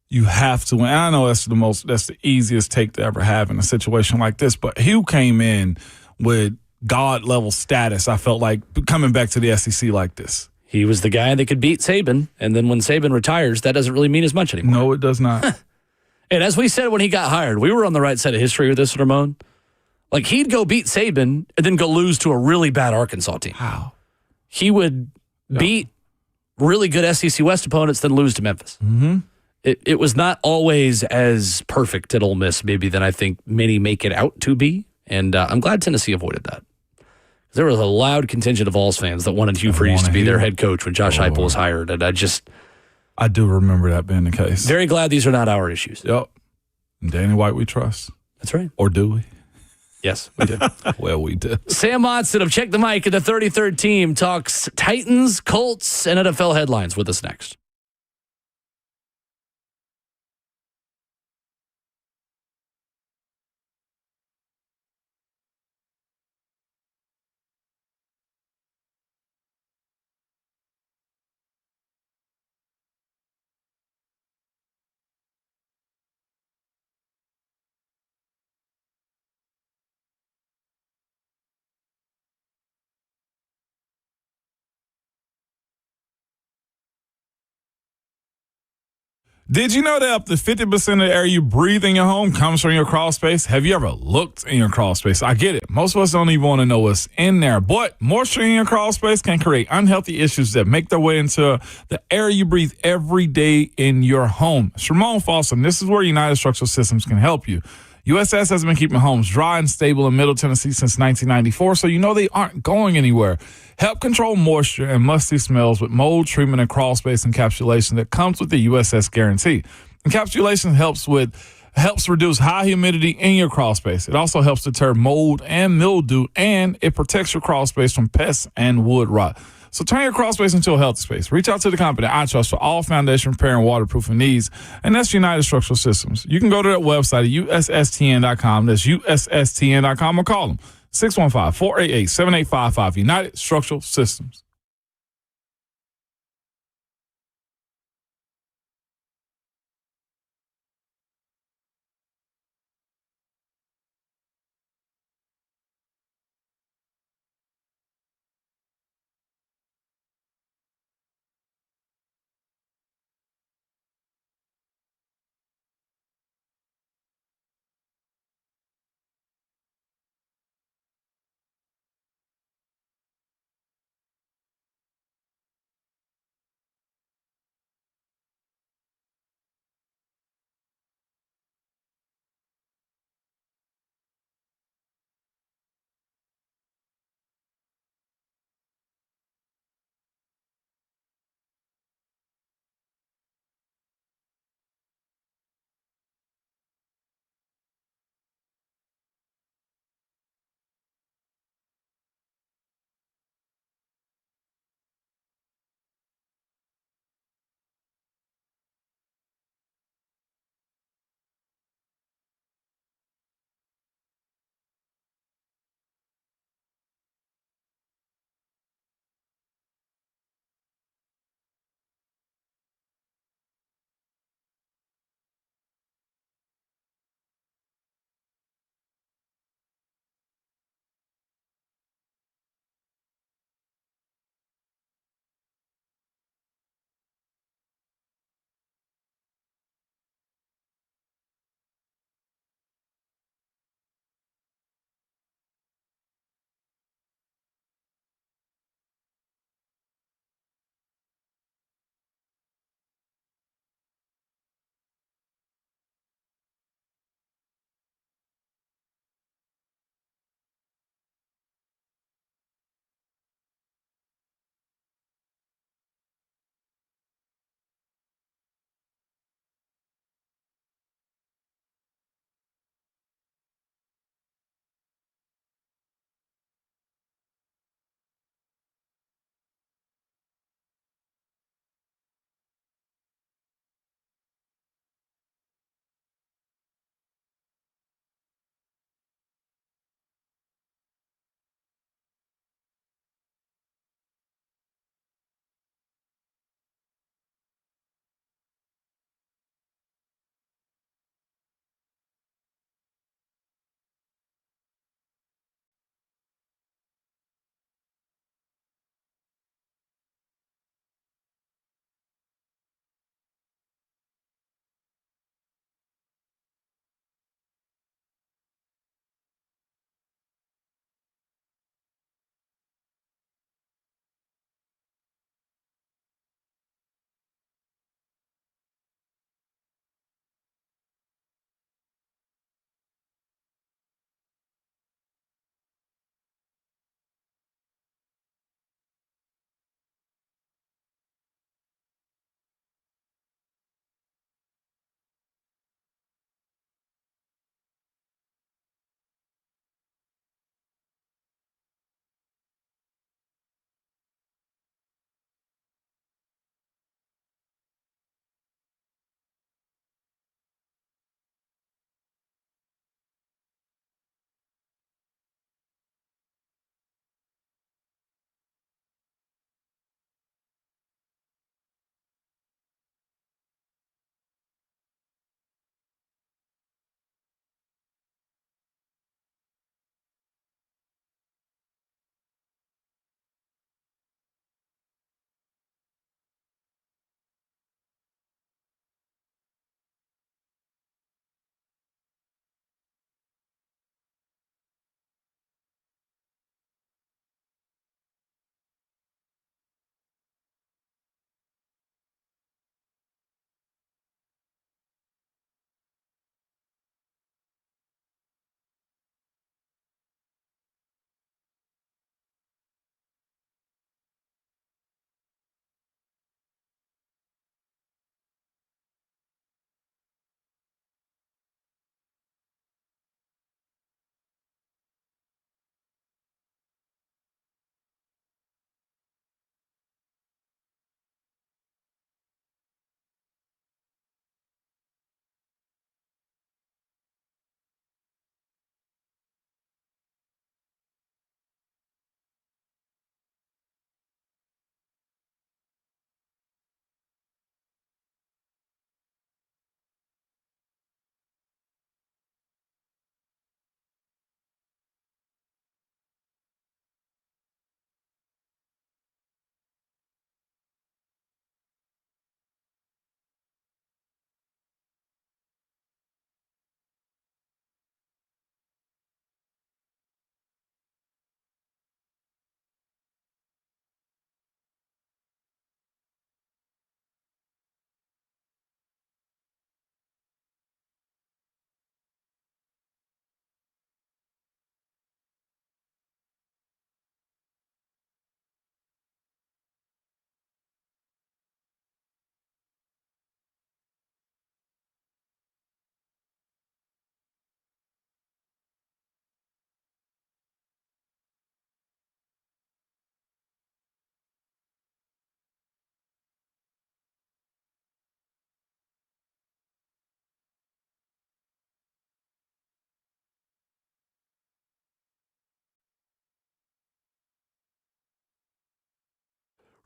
You have to win. And I know that's the easiest take to ever have in a situation like this. But Hugh came in with God level status. I felt like coming back to the SEC like this. He was the guy that could beat Saban, and then when Saban retires, that doesn't really mean as much anymore. No, it does not. And as we said when he got hired, we were on the right side of history with this, Ramon. Like, he'd go beat Saban and then go lose to a really bad Arkansas team. Wow. He would beat really good SEC West opponents, then lose to Memphis. It was not always as perfect at Ole Miss, maybe, than I think many make it out to be. And I'm glad Tennessee avoided that. There was a loud contingent of Vols fans that wanted Hugh Freeze to be their head coach when Josh Heupel was hired. And I do remember that being the case. Very glad these are not our issues. Yep. And Danny White we trust. That's right. Or do we? Yes, we do. Well, we do. Sam Monson of Check the Mic and the 33rd Team talks Titans, Colts, and NFL headlines with us next. Did you know that up to 50% of the air you breathe in your home comes from your crawl space? Have you ever looked in your crawl space? I get it. Most of us don't even want to know what's in there. But moisture in your crawl space can create unhealthy issues that make their way into the air you breathe every day in your home. It's Ramon Foster, and this is where United Structural Systems can help you. USS has been keeping homes dry and stable in Middle Tennessee since 1994, so you know they aren't going anywhere. Help control moisture and musty smells with mold treatment and crawl space encapsulation that comes with the USS guarantee. Encapsulation helps reduce high humidity in your crawl space. It also helps deter mold and mildew, and it protects your crawl space from pests and wood rot. So turn your crawl space into a healthy space. Reach out to the company I trust for all foundation repair and waterproofing needs, and that's United Structural Systems. You can go to their website at USSTN.com. That's USSTN.com, or call them 615-488-7855. United Structural Systems.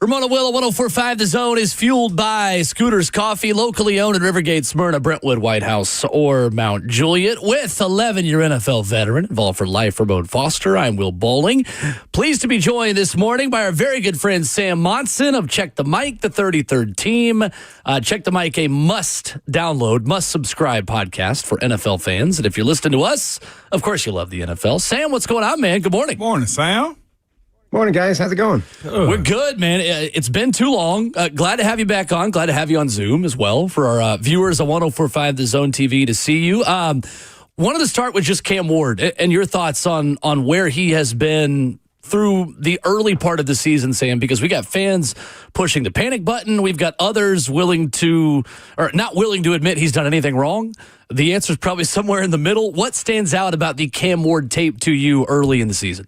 Ramona Willow, 104.5 The Zone is fueled by Scooter's Coffee, locally owned in Rivergate, Smyrna, Brentwood, White House, or Mount Juliet. With 11-year NFL veteran involved for life, Ramon Foster, I'm Will Bowling. Pleased to be joined this morning by our very good friend Sam Monson of Check the Mic, the 33rd Team. Check the Mic, a must-download, must-subscribe podcast for NFL fans. And if you're listening to us, of course you love the NFL. Sam, what's going on, man? Good morning. Morning, Sam. Morning, guys. How's it going? We're good, man. It's been too long. Glad to have you back on. Glad to have you on Zoom as well for our viewers on 104.5 The Zone TV to see you. Wanted to start with just Cam Ward and your thoughts on where he has been through the early part of the season, Sam, because we got fans pushing the panic button. We've got others willing to, or not willing to admit he's done anything wrong. The answer is probably somewhere in the middle. What stands out about the Cam Ward tape to you early in the season?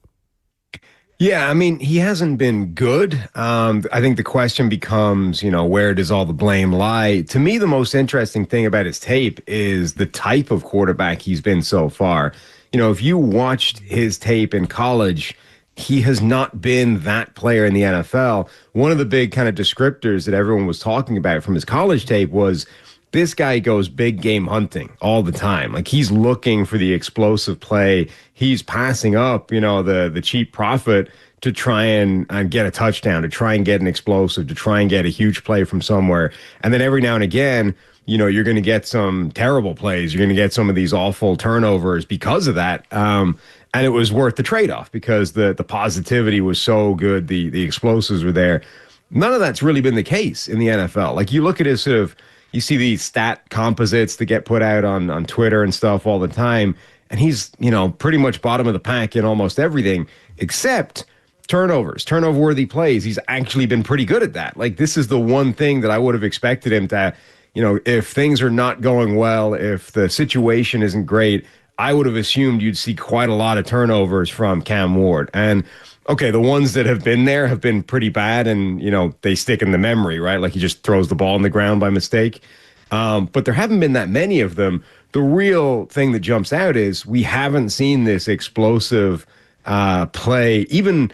Yeah, I mean, he hasn't been good. I think the question becomes, where does all the blame lie? To me, the most interesting thing about his tape is the type of quarterback he's been so far. If you watched his tape in college, he has not been that player in the NFL. One of the big kind of descriptors that everyone was talking about from his college tape was this guy goes big game hunting all the time. Like, he's looking for the explosive play. He's passing up, the cheap profit to try and get a touchdown, to try and get an explosive, to try and get a huge play from somewhere. And then every now and again, you're going to get some terrible plays. You're going to get some of these awful turnovers because of that. And it was worth the trade-off because the positivity was so good. The explosives were there. None of that's really been the case in the NFL. Like, you look at his sort of, you see these stat composites that get put out on Twitter and stuff all the time, and he's, pretty much bottom of the pack in almost everything except turnovers, turnover-worthy plays. He's actually been pretty good at that. Like, this is the one thing that I would have expected him to, if things are not going well, if the situation isn't great, I would have assumed you'd see quite a lot of turnovers from Cam Ward. And okay, the ones that have been there have been pretty bad, and, they stick in the memory, right? Like, he just throws the ball on the ground by mistake. But there haven't been that many of them. The real thing that jumps out is we haven't seen this explosive play, even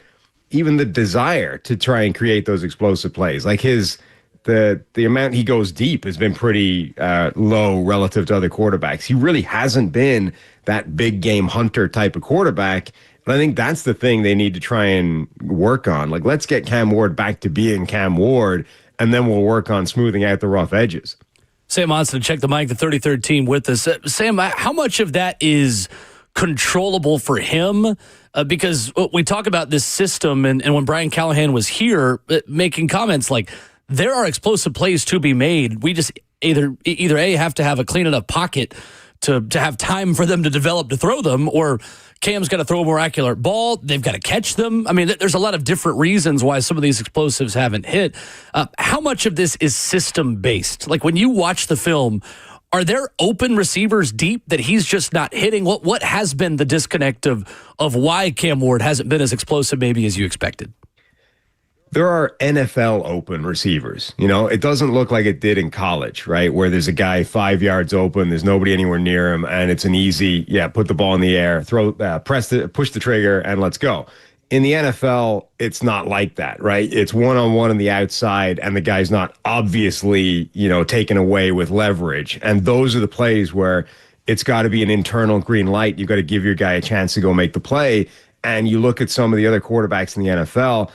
the desire to try and create those explosive plays. Like, the amount he goes deep has been pretty low relative to other quarterbacks. He really hasn't been that big game hunter type of quarterback. And I think that's the thing they need to try and work on. Like, let's get Cam Ward back to being Cam Ward, and then we'll work on smoothing out the rough edges. Sam Monson, Check the Mic, the 33rd Team with us. Sam, how much of that is controllable for him? Because we talk about this system, and when Brian Callahan was here making comments like, there are explosive plays to be made. We just either A, have to have a clean enough pocket to have time for them to develop to throw them, or Cam's got to throw a more accurate ball. They've got to catch them. I mean, there's a lot of different reasons why some of these explosives haven't hit. How much of this is system-based? Like, when you watch the film, are there open receivers deep that he's just not hitting? What has been the disconnect of why Cam Ward hasn't been as explosive maybe as you expected? There are NFL open receivers. It doesn't look like it did in college, right? Where there's a guy 5 yards open, there's nobody anywhere near him, and it's an easy, put the ball in the air, push the trigger, and let's go. In the NFL, it's not like that, right? It's one-on-one on the outside, and the guy's not obviously, taken away with leverage. And those are the plays where it's got to be an internal green light. You've got to give your guy a chance to go make the play. And you look at some of the other quarterbacks in the NFL,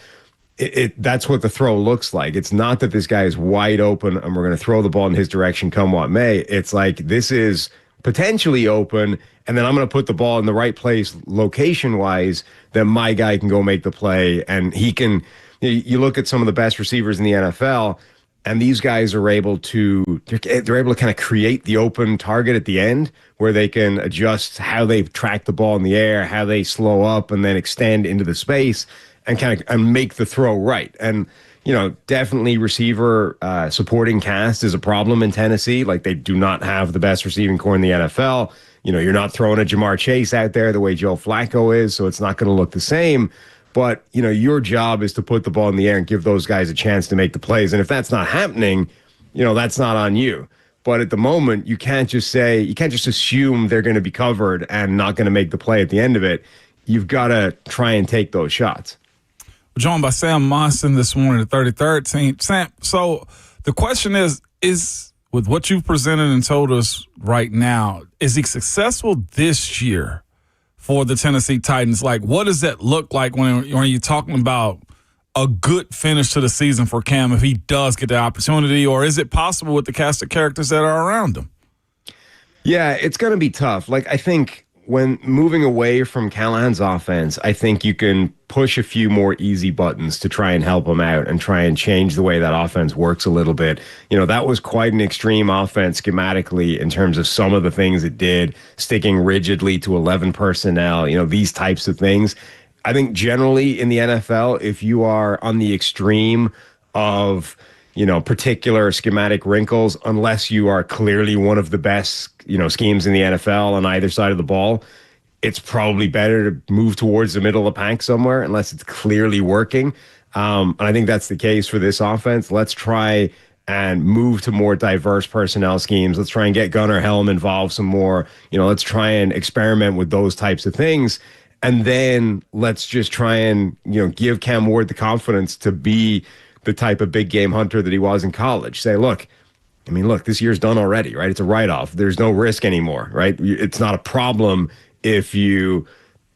that's what the throw looks like. It's not that this guy is wide open and we're going to throw the ball in his direction come what may. It's like, this is potentially open, and then I'm going to put the ball in the right place location-wise, then my guy can go make the play. And he can, you look at some of the best receivers in the NFL, and these guys are able to kind of create the open target at the end where they can adjust how they track the ball in the air, how they slow up and then extend into the space, and kind of make the throw right. And, definitely receiver supporting cast is a problem in Tennessee. Like, they do not have the best receiving core in the NFL. You're not throwing a Jamar Chase out there the way Joe Flacco is, so it's not going to look the same. But, your job is to put the ball in the air and give those guys a chance to make the plays. And if that's not happening, that's not on you. But at the moment, you can't just assume they're going to be covered and not going to make the play at the end of it. You've got to try and take those shots. joined by Sam Monson this morning, the 33rd team. Sam, so the question is with what you've presented and told us right now, is he successful this year for the Tennessee Titans? Like, what does that look like when you're talking about a good finish to the season for Cam if he does get the opportunity, or is it possible with the cast of characters that are around him? Yeah, it's going to be tough. Like, I think when moving away from Callahan's offense, I think you can push a few more easy buttons to try and help him out and try and change the way that offense works a little bit. You know, that was quite an extreme offense schematically in terms of some of the things it did, sticking rigidly to 11 personnel, you know, these types of things. I think generally in the NFL, if you are on the extreme of, you know, particular schematic wrinkles, unless you are clearly one of the best, you know, schemes in the NFL on either side of the ball, it's probably better to move towards the middle of the pack somewhere unless it's clearly working. And I think that's the case for this offense. Let's try and move to more diverse personnel schemes. Let's try and get Gunnar Helm involved some more. You know, let's try and experiment with those types of things. And then let's just try and, you know, give Cam Ward the confidence to be the type of big game hunter that he was in college. Say, look, this year's done already, right? It's a write-off. There's no risk anymore, right? It's not a problem if you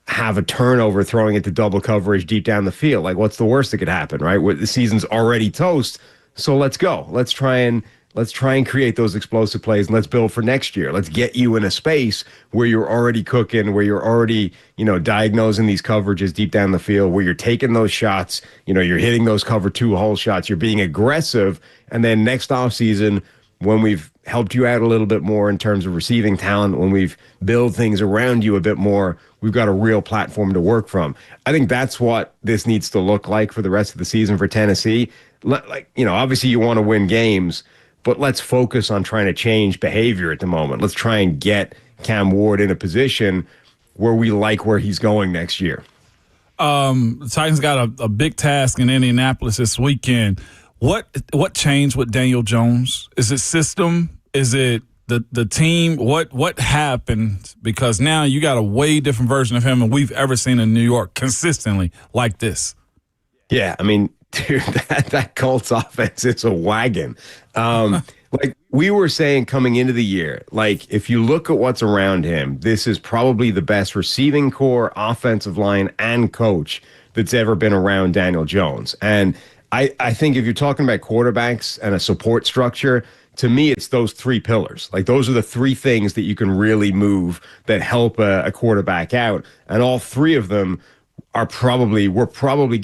have a turnover throwing it to double coverage deep down the field. Like, what's the worst that could happen, right? The season's already toast, so let's go. Let's try and create those explosive plays, and let's build for next year. Let's get you in a space where you're already cooking, where you're already, you know, diagnosing these coverages deep down the field, where you're taking those shots, you know, you're hitting those cover 2 hole shots, you're being aggressive, and then next offseason, when we've helped you out a little bit more in terms of receiving talent, when we've built things around you a bit more, we've got a real platform to work from. I think that's what this needs to look like for the rest of the season for Tennessee. Like, you know, obviously you want to win games, but let's focus on trying to change behavior at the moment. Let's try and get Cam Ward in a position where we like where he's going next year. The Titans got a big task in Indianapolis this weekend. What changed with Daniel Jones? Is it system? Is it the team? What happened? Because now you got a way different version of him than we've ever seen in New York consistently like this. Yeah, I mean, dude, that Colts offense is a wagon. Like we were saying coming into the year, like if you look at what's around him, this is probably the best receiving core, offensive line, and coach that's ever been around Daniel Jones. And I think if you're talking about quarterbacks and a support structure, to me, it's those 3 pillars. Like those are the 3 things that you can really move that help a quarterback out. And all 3 of them were probably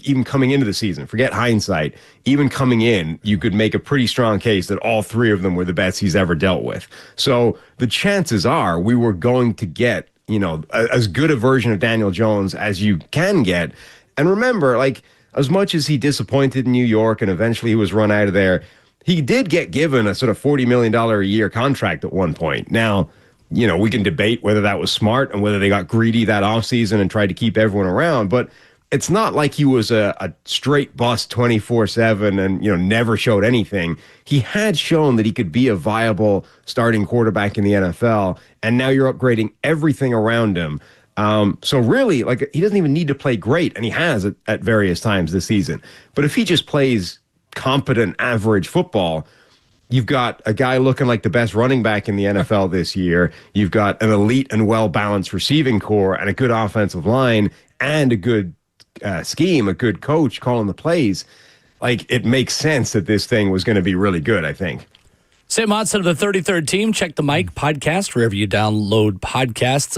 even coming into the season, forget hindsight, even coming in, you could make a pretty strong case that all 3 of them were the best he's ever dealt with. So the chances are we were going to get, you know, as good a version of Daniel Jones as you can get. And remember, like, as much as he disappointed in New York and eventually he was run out of there, he did get given a sort of $40 million a year contract at one point. Now, you know, we can debate whether that was smart and whether they got greedy that offseason and tried to keep everyone around, but it's not like he was a straight bust 24/7 and, you know, never showed anything. He had shown that he could be a viable starting quarterback in the NFL, and now you're upgrading everything around him. So really, like, he doesn't even need to play great, and he has at various times this season. But if he just plays competent, average football, you've got a guy looking like the best running back in the NFL this year. You've got an elite and well-balanced receiving core and a good offensive line and a good scheme, a good coach calling the plays. Like, it makes sense that this thing was going to be really good, I think. Sam Monson of the 33rd Team. Check the Mike podcast wherever you download podcasts.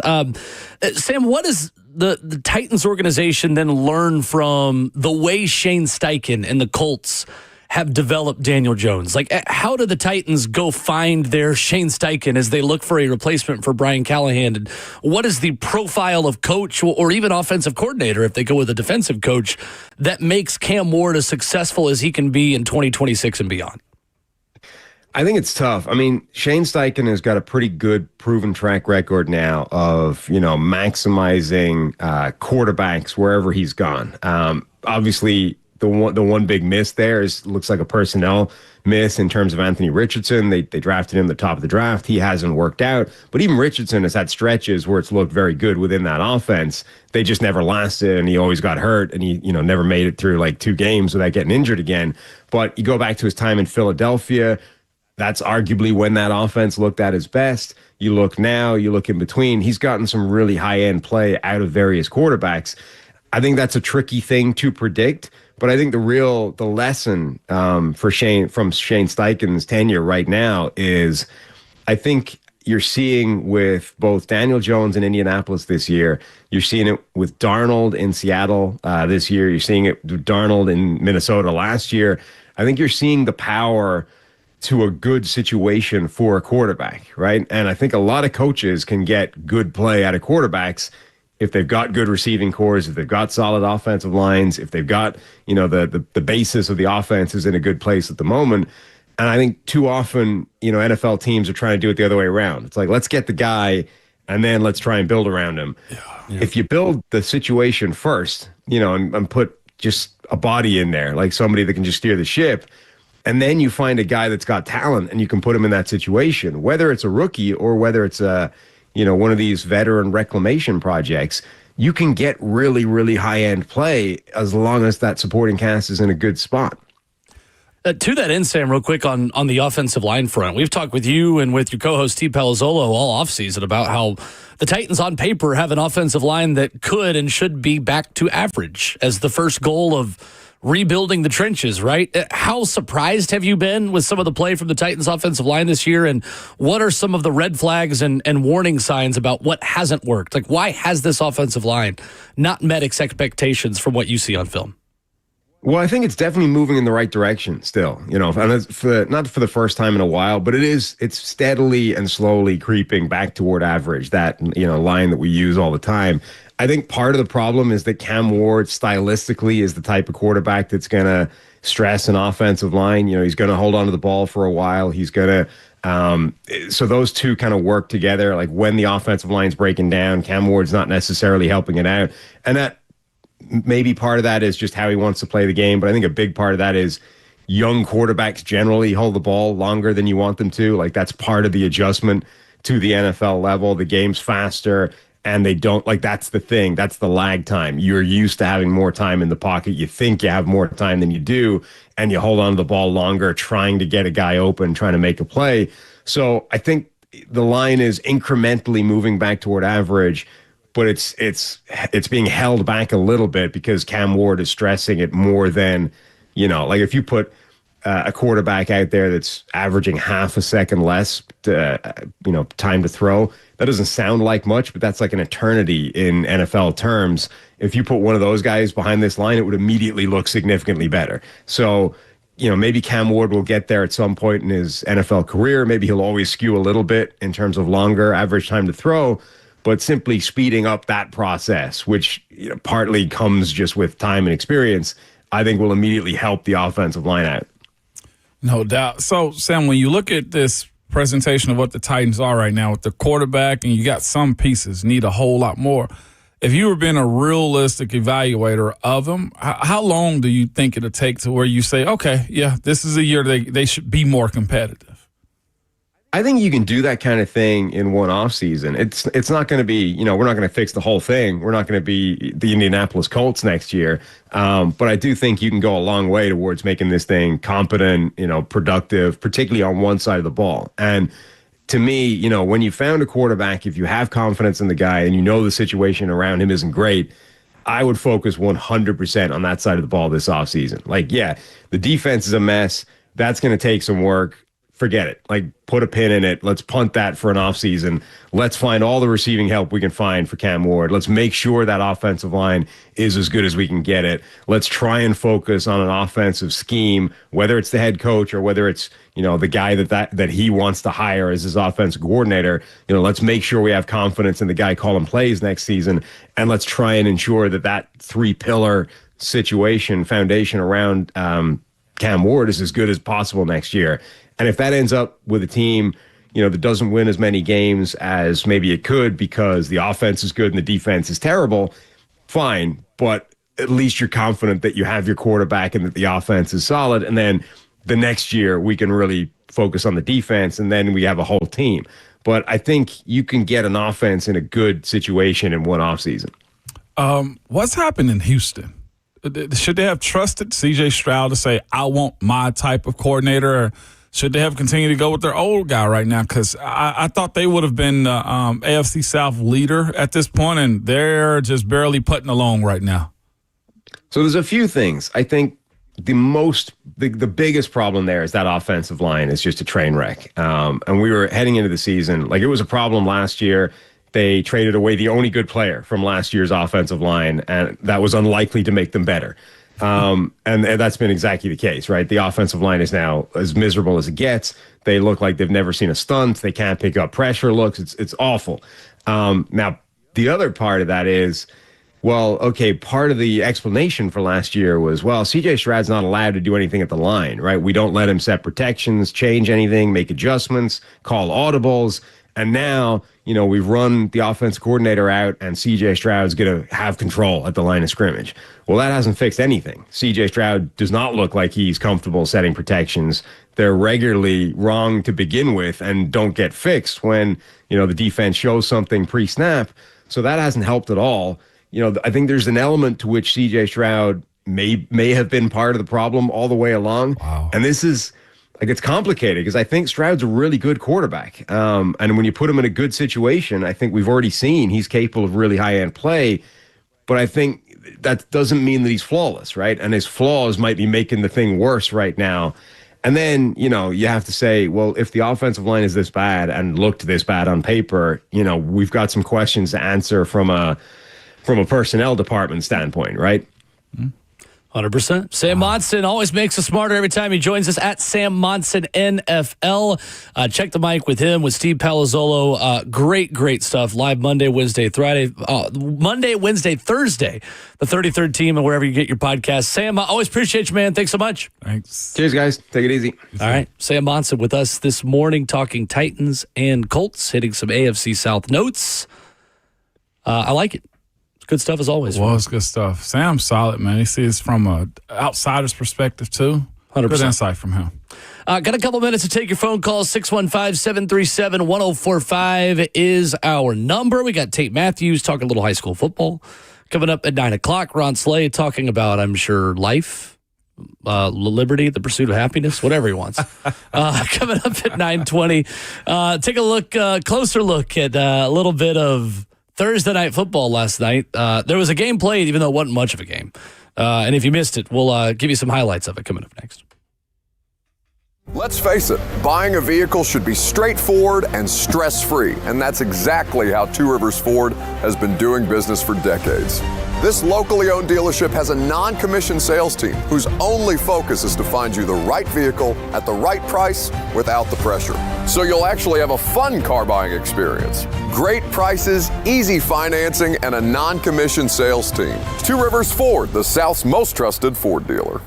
Sam, what does the Titans organization then learn from the way Shane Steichen and the Colts have developed Daniel Jones? Like, how do the Titans go find their Shane Steichen as they look for a replacement for Brian Callahan? And what is the profile of coach or even offensive coordinator, if they go with a defensive coach, that makes Cam Ward as successful as he can be in 2026 and beyond? I think it's tough. I mean, Shane Steichen has got a pretty good proven track record now of, you know, maximizing quarterbacks wherever he's gone. Obviously, the one big miss there looks like a personnel miss in terms of Anthony Richardson. They drafted him the top of the draft. He hasn't worked out. But even Richardson has had stretches where it's looked very good within that offense. They just never lasted, and he always got hurt, and he never made it through like 2 games without getting injured again. But you go back to his time in Philadelphia, that's arguably when that offense looked at his best. You look now, you look in between. He's gotten some really high-end play out of various quarterbacks. I think that's a tricky thing to predict, but I think the lesson from Shane Steichen's tenure right now is, I think you're seeing with both Daniel Jones in Indianapolis this year, you're seeing it with Darnold in Seattle this year, you're seeing it with Darnold in Minnesota last year. I think you're seeing the power to a good situation for a quarterback, right? And I think a lot of coaches can get good play out of quarterbacks if they've got good receiving cores, if they've got solid offensive lines, if they've got, the basis of the offense is in a good place at the moment. And I think too often, NFL teams are trying to do it the other way around. It's like, let's get the guy and then let's try and build around him. Yeah. If you build the situation first, and put just a body in there, like somebody that can just steer the ship, and then you find a guy that's got talent and you can put him in that situation, whether it's a rookie or whether it's one of these veteran reclamation projects, you can get really, really high-end play as long as that supporting cast is in a good spot. To that end, Sam, real quick on the offensive line front, we've talked with you and with your co-host T. Palazzolo all offseason about how the Titans on paper have an offensive line that could and should be back to average as the first goal of rebuilding the trenches, right? How surprised have you been with some of the play from the Titans offensive line this year? And what are some of the red flags and warning signs about what hasn't worked? Like, why has this offensive line not met expectations from what you see on film? Well, I think it's definitely moving in the right direction still, and not for the first time in a while, but it's steadily and slowly creeping back toward average, that, line that we use all the time. I think part of the problem is that Cam Ward stylistically is the type of quarterback that's going to stress an offensive line. He's going to hold on to the ball for a while. He's going to, so those two kind of work together. Like when the offensive line's breaking down, Cam Ward's not necessarily helping it out. And that maybe part of that is just how he wants to play the game. But I think a big part of that is young quarterbacks generally hold the ball longer than you want them to. Like that's part of the adjustment to the NFL level. The game's faster. And they don't, that's the thing. That's the lag time. You're used to having more time in the pocket. You think you have more time than you do, and you hold on to the ball longer, trying to get a guy open, trying to make a play. So I think the line is incrementally moving back toward average, but it's being held back a little bit because Cam Ward is stressing it more than, if you put a quarterback out there that's averaging half a second less, time to throw. That doesn't sound like much, but that's like an eternity in NFL terms. If you put one of those guys behind this line, it would immediately look significantly better. So, maybe Cam Ward will get there at some point in his NFL career. Maybe he'll always skew a little bit in terms of longer average time to throw, but simply speeding up that process, which partly comes just with time and experience, I think will immediately help the offensive line out. No doubt. So, Sam, when you look at this presentation of what the Titans are right now with the quarterback, and you got some pieces, need a whole lot more. If you were being a realistic evaluator of them, how long do you think it'll take to where you say, okay, yeah, this is a year they should be more competitive? I think you can do that kind of thing in one offseason. It's not going to be, we're not going to fix the whole thing. We're not going to be the Indianapolis Colts next year. But I do think you can go a long way towards making this thing competent, productive, particularly on one side of the ball. And to me, when you found a quarterback, if you have confidence in the guy and the situation around him isn't great, I would focus 100% on that side of the ball this offseason. Like, yeah, the defense is a mess. That's going to take some work. Forget it. Like, put a pin in it. Let's punt that for an offseason. Let's find all the receiving help we can find for Cam Ward. Let's make sure that offensive line is as good as we can get it. Let's try and focus on an offensive scheme, whether it's the head coach or whether it's, the guy that he wants to hire as his offensive coordinator. Let's make sure we have confidence in the guy calling plays next season. And let's try and ensure that 3-pillar situation, foundation around Cam Ward is as good as possible next year. And if that ends up with a team, that doesn't win as many games as maybe it could because the offense is good and the defense is terrible, fine. But at least you're confident that you have your quarterback and that the offense is solid. And then the next year we can really focus on the defense, and then we have a whole team. But I think you can get an offense in a good situation in one offseason. What's happened in Houston? Should they have trusted C.J. Stroud to say, I want my type of coordinator, or should they have continued to go with their old guy right now? Because I thought they would have been the AFC South leader at this point, and they're just barely putting along right now. So there's a few things. I think the biggest problem there is that offensive line is just a train wreck. And we were heading into the season, like it was a problem last year. They traded away the only good player from last year's offensive line, and that was unlikely to make them better. And that's been exactly the case, right? The offensive line is now as miserable as it gets. They look like they've never seen a stunt. They can't pick up pressure looks. It's awful. Now, the other part of that is, well, okay, part of the explanation for last year was, well, C.J. Stroud's not allowed to do anything at the line, right? We don't let him set protections, change anything, make adjustments, call audibles. And now, we've run the offensive coordinator out, and C.J. Stroud's going to have control at the line of scrimmage. Well, that hasn't fixed anything. C.J. Stroud does not look like he's comfortable setting protections. They're regularly wrong to begin with and don't get fixed when, the defense shows something pre-snap. So that hasn't helped at all. I think there's an element to which C.J. Stroud may have been part of the problem all the way along. Wow. And this is, it's complicated because I think Stroud's a really good quarterback. And when you put him in a good situation, I think we've already seen he's capable of really high-end play. But I think that doesn't mean that he's flawless, right? And his flaws might be making the thing worse right now. And then, you have to say, well, if the offensive line is this bad and looked this bad on paper, we've got some questions to answer from a personnel department standpoint, right? 100%. Sam Monson always makes us smarter every time he joins us at Sam Monson NFL. Check the mic with him, with Steve Palazzolo. Great stuff. Live Monday, Wednesday, Thursday. The 33rd team and wherever you get your podcast. Sam, I always appreciate you, man. Thanks so much. Thanks. Cheers, guys. Take it easy. All right. Sam Monson with us this morning, talking Titans and Colts, hitting some AFC South notes. I like it. Good stuff as always. Well, it's good stuff. Sam's solid, man. He sees from an outsider's perspective, too. 100%. Good insight from him. Got a couple minutes to take your phone calls. 615-737-1045 is our number. We got Tate Matthews talking a little high school football. Coming up at 9 o'clock, Ron Slay talking about, I'm sure, life, liberty, the pursuit of happiness, whatever he wants. Coming up at 9:20. Take a closer look at a little bit of Thursday night football last night. There was a game played, even though it wasn't much of a game. And if you missed it, we'll give you some highlights of it coming up next. Let's face it, buying a vehicle should be straightforward and stress-free, and that's exactly how Two Rivers Ford has been doing business for decades. This locally owned dealership has a non-commissioned sales team whose only focus is to find you the right vehicle at the right price without the pressure. So you'll actually have a fun car buying experience. Great prices, easy financing, and a non-commissioned sales team. Two Rivers Ford, the South's most trusted Ford dealer.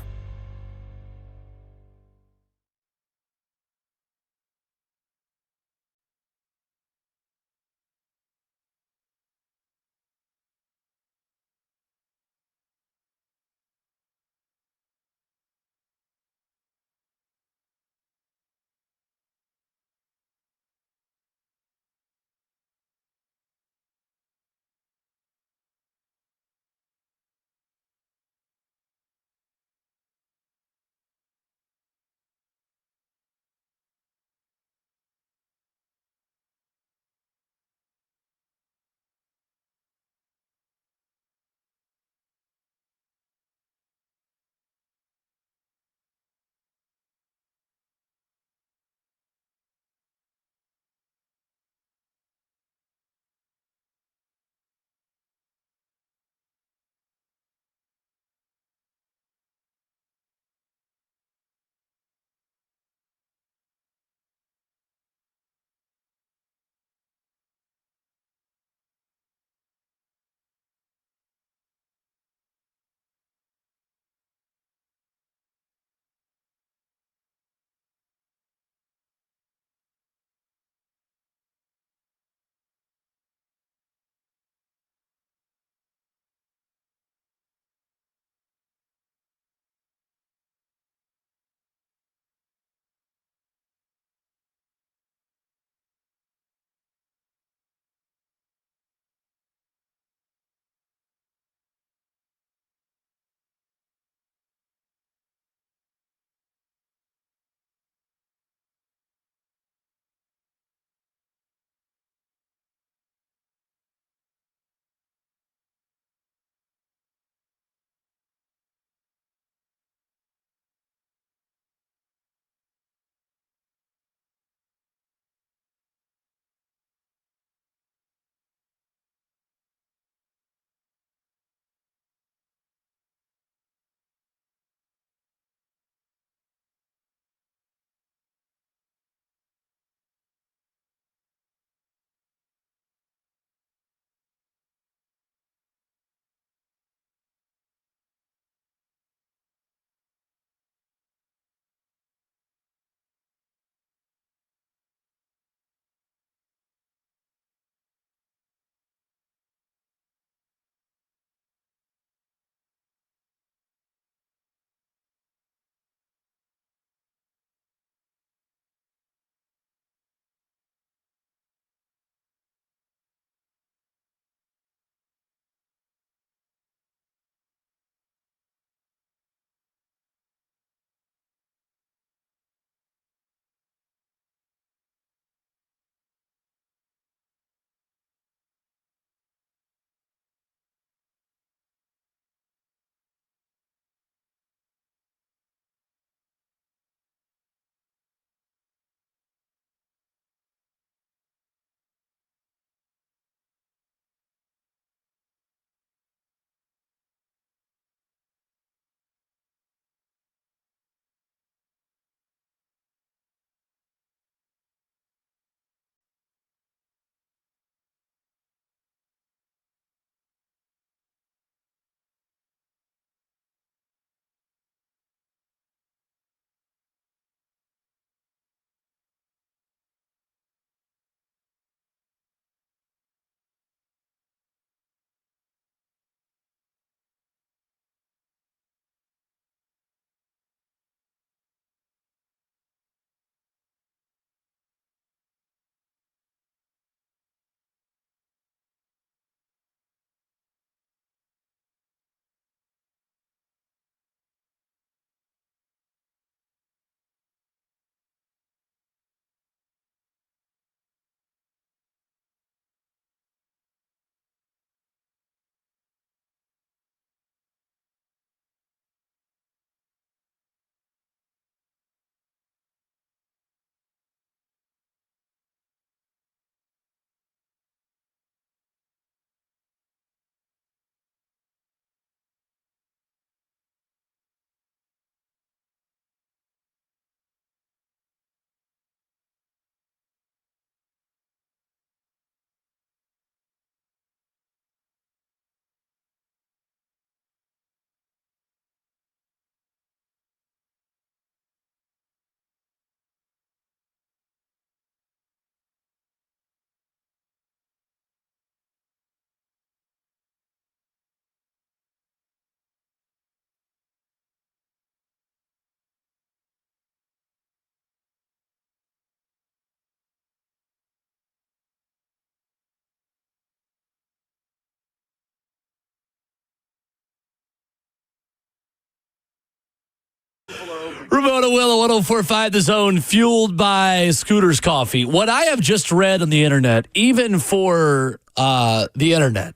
Ramona Willow, 104.5 The Zone, fueled by Scooter's Coffee. What I have just read on the internet, even for the internet,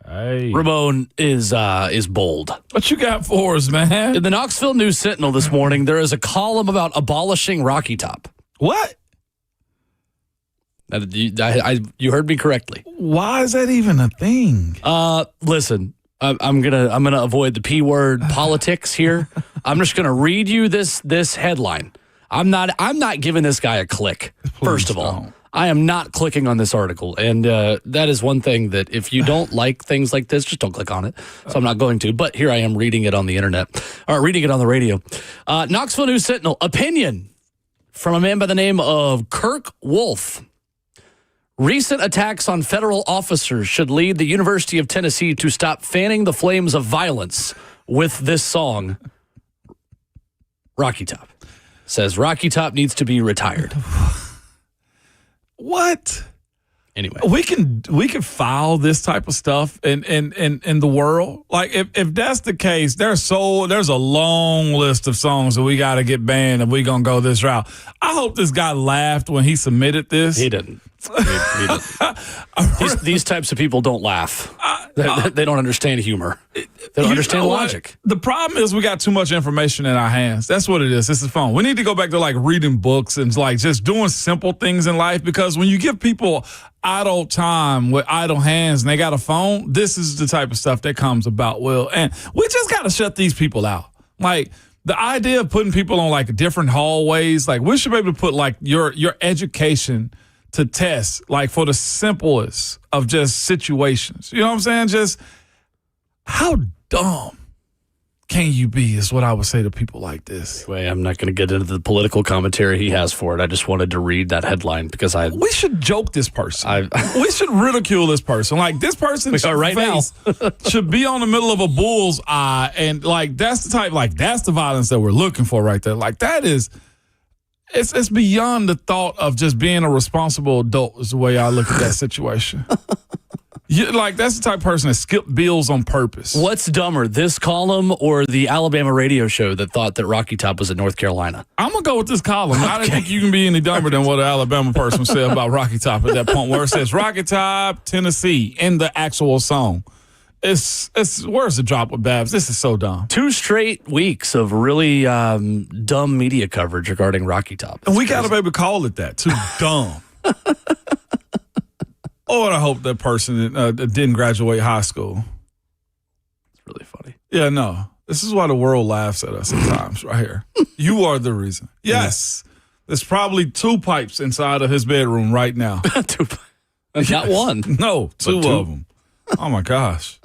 Ramon is bold. What you got for us, man? In the Knoxville News Sentinel this morning, there is a column about abolishing Rocky Top. What? You heard me correctly. Why is that even a thing? Listen, I'm gonna avoid the P word politics here. I'm just gonna read you this headline. I'm not giving this guy a click. First of all, I am not clicking on this article, and that is one thing that if you don't like things like this, just don't click on it. So I'm not going to. But here I am reading it on the internet, or reading it on the radio. Knoxville News Sentinel opinion from a man by the name of Kirk Wolf. Recent attacks on federal officers should lead the University of Tennessee to stop fanning the flames of violence with this song, Rocky Top. Says Rocky Top needs to be retired. What? Anyway, we can file this type of stuff in the world. Like if that's the case, there's a long list of songs that we got to get banned, and we're gonna go this route. I hope this guy laughed when he submitted this. He didn't. These types of people don't laugh. They don't understand humor. They don't understand logic. The problem is we got too much information in our hands. That's what it is. This is fun. We need to go back to like reading books and like just doing simple things in life, because when you give people idle time with idle hands and they got a phone, this is the type of stuff that comes about, Will. And we just got to shut these people out. Like the idea of putting people on like different hallways, like we should be able to put like your education to test, like for the simplest of just situations. You know what I'm saying? Just how dumb can you be is what I would say to people like this. Anyway, I'm not going to get into the political commentary he has for it. I just wanted to read that headline because we should joke this person. We should ridicule this person. Like this person's face should be on the middle of a bull's eye, and like that's the type, like that's the violence that we're looking for right there. Like that is. It's beyond the thought of just being a responsible adult is the way I look at that situation. Like that's the type of person that skipped bills on purpose. What's dumber, this column or the Alabama radio show that thought that Rocky Top was in North Carolina? I'm going to go with this column. Okay. I don't think you can be any dumber than what an Alabama person said about Rocky Top at that point, where it says Rocky Top, Tennessee in the actual song. It's where's the drop with Babs? This is so dumb. 2 straight weeks of really dumb media coverage regarding Rocky Top. And we got to be able to call it that. Too dumb. Oh, and I hope that person didn't graduate high school. It's really funny. Yeah, no. This is why the world laughs at us at times right here. You are the reason. Yes. There's probably 2 pipes inside of his bedroom right now. 2 pipes. Not one. No, 2 of them. Oh, my gosh.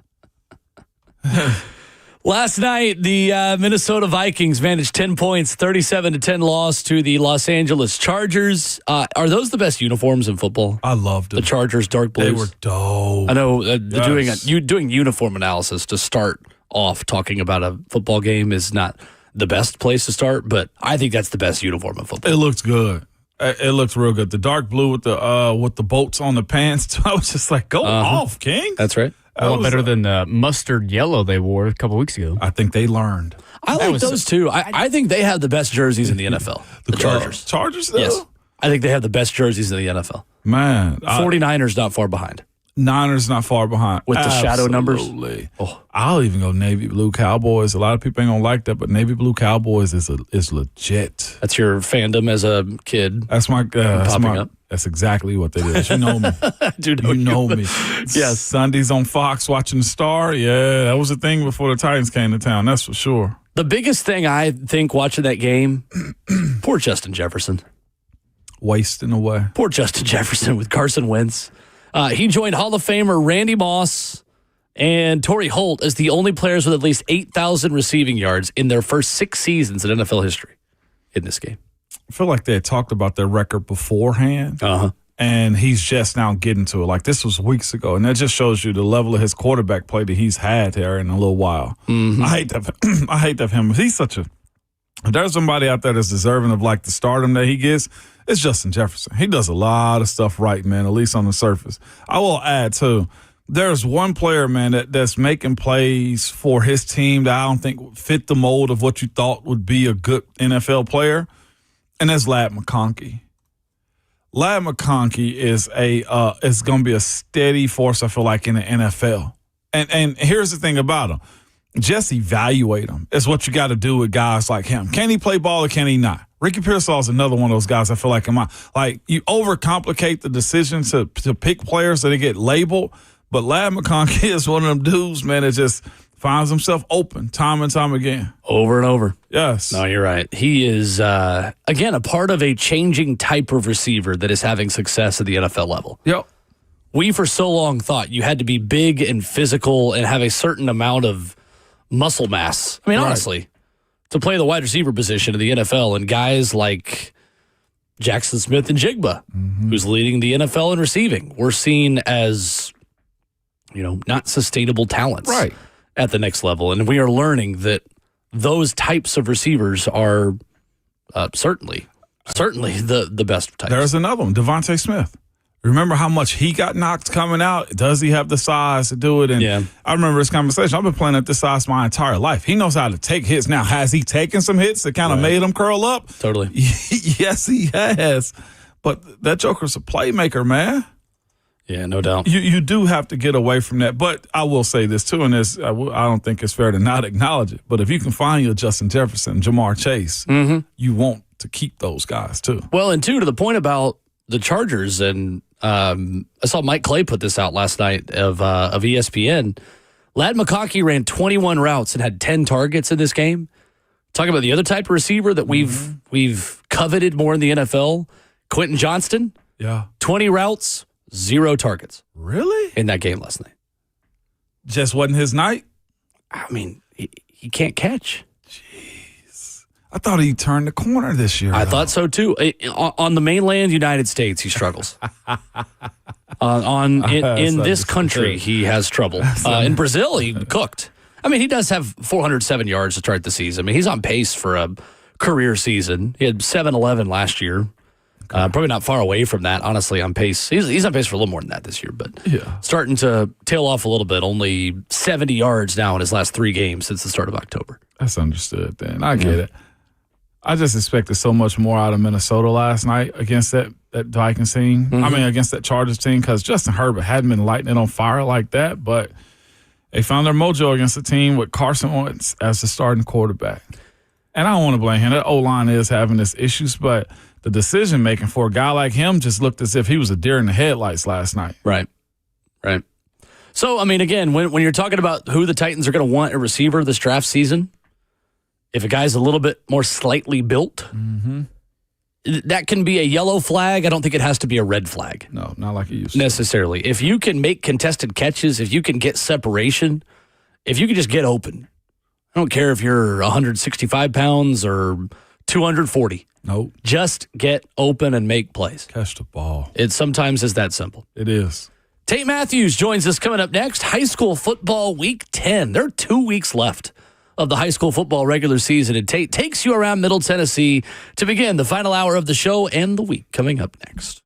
Last night, the Minnesota Vikings managed 10 points, 37-10 loss to the Los Angeles Chargers. Are those the best uniforms in football? I loved them. The Chargers dark blues. They were dope. I know doing uniform analysis to start off talking about a football game is not the best place to start, but I think that's the best uniform in football. It looks good. It looks real good. The dark blue with the bolts on the pants. I was just like, go off, King. That's right. A lot better than the mustard yellow they wore a couple weeks ago. I think they learned. I like those too. I think they have the best jerseys in the NFL. The Chargers. Chargers, though? Yes. I think they have the best jerseys in the NFL. Man. 49ers not far behind. Niners not far behind. With the shadow numbers. Oh. I'll even go Navy Blue Cowboys. A lot of people ain't going to like that, but Navy Blue Cowboys is legit. That's your fandom as a kid. That's my popping up. That's exactly what that is. You know me. I do know you know me. Yes. Sundays on Fox watching the Star. Yeah, that was a thing before the Titans came to town. That's for sure. The biggest thing I think watching that game, poor Justin Jefferson. Wasting away. Poor Justin Jefferson with Carson Wentz. He joined Hall of Famer Randy Moss and Torrey Holt as the only players with at least 8,000 receiving yards in their first 6 seasons in NFL history in this game. I feel like they had talked about their record beforehand, and he's just now getting to it. Like, this was weeks ago, and that just shows you the level of his quarterback play that he's had there in a little while. Mm-hmm. I hate that him. He's such a – if there's somebody out there that's deserving of, like, the stardom that he gets, it's Justin Jefferson. He does a lot of stuff right, man, at least on the surface. I will add, too, there's one player, man, that's making plays for his team that I don't think fit the mold of what you thought would be a good NFL player, and that's Ladd McConkey. Ladd McConkey is going to be a steady force, I feel like, in the NFL. And here's the thing about him. Just evaluate him. It's what you got to do with guys like him. Can he play ball or can he not? Ricky Pearsall is another one of those guys I feel like you overcomplicate the decision to pick players that they get labeled. But Ladd McConkey is one of them dudes, man, that just finds himself open time and time again. Over and over. Yes. No, you're right. He is, again, a part of a changing type of receiver that is having success at the NFL level. Yep. We, for so long, thought you had to be big and physical and have a certain amount of muscle mass. I mean, honestly, to play the wide receiver position in the NFL, and guys like Jackson Smith and Jigba, who's leading the NFL in receiving, we're seen as, not sustainable talents at the next level. And we are learning that those types of receivers are certainly the best types. There's another one, Devontae Smith. Remember how much he got knocked coming out? Does he have the size to do it? And I remember this conversation. I've been playing at this size my entire life. He knows how to take hits. Now, has he taken some hits that kind of made him curl up? Totally. Yes, he has. But that Joker's a playmaker, man. Yeah, no doubt. You do have to get away from that. But I will say this, too, and this I don't think it's fair to not acknowledge it. But if you can find your Justin Jefferson, Jamar Chase, you want to keep those guys, too. Well, and, to the point about the Chargers, and I saw Mike Clay put this out last night of ESPN. Ladd McConkey ran 21 routes and had 10 targets in this game. Talking about the other type of receiver that we've coveted more in the NFL, Quentin Johnston. Yeah. 20 routes, 0 targets. Really? In that game last night. Just wasn't his night? I mean, he can't catch. I thought he turned the corner this year. I thought so too. On the mainland United States, he struggles. In this country, he has trouble. In Brazil, he cooked. I mean, he does have 407 yards to start the season. I mean, he's on pace for a career season. He had 711 last year. Probably not far away from that, honestly, on pace. He's on pace for a little more than that this year, but starting to tail off a little bit. Only 70 yards now in his last 3 games since the start of October. That's understood, then. I get it. I just expected so much more out of Minnesota last night against that Vikings team. I mean, against that Chargers team, because Justin Herbert hadn't been lighting it on fire like that, but they found their mojo against the team with Carson Wentz as the starting quarterback. And I don't want to blame him. That O-line is having its issues, but the decision-making for a guy like him just looked as if he was a deer in the headlights last night. Right. So, I mean, again, when you're talking about who the Titans are going to want a receiver this draft season, if a guy's a little bit more slightly built, that can be a yellow flag. I don't think it has to be a red flag. No, not like it used to. Necessarily. If you can make contested catches, if you can get separation, if you can just get open. I don't care if you're 165 pounds or 240. Nope. Just get open and make plays. Catch the ball. It sometimes is that simple. It is. Tate Matthews joins us coming up next. High school football week 10. There are 2 weeks left of the high school football regular season, and Tate takes you around Middle Tennessee to begin the final hour of the show and the week coming up next.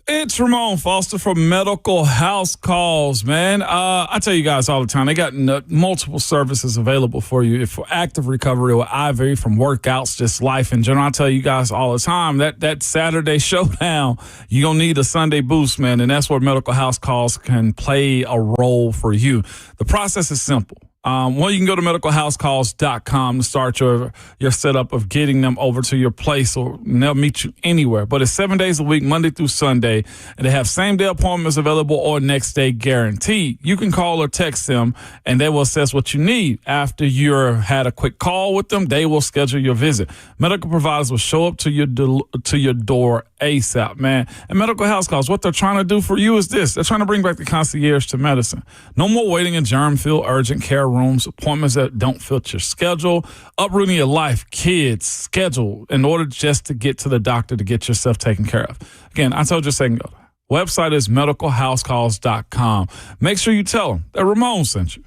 It's Ramon Foster from Medical House Calls, man. I tell you guys all the time, they got multiple services available for you for active recovery or IV, from workouts, just life in general. I tell you guys all the time, that Saturday showdown, you're going to need a Sunday boost, man, and that's where Medical House Calls can play a role for you. The process is simple. Well, you can go to medicalhousecalls.com to start your setup of getting them over to your place, or they'll meet you anywhere. But it's 7 days a week, Monday through Sunday, and they have same-day appointments available or next-day guaranteed. You can call or text them, and they will assess what you need. After you've had a quick call with them, they will schedule your visit. Medical providers will show up to your door ASAP, man. And Medical House Calls, what they're trying to do for you is this. They're trying to bring back the concierge to medicine. No more waiting in germ-filled urgent care rooms, appointments that don't fit your schedule, uprooting your life, kids, schedule in order just to get to the doctor to get yourself taken care of. Again, I told you a second ago, website is medicalhousecalls.com. Make sure you tell them that Ramon sent you.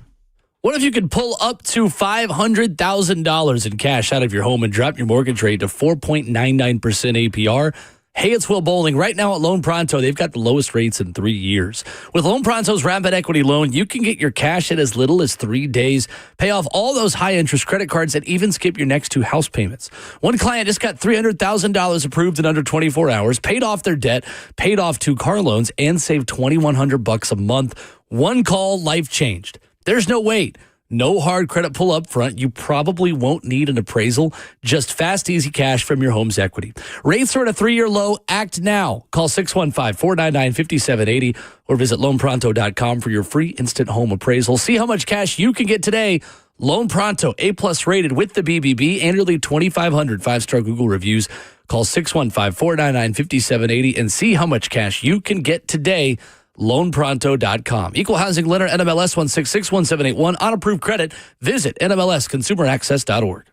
What if you could pull up to $500,000 in cash out of your home and drop your mortgage rate to 4.99% APR? Hey, it's Will Bowling. Right now at Loan Pronto, they've got the lowest rates in 3 years. With Loan Pronto's Rapid Equity Loan, you can get your cash in as little as 3 days, pay off all those high-interest credit cards, and even skip your next 2 house payments. One client just got $300,000 approved in under 24 hours, paid off their debt, paid off 2 car loans, and saved $2,100 a month. One call, life changed. There's no wait. No hard credit pull up front. You probably won't need an appraisal. Just fast, easy cash from your home's equity. Rates are at a 3-year low. Act now. Call 615-499-5780 or visit loanpronto.com for your free instant home appraisal. See how much cash you can get today. Loan Pronto, A+ rated with the BBB, annually 2,500 5-star Google reviews. Call 615-499-5780 and see how much cash you can get today. LoanPronto.com. Equal housing lender, NMLS 1661781. On approved credit. Visit NMLSConsumerAccess.org.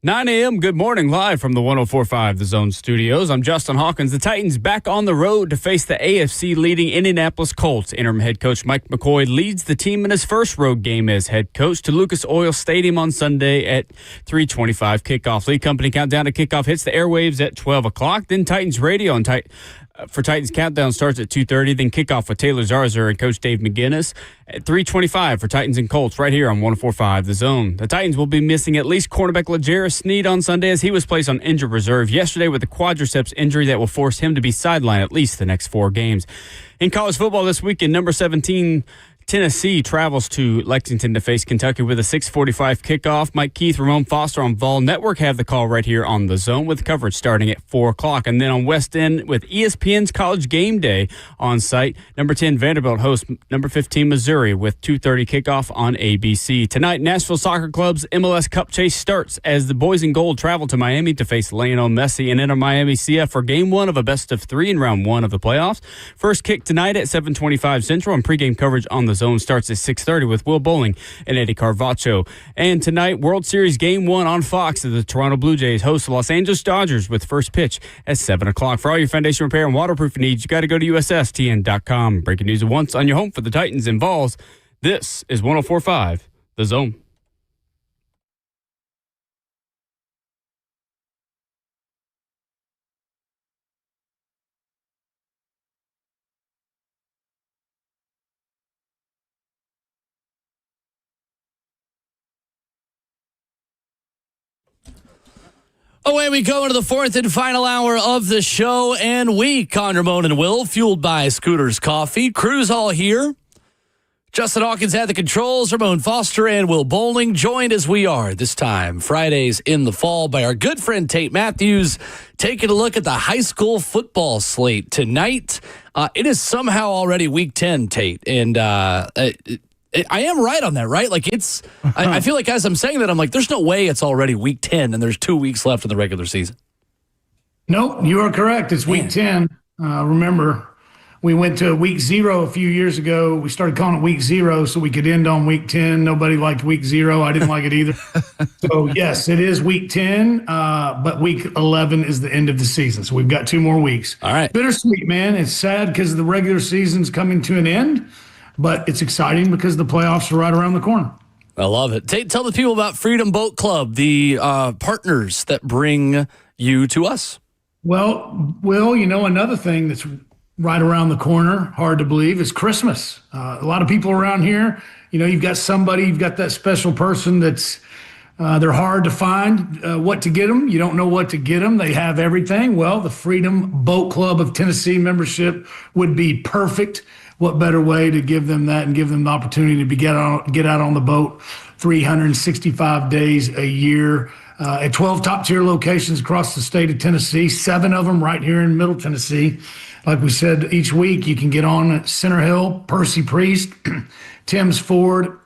9 a.m. Good morning, live from the 104.5 The Zone Studios. I'm Justin Hawkins. The Titans back on the road to face the AFC-leading Indianapolis Colts. Interim head coach Mike McCoy leads the team in his first road game as head coach to Lucas Oil Stadium on Sunday at 3:25 kickoff. Lead Company countdown to kickoff hits the airwaves at 12 o'clock. Then Titans radio and for Titans Countdown starts at 2:30. Then kickoff with Taylor Zarzour and Coach Dave McGinnis at 3:25 for Titans and Colts right here on 104.5 The Zone. The Titans will be missing at least cornerback LeJarris Sneed on Sunday as he was placed on injured reserve yesterday with a quadriceps injury that will force him to be sidelined at least the next 4 games. In college football this weekend, number 17 Tennessee travels to Lexington to face Kentucky with a 6:45 kickoff. Mike Keith, Ramon Foster on Vol Network have the call right here on The Zone with coverage starting at 4 o'clock. And then on West End with ESPN's College Game Day on site, number 10 Vanderbilt hosts number 15 Missouri with 2:30 kickoff on ABC. Tonight, Nashville Soccer Club's MLS Cup chase starts as the boys in gold travel to Miami to face Lionel Messi and enter Miami CF for Game 1 of a best-of-3 in Round 1 of the playoffs. First kick tonight at 7:25 Central, and pregame coverage on The Zone starts at 6:30 with Will Bowling and Eddie Carvacho. And tonight, World Series Game 1 on Fox as the Toronto Blue Jays host the Los Angeles Dodgers with first pitch at 7 o'clock. For all your foundation repair and waterproofing needs, you got to go to USSTN.com. Breaking news at once on your home for the Titans and Vols. This is 104.5 The Zone. Away we go into the fourth and final hour of the show and week on Ramon and Will, fueled by Scooter's Coffee. Crew's all here. Justin Hawkins had the controls, Ramon Foster and Will Bowling, joined as we are this time, Fridays in the fall, by our good friend Tate Matthews, taking a look at the high school football slate tonight. It is somehow already week 10, Tate, and I am right on that, right? Like I feel like as I'm saying that, I'm like, there's no way it's already week 10 and there's 2 weeks left in the regular season. Nope, you are correct. It's week 10. Remember, we went to week 0 a few years ago. We started calling it week 0 so we could end on week 10. Nobody liked week 0. I didn't like it either. So, yes, it is week 10, but week 11 is the end of the season. So we've got 2 more weeks. All right. Bittersweet, man. It's sad because the regular season's coming to an end. But it's exciting because the playoffs are right around the corner. I love it. Tell the people about Freedom Boat Club, the partners that bring you to us. Well, Will, another thing that's right around the corner, hard to believe, is Christmas. A lot of people around here, you've got that special person that's they're hard to find what to get them. You don't know what to get them. They have everything. Well, the Freedom Boat Club of Tennessee membership would be perfect. What better way to give them that and give them the opportunity to get out on the boat 365 days a year at 12 top-tier locations across the state of Tennessee, 7 of them right here in Middle Tennessee. Like we said, each week you can get on at Center Hill, Percy Priest, Tim's Ford,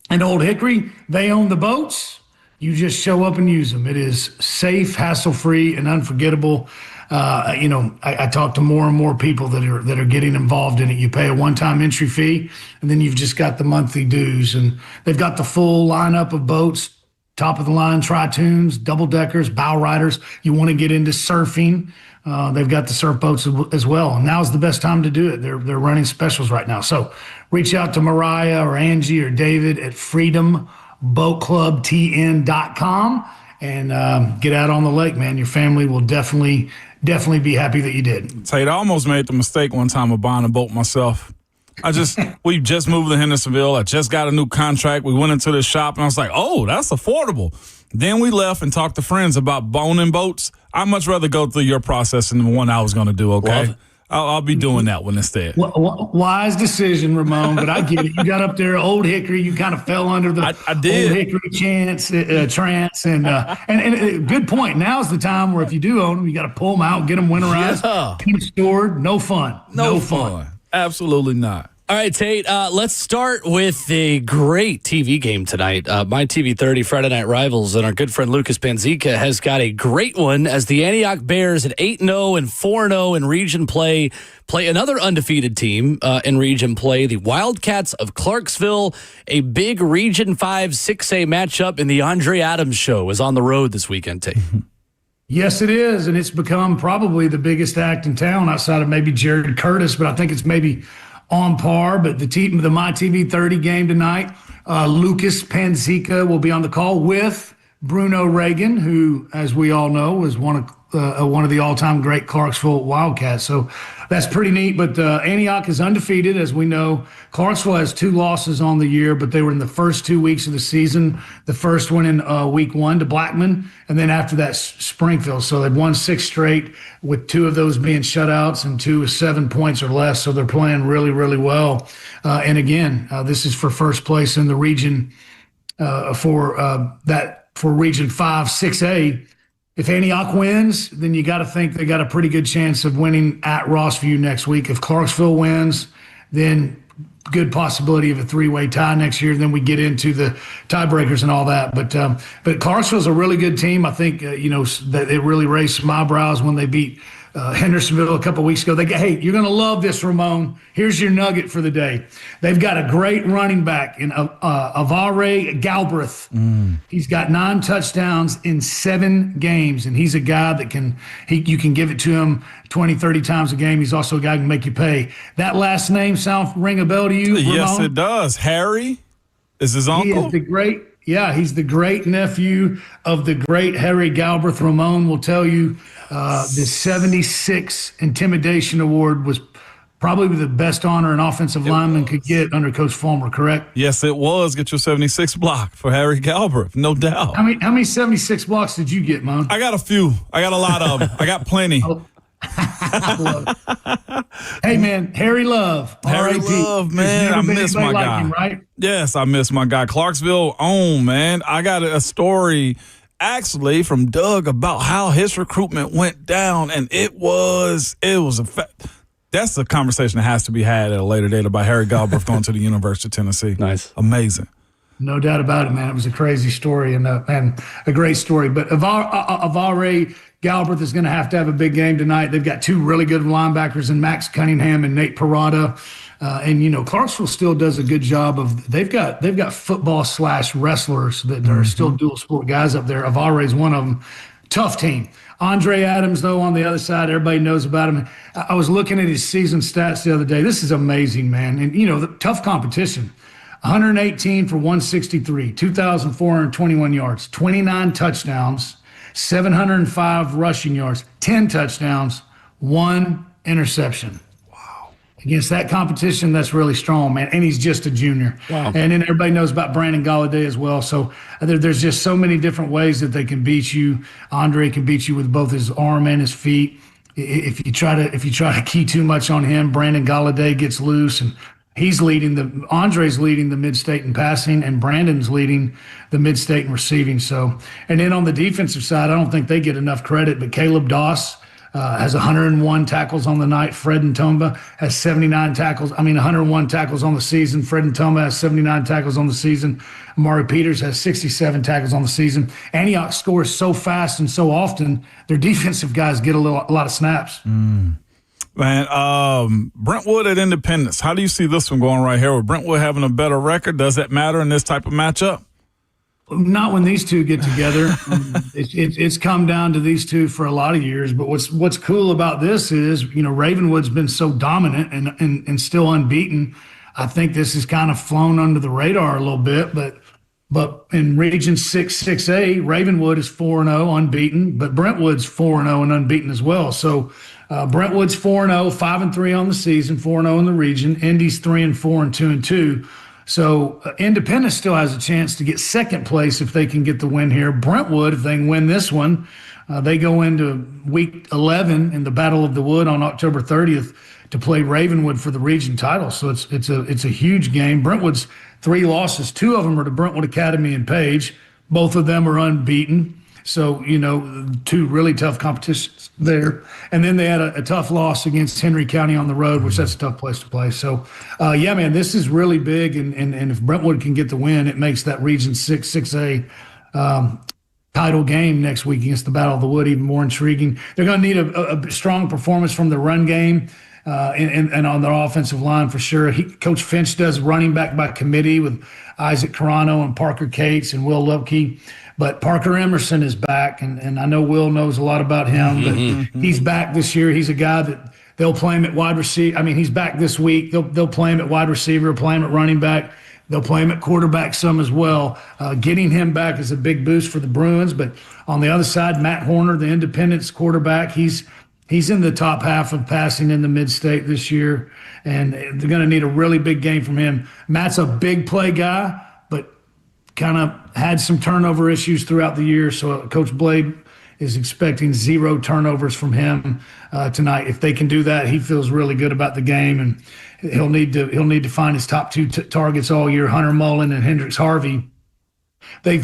and Old Hickory. They own the boats. You just show up and use them. It is safe, hassle-free, and unforgettable. I talk to more and more people that are getting involved in it. You pay a one-time entry fee, and then you've just got the monthly dues. And they've got the full lineup of boats, top-of-the-line tri-tunes, double-deckers, bow riders. You want to get into surfing. They've got the surf boats as well. And now's the best time to do it. They're running specials right now. So reach out to Mariah or Angie or David at freedomboatclubtn.com and get out on the lake, man. Your family will definitely be happy that you did. Tate, I almost made the mistake one time of buying a boat myself. We just moved to Hendersonville. I just got a new contract. We went into the shop, and I was like, oh, that's affordable. Then we left and talked to friends about owning boats. I'd much rather go through your process than the one I was going to do, okay? I'll be doing that one instead. Wise decision, Ramon, but I get it. You got up there, Old Hickory. You kind of fell under the I did. Old Hickory trance. And good point. Now's the time where if you do own them, you got to pull them out, get them winterized, keep them stored. No fun. No fun. Absolutely not. All right, Tate, let's start with the great TV game tonight. My TV 30 Friday Night Rivals, and our good friend Lucas Panzica has got a great one as the Antioch Bears at 8-0 and 4-0 in region play another undefeated team in region play, the Wildcats of Clarksville. A big Region 5 6A matchup in the Andre Adams Show is on the road this weekend, Tate. Yes, it is, and it's become probably the biggest act in town outside of maybe Jared Curtis, but I think it's maybe on par. But the My TV 30 game tonight, Lucas Panzica will be on the call with Bruno Reagan, who, as we all know, is one of the all-time great Clarksville Wildcats. So that's pretty neat. But Antioch is undefeated, as we know. Clarksville has 2 losses on the year, but they were in the first 2 weeks of the season. The first one in week 1 to Blackman, and then after that, Springfield. So they've won 6 straight, with 2 of those being shutouts and 2 with 7 points or less. So they're playing really, really well. And again, this is for first place in the region for Region 5 6A. If Antioch wins, then you got to think they got a pretty good chance of winning at Rossview next week. If Clarksville wins, then good possibility of a 3-way tie next year. Then we get into the tiebreakers and all that. But Clarksville's a really good team. I think that it really raised some eyebrows when they beat Hendersonville a couple weeks ago. Hey, you're going to love this, Ramon. Here's your nugget for the day. They've got a great running back in Avare Galbraith. He's got 9 touchdowns in 7 games, and he's a guy that you can give it to him 20, 30 times a game. He's also a guy who can make you pay. That last name ring a bell to you, Ramon? Yes, it does. Harry is his uncle. He's the great nephew of the great Harry Galbraith. Ramon will tell you the 76 Intimidation Award was probably the best honor an offensive lineman could get under Coach Fulmer, correct? Yes, it was. Get your 76 block for Harry Galbraith, no doubt. How many 76 blocks did you get, Mon? I got a few. I got a lot of them. I got plenty. Hey, man, Harry Love. Harry Love, man. I miss my guy. Like him, right? Yes, I miss my guy. Clarksville man. I got a story actually from Doug about how his recruitment went down, and it was that's a conversation that has to be had at a later date about Harry Galbraith going to the University of Tennessee. Nice. Amazing. No doubt about it, man. It was a crazy story and a great story. But Avare Galbraith is going to have a big game tonight. They've got 2 really good linebackers in Max Cunningham and Nate Parada. And Clarksville still does a good job of they've got football / wrestlers that are still dual sport guys up there. Avare is one of them. Tough team. Andre Adams, though, on the other side, everybody knows about him. I was looking at his season stats the other day. This is amazing, man. And the tough competition. 118 for 163, 2,421 yards, 29 touchdowns, 705 rushing yards, 10 touchdowns, 1 interception. Wow. Against that competition, that's really strong, man. And he's just a junior. Wow. And then everybody knows about Brandon Galladay as well. So there's just so many different ways that they can beat you. Andre can beat you with both his arm and his feet. If you try to key too much on him, Brandon Galladay gets loose, and Andre's leading the mid-state in passing, and Brandon's leading the mid-state in receiving. So, and then on the defensive side, I don't think they get enough credit, but Caleb Doss has 101 tackles on the night. Fred Ntomba has 101 tackles on the season. Fred Ntomba has 79 tackles on the season. Amari Peters has 67 tackles on the season. Antioch scores so fast and so often, their defensive guys get a lot of snaps. Man, Brentwood at Independence. How do you see this one going right here? With Brentwood having a better record, does that matter in this type of matchup? Not when these two get together. It's come down to these two for a lot of years. But what's cool about this is, Ravenwood's been so dominant and still unbeaten. I think this has kind of flown under the radar a little bit. But in Region 6A, Ravenwood is 4-0 unbeaten, but Brentwood's 4-0 and unbeaten as well. So Brentwood's 4-0, 5-3 on the season, 4-0 in the region. Indy's 3-4 and 2-2. So Independence still has a chance to get second place if they can get the win here. Brentwood, if they can win this one, they go into week 11 in the Battle of the Wood on October 30th to play Ravenwood for the region title. So it's a huge game. Brentwood's 3 losses. 2 of them are to Brentwood Academy and Page. Both of them are unbeaten. So, two really tough competitions there. And then they had a tough loss against Henry County on the road, which that's a tough place to play. So, yeah, man, this is really big. And if Brentwood can get the win, it makes that Region 6A title game next week against the Battle of the Wood even more intriguing. They're going to need a strong performance from the run game and on their offensive line for sure. Coach Finch does running back by committee with Isaac Carano and Parker Cates and Will Lupke. But Parker Emerson is back, and I know Will knows a lot about him, but he's back this year. He's a guy that they'll play him at wide receiver. I mean, he's back this week. They'll play him at wide receiver, play him at running back. They'll play him at quarterback some as well. Getting him back is a big boost for the Bruins. But on the other side, Matt Horner, the Independence quarterback, he's in the top half of passing in the mid-state this year, and they're going to need a really big game from him. Matt's a big play guy, but kind of had some turnover issues throughout the year. So Coach Blade is expecting 0 turnovers from him tonight. If they can do that, he feels really good about the game, and he'll need to find his top 2 targets all year, Hunter Mullen and Hendricks Harvey.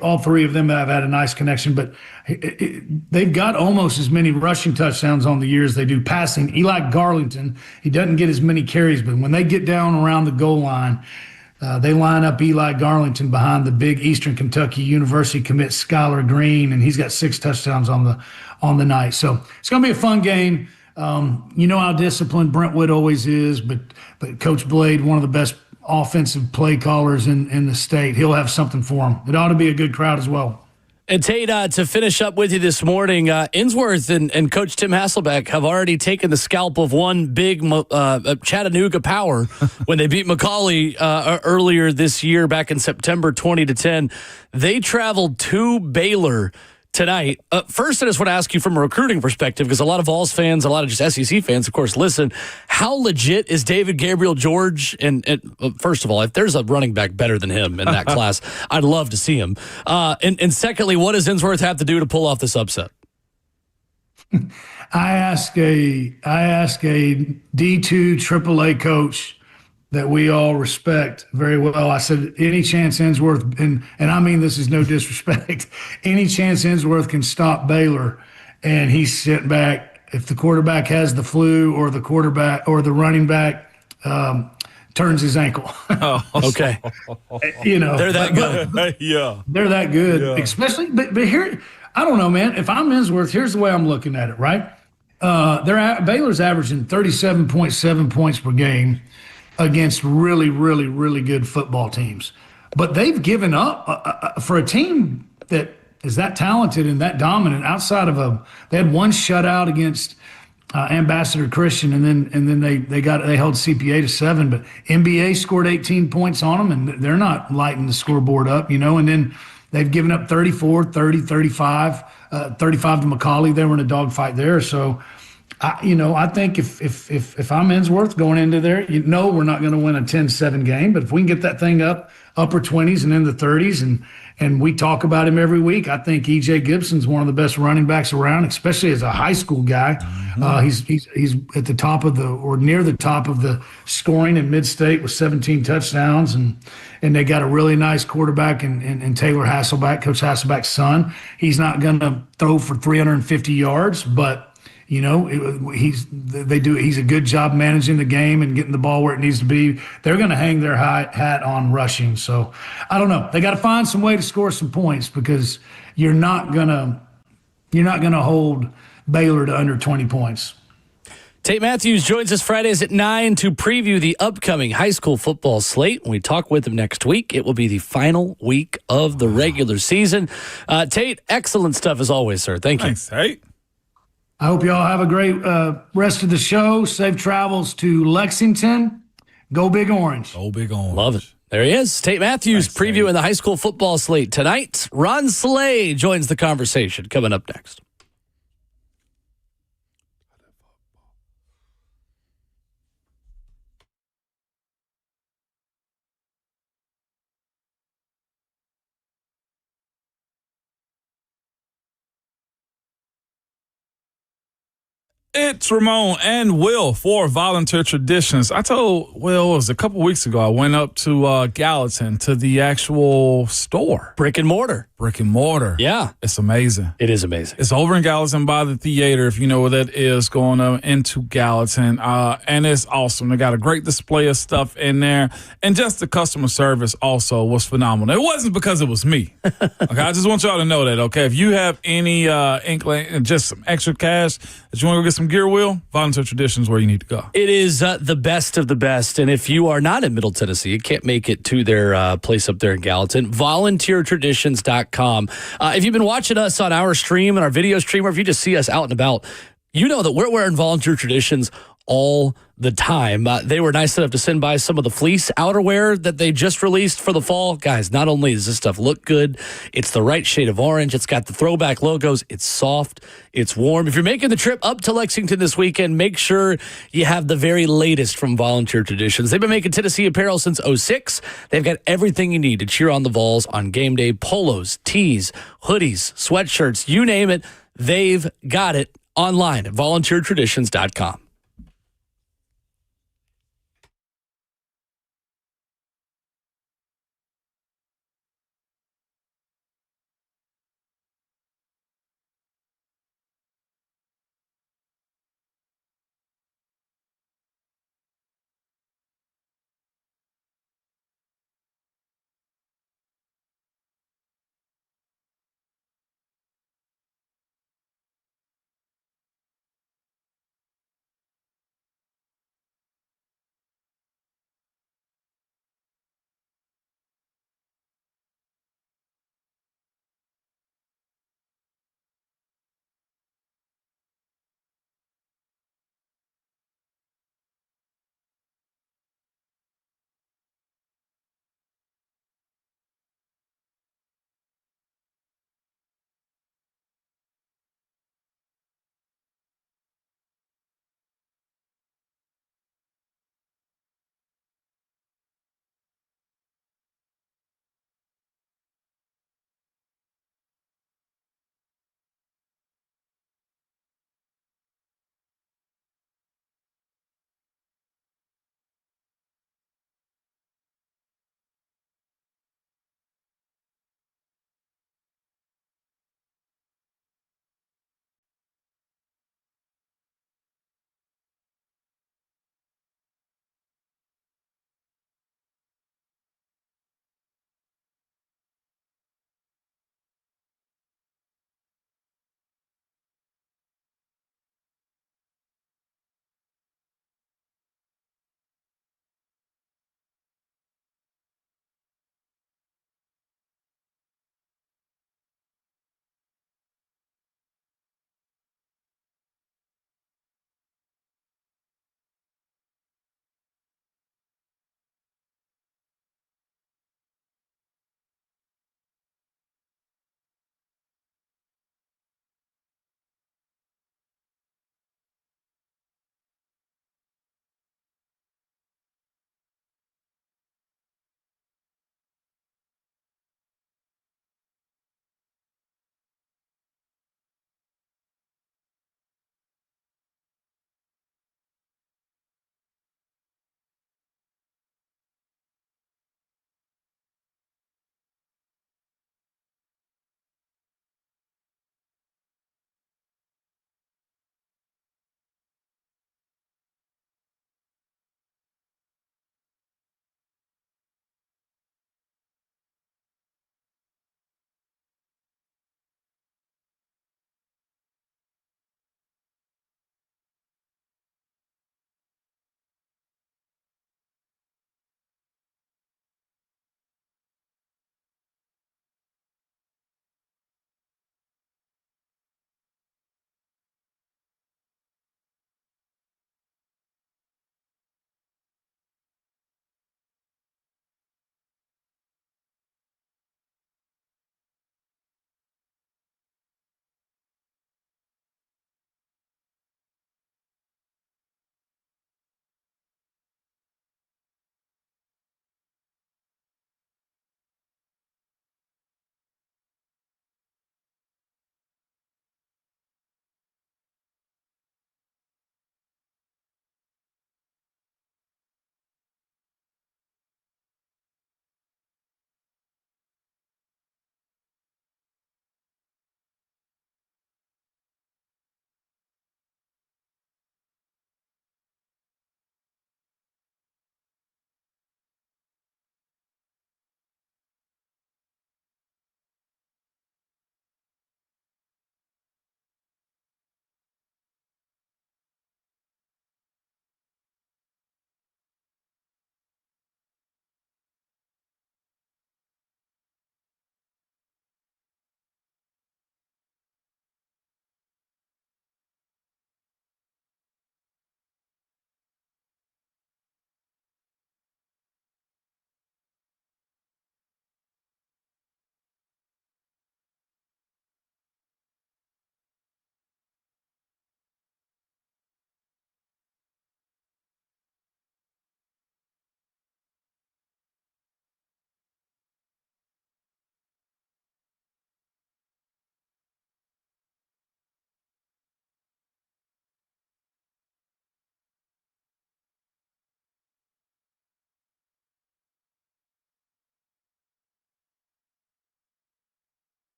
All 3 of them have had a nice connection, but they've got almost as many rushing touchdowns on the year as they do passing. Eli Garlington, he doesn't get as many carries, but when they get down around the goal line, they line up Eli Garlington behind the big Eastern Kentucky University commit Skylar Green, and he's got 6 touchdowns on the night. So it's going to be a fun game. You know how disciplined Brentwood always is, but Coach Blade, one of the best offensive play callers in the state, he'll have something for him. It ought to be a good crowd as well. And Tate, to finish up with you this morning, Innsworth and Coach Tim Hasselbeck have already taken the scalp of one big Chattanooga Power when they beat McCallie earlier this year back in September 20-10. They traveled to Baylor tonight. First, I just want to ask you from a recruiting perspective, because a lot of Vols fans, a lot of just SEC fans, of course, listen. How legit is David Gabriel George? And first of all, if there's a running back better than him in that class, I'd love to see him. And secondly, what does Innsworth have to do to pull off this upset? I ask a D2 AAA coach that we all respect very well. I said, any chance Innsworth, and I mean this is no disrespect, any chance Innsworth can stop Baylor, and he's sitting back. If the quarterback has the flu or the quarterback or the running back turns his ankle. Oh, okay. They're that good. Yeah. They're that good. Yeah. Especially, but here, I don't know, man. If I'm Innsworth, here's the way I'm looking at it, right? Baylor's averaging 37.7 points per game against really, really, really good football teams. But they've given up for a team that is that talented and that dominant outside of they had one shutout against Ambassador Christian, and then they held CPA to 7, but NBA scored 18 points on them, and they're not lighting the scoreboard up, and then they've given up 34, 30, 35, 35 to McCallie. They were in a dogfight there. So I think if I'm Innsworth going into there, we're not going to win a 10-7 game, but if we can get that thing up upper 20s and in the 30s, and we talk about him every week, I think E.J. Gibson's one of the best running backs around, especially as a high school guy. He's at the top of or near the top of the scoring in mid-state with 17 touchdowns, and they got a really nice quarterback in Taylor Hasselbeck, Coach Hasselbeck's son. He's not going to throw for 350 yards, but he's a good job managing the game and getting the ball where it needs to be. They're going to hang their hat on rushing. So I don't know. They got to find some way to score some points, because you're not going to hold Baylor to under 20 points. Tate Matthews joins us Fridays at 9 to preview the upcoming high school football slate. When we talk with him next week, it will be the final week of the regular season. Tate, excellent stuff as always, sir. Thank you. Thanks, Tate. I hope you all have a great rest of the show. Safe travels to Lexington. Go Big Orange. Go Big Orange. Love it. There he is. Tate Matthews previewing Tate. the high school football slate tonight. Ron Slay joins the conversation coming up next. It's Ramon and Will for Volunteer Traditions. I told Will, it was a couple weeks ago, I went up to Gallatin to the actual store. Brick and mortar. Yeah. It's amazing. It is amazing. It's over in Gallatin by the theater, if you know where that is, going into Gallatin. And it's awesome. They got a great display of stuff in there. And just the customer service also was phenomenal. It wasn't because it was me. Okay, I just want y'all to know that, okay? If you have any inkling, just some extra cash that you want to go get some gear, Will, Volunteer Traditions where you need to go. It is the best of the best. And if you are not in Middle Tennessee, you can't make it to their place up there in Gallatin, volunteertraditions.com. If you've been watching us on our stream and our video stream, or if you just see us out and about, you know that we're wearing Volunteer Traditions all the time. They were nice enough to send by some of the fleece outerwear that they just released for the fall. Guys, not only does this stuff look good, it's the right shade of orange. It's got the throwback logos. It's soft. It's warm. If you're making the trip up to Lexington this weekend, make sure you have the very latest from Volunteer Traditions. They've been making Tennessee apparel since 2006. They've got everything you need to cheer on the Vols on game day. Polos, tees, hoodies, sweatshirts, you name it. They've got it online at volunteertraditions.com.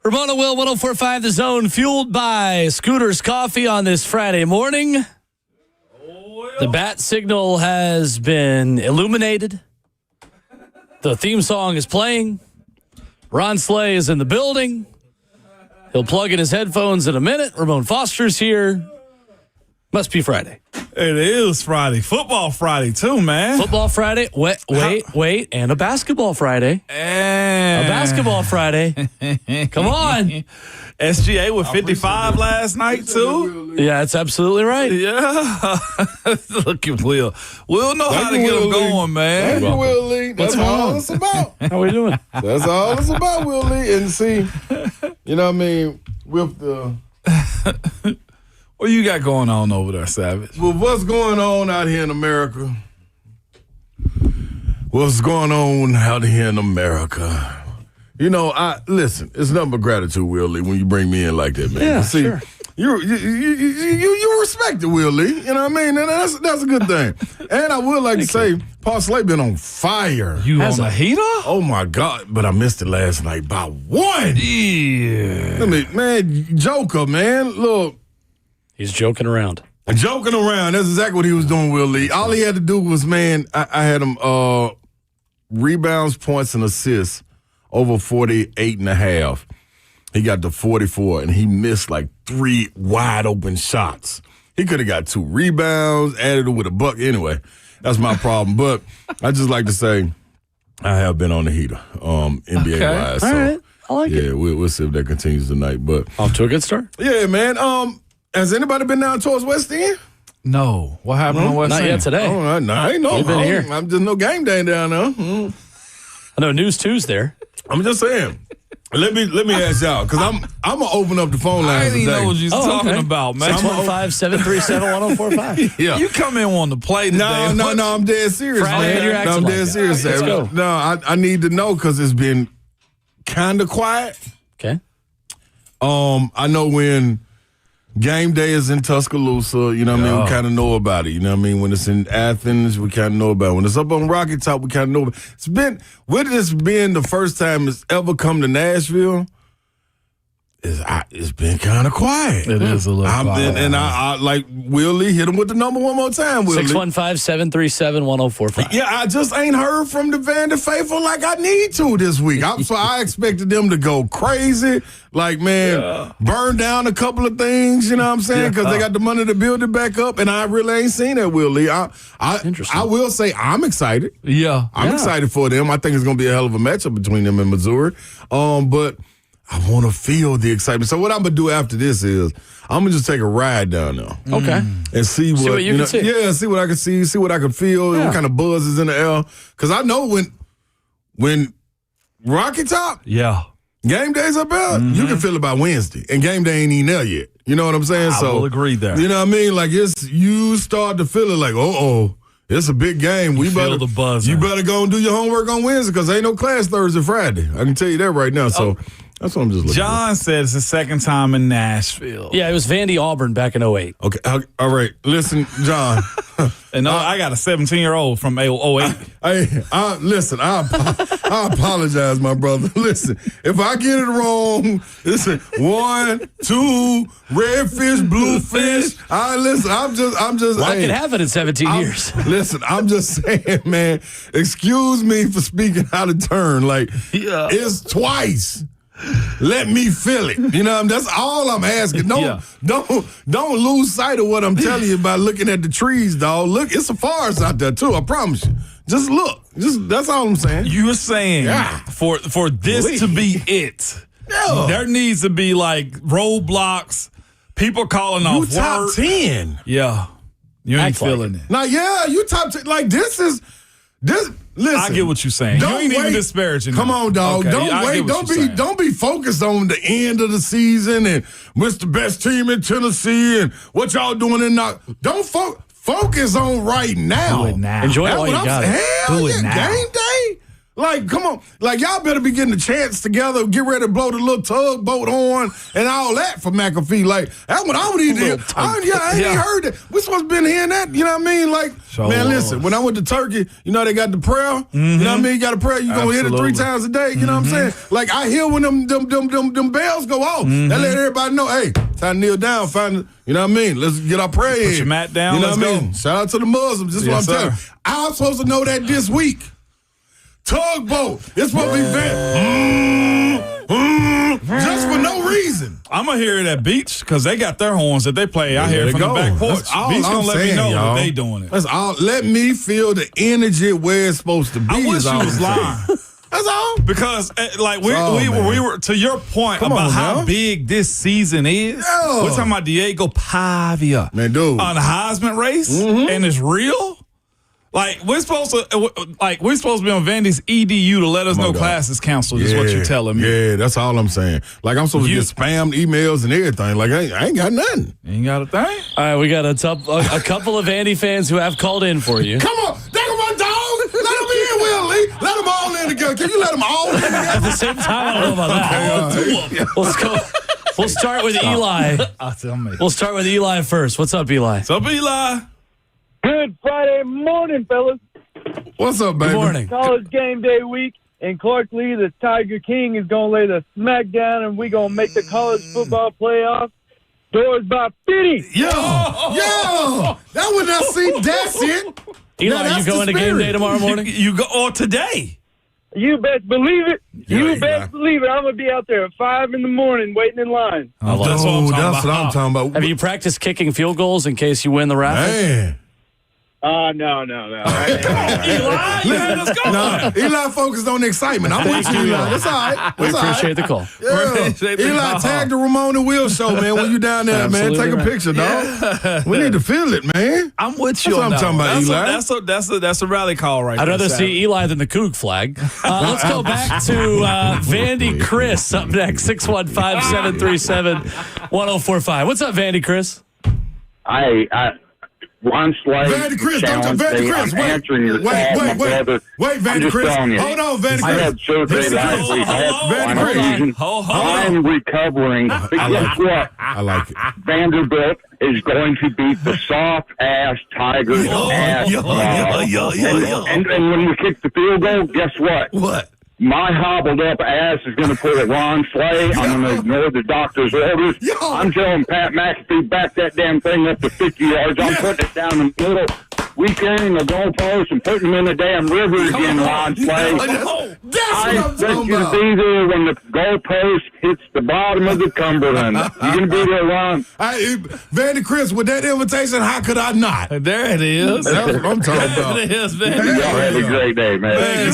Ramona Will, 104.5 The Zone, fueled by Scooter's Coffee on this Friday morning. The bat signal has been illuminated. The theme song is playing. Ron Slay is in the building. He'll plug in his headphones in a minute. Ramon Foster's here. Must be Friday. It is Friday. Football Friday, too, man. Football Friday. Wait. And a basketball Friday. And a basketball Friday. Come on. SGA with 55 last night, too. Yeah, that's absolutely right. Yeah. Look at Will. Will know how to get him going, man. Thank you, Will Lee. That's all it's about. How we doing? That's all it's about, Will Lee. And see, you know what I mean, with the... What you got going on over there, Savage? Well, what's going on out here in America? What's going on out here in America? You know, listen, it's nothing but gratitude, Will Lee, when you bring me in like that, man. Yeah, see, sure. You respect it, Will Lee. You know what I mean? And that's a good thing. And I would like to say, Paul Slay been on fire. You on a heater? Oh, my God. But I missed it last night by one. Yeah. Man, Joker, man. Look. He's joking around. Joking around. That's exactly what he was doing, Will Lee. All he had to do was, man, I had him rebounds, points, and assists over 48.5. He got to 44, and he missed like 3 wide open shots. He could have got 2 rebounds, added it with a buck. Anyway, that's my problem. But I just like to say I have been on the heater, NBA-wise. All right. I like it. Yeah, we'll see if that continues tonight. But off to a good start. Yeah, man. Has anybody been down towards West End? No. What happened on West End? Not yet today. Oh, I ain't know. We've been here. I'm just no game day down there. I know News 2's there. I'm just saying. Let me ask y'all, because I'm gonna open up the phone lines I didn't today. know what you was talking about, man. 615-737-1045. Yeah. You come in wanting to play today. No, I'm dead serious, Friday, man. you're acting I'm like dead that. serious. Let's go. No, I need to know because it's been kind of quiet. Okay. I know when game day is in Tuscaloosa, you know what I mean? We kind of know about it. You know what I mean? When it's in Athens, we kind of know about it. When it's up on Rocky Top, we kind of know about it. With this being the first time it's ever come to Nashville, it's been kind of quiet. It is a little quiet. And I like Will Lee, hit him with the number one more time, Will Lee. 615-737-1045. Yeah, I just ain't heard from the Vandy faithful like I need to this week. So I expected them to go crazy, like, man, burn down a couple of things, you know what I'm saying? Because they got the money to build it back up, and I really ain't seen that, Will Lee. I will say I'm excited. Yeah. I'm excited for them. I think it's going to be a hell of a matchup between them and Missouri. But I want to feel the excitement. So what I'm going to do after this is I'm going to just take a ride down there. Okay. And see what you can see. Yeah, see what I can see what I can feel, what kind of buzz is in the air. Because I know when Rocky Top, game day's up there, you can feel it by Wednesday. And game day ain't even there yet. You know what I'm saying? I will agree there. You know what I mean? Like, you start to feel it like, it's a big game. Feel the buzz. You better go and do your homework on Wednesday because ain't no class Thursday, Friday. I can tell you that right now. So that's what I'm just looking John said it's the second time in Nashville. Yeah, it was Vandy Auburn back in 08. Okay. All right. Listen, John. And I got a 17-year-old from 08. Listen, I apologize, my brother. Listen, if I get it wrong, listen, 1, 2, redfish, bluefish. I'm just. Well, I can have it in 17 years. Listen, I'm just saying, man. Excuse me for speaking out of turn. Like, it's twice. Let me feel it. You know, that's all I'm asking. Don't lose sight of what I'm telling you by looking at the trees, dog. Look, it's a forest out there too. I promise you. Just look. That's all I'm saying. You're saying for this to be it, there needs to be like roadblocks, people calling off You top work. 10. Yeah, you ain't feeling it. Now, you top 10. Like this. Listen, I get what you're saying. You ain't even disparaging. Come on, dog. Okay, Don't wait. Don't be focused on the end of the season and what's the best team in Tennessee and what y'all doing in now. Don't focus on right now. Do it now. Enjoy it while you got it. Hell Do it now. Game day. Like, come on. Like, y'all better be getting the chance together, get ready to blow the little tugboat horn and all that for McAfee. Like, that's what I would need to hear. I ain't even heard that. We supposed to been hearing that, you know what I mean? Like, man, listen, when I went to Turkey, you know, they got the prayer. You know what I mean? You got a prayer, you gonna hit it 3 times a day, you know what I'm saying? Like, I hear when them bells go off. That let everybody know, hey, time to kneel down, you know what I mean? Let's get our prayer in. Put your mat down, you know let's what I go. mean? Shout out to the Muslims, this is what I'm telling you. I'm supposed to know that this week. Tugboat. It's supposed to be just for no reason. I'm going to hear it at Beach because they got their horns that they play out here from the back porch. Beach going to let me know that they doing it. That's all. Let me feel the energy where it's supposed to be. I wish you was lying. That's all. Because, like, we were, to your point about how big this season is, we're talking about Diego Pavia. Man, dude. On the Heisman race, and it's real. Like, we're supposed to be on Vandy's EDU to let us know classes canceled, is what you're telling me. Yeah, that's all I'm saying. Like, I'm supposed to get spammed emails and everything. Like, I ain't got nothing. You ain't got a thing? All right, we got a couple of Vandy fans who have called in for you. Come on. There go my dog. Let them in, Will Lee. Let them all in together. Can you let them all in together? At the same time, I don't know about that. Let's go. We'll start with Eli. We'll start with Eli first. What's up, Eli? What's up, Eli? Good Friday morning, fellas. What's up, baby? Good morning. College game day week, and Clark Lee, the Tiger King, is going to lay the smack down, and we're going to make the college football playoff. Doors by 50. Yo, that would not see. That's it. Eli, you going to game day tomorrow morning? You go or today? You best believe it. You best believe it. I'm going to be out there at 5 in the morning waiting in line. That's what I'm talking about. Have you practiced kicking field goals in case you win the raffle? Man. No. Eli, let's go. No, Eli focused on the excitement. I'm with you, Eli. That's all right. We appreciate the call. Yeah. Eli, tag the Ramon and Will show, man, when you down there, man. Take a picture, dog. We need to feel it, man. I'm with you. That's what I'm talking about, Eli. That's a rally call right I'd there. rather see Eli than the Coug flag. Let's go back to Vandy Chris up next, 615-737-1045. What's up, Vandy Chris? Ron Slade. Vandy Chris, Vandy Chris, wait, Vandy Chris. Hold on, Vandy Chris. I had surgery last week. I'm recovering. But guess what? I like it. Vanderbilt is going to beat the soft-ass Tigers. And when we kick the field goal, guess what? What? My hobbled up ass is going to put a Ron Slay. I'm going to ignore the doctor's orders. I'm telling Pat McAfee, back that damn thing up to 50 yards. I'm putting it down the middle. We carrying the goalpost and putting them in the damn river again, Ron Slay. I expect you to be there when the goalpost hits the bottom of the Cumberland. You going to be there, Ron? Vandy Chris, with that invitation, how could I not? There it is. That's what I'm talking about. There it is, Vandy. Y'all have a great day, man.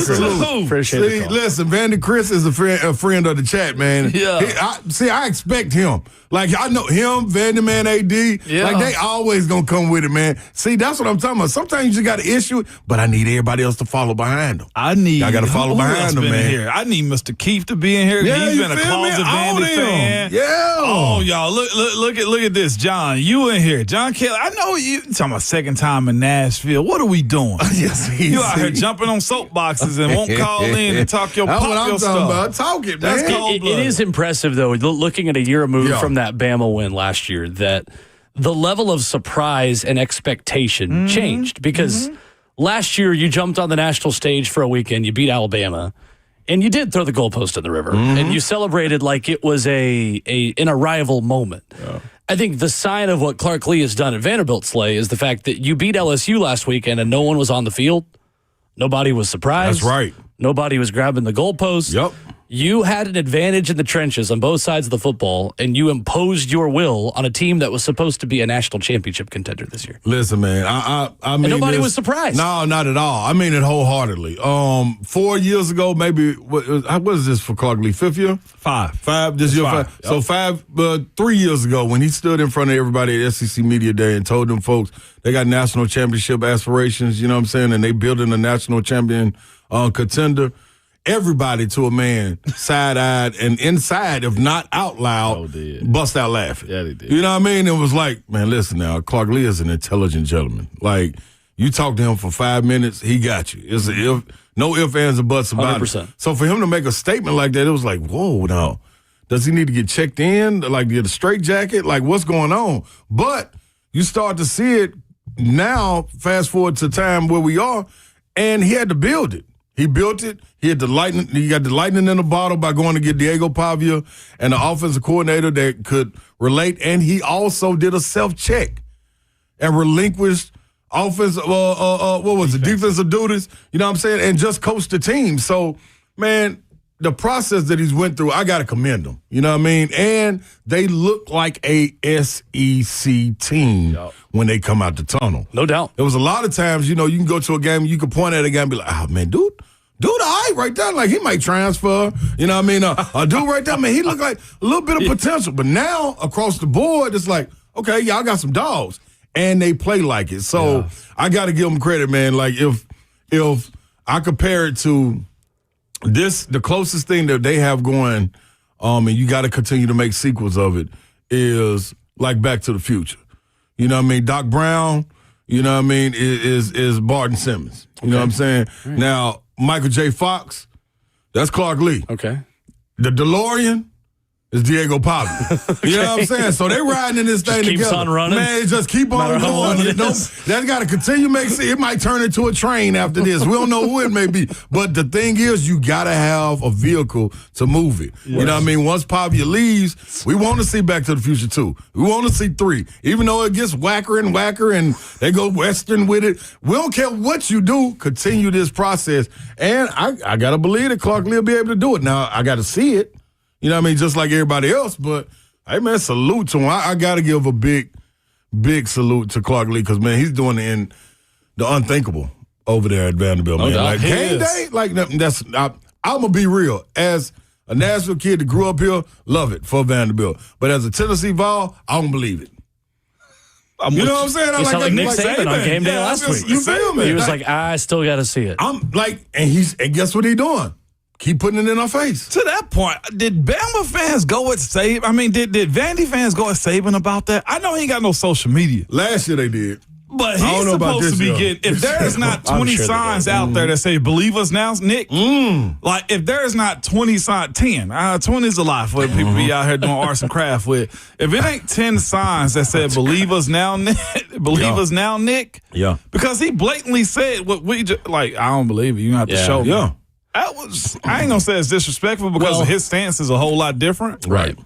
Appreciate it. Listen, Vandy Chris is a friend of the chat, man. Yeah. I expect him. Like, I know him, Vandy Man AD. Yeah. Like, they always going to come with it, man. See, that's what I'm talking about. Sometimes you just got to issue it, but I need everybody else to follow behind them. I got to follow behind them, man. Here? I need Mr. Keefe to be in here. Yeah, He's been a feel me? closet All Vandy fan. Yeah. Oh, y'all, look at this, John. You in here, John Kelly? I know you talking about second time in Nashville. What are we doing? Yes, you out here jumping on soapboxes and won't call in and talk your That's pop what I'm your talking stuff. about. Talk it, man. That's cold blooded. It is impressive, though, looking at a year removed from that Bama win last year, that the level of surprise and expectation changed. Because last year you jumped on the national stage for a weekend, you beat Alabama, and you did throw the goalpost in the river, and you celebrated like it was an arrival moment. Yeah. I think the sign of what Clark Lee has done at Vanderbilt, Slay, is the fact that you beat LSU last weekend and no one was on the field. Nobody was surprised. That's right. Nobody was grabbing the goalpost. Yep. You had an advantage in the trenches on both sides of the football, and you imposed your will on a team that was supposed to be a national championship contender this year. Listen, man, I mean, and nobody was surprised. No, not at all. I mean it wholeheartedly. 4 years ago, maybe what is this for Clark Lee? Fifth year? Five. This year, five. Yep. So 3 years ago, when he stood in front of everybody at SEC Media Day and told them folks they got national championship aspirations, you know what I'm saying, and they building a national champion contender. Everybody, to a man, side-eyed and inside, if not out loud, bust out laughing. Yeah, they did. You know what I mean? It was like, man, listen now, Clark Lee is an intelligent gentleman. Like, You talk to him for 5 minutes, he got you. It's no ifs, ands, or buts about 100%. it. So for him to make a statement like that, it was like, whoa, no. Does he need to get checked in? Like, get a straight jacket? Like, what's going on? But you start to see it now, fast forward to time where we are, and he had to build it. He built it. He got the lightning in the bottle by going to get Diego Pavia and the offensive coordinator that could relate. And he also did a self-check and relinquished defensive duties, you know what I'm saying, and just coached the team. So, man, the process that he's went through, I got to commend him. You know what I mean? And they look like a SEC team when they come out the tunnel. No doubt. There was a lot of times, you know, you can go to a game, you can point at a guy and be like, oh, man, dude, all right right there. Like, he might transfer. You know what I mean? A dude right there, man, he looked like a little bit of potential. But now, across the board, it's like, okay, y'all got some dogs. And they play like it. So I got to give them credit, man. Like, if I compare it to this, the closest thing that they have going, and you got to continue to make sequels of it, is like Back to the Future. You know what I mean? Doc Brown, you know what I mean, is Barton Simmons. You know what I'm saying? Right. Now, Michael J. Fox, that's Clark Lee. Okay. The DeLorean is Diego Pavia. You know what I'm saying? So they riding in this thing together. Keeps on running. Man, it just keep on going. That's got to continue making it might turn into a train after this. We don't know who it may be. But the thing is, you got to have a vehicle to move it. Yes. You know what I mean? Once Pavia leaves, we want to see Back to the Future 2. We want to see 3. Even though it gets whacker and they go Western with it. We don't care what you do. Continue this process. And I got to believe that Clark Lee will be able to do it. Now, I got to see it. You know what I mean? Just like everybody else. But, hey, man, salute to him. I got to give a big salute to Clark Lee because, man, he's doing the unthinkable over there at Vanderbilt, man. Like, game day, like, that's I'm going to be real. As a Nashville kid that grew up here, love it for Vanderbilt. But as a Tennessee Vol, I don't believe it. You know what I'm saying? You sound like Nick Saban on game day last week. You feel me? He was like, I still got to see it. I'm like, and guess what he doing? Keep putting it in our face. To that point, did Bama fans go at Saban? I mean, did Vandy fans go at Saban about that? I know he ain't got no social media. Last year they did. But he's supposed to be getting, if there is not 20 signs out there that say, believe us now, Nick, like if there is not 20 signs, 10, 20 is a lot for people to be out here doing arts and craft with. If it ain't 10 signs that said, believe us now, Nick, us now, Nick, because he blatantly said what we just, like, I don't believe it. You have to show me. I ain't gonna say it's disrespectful because his stance is a whole lot different. Right.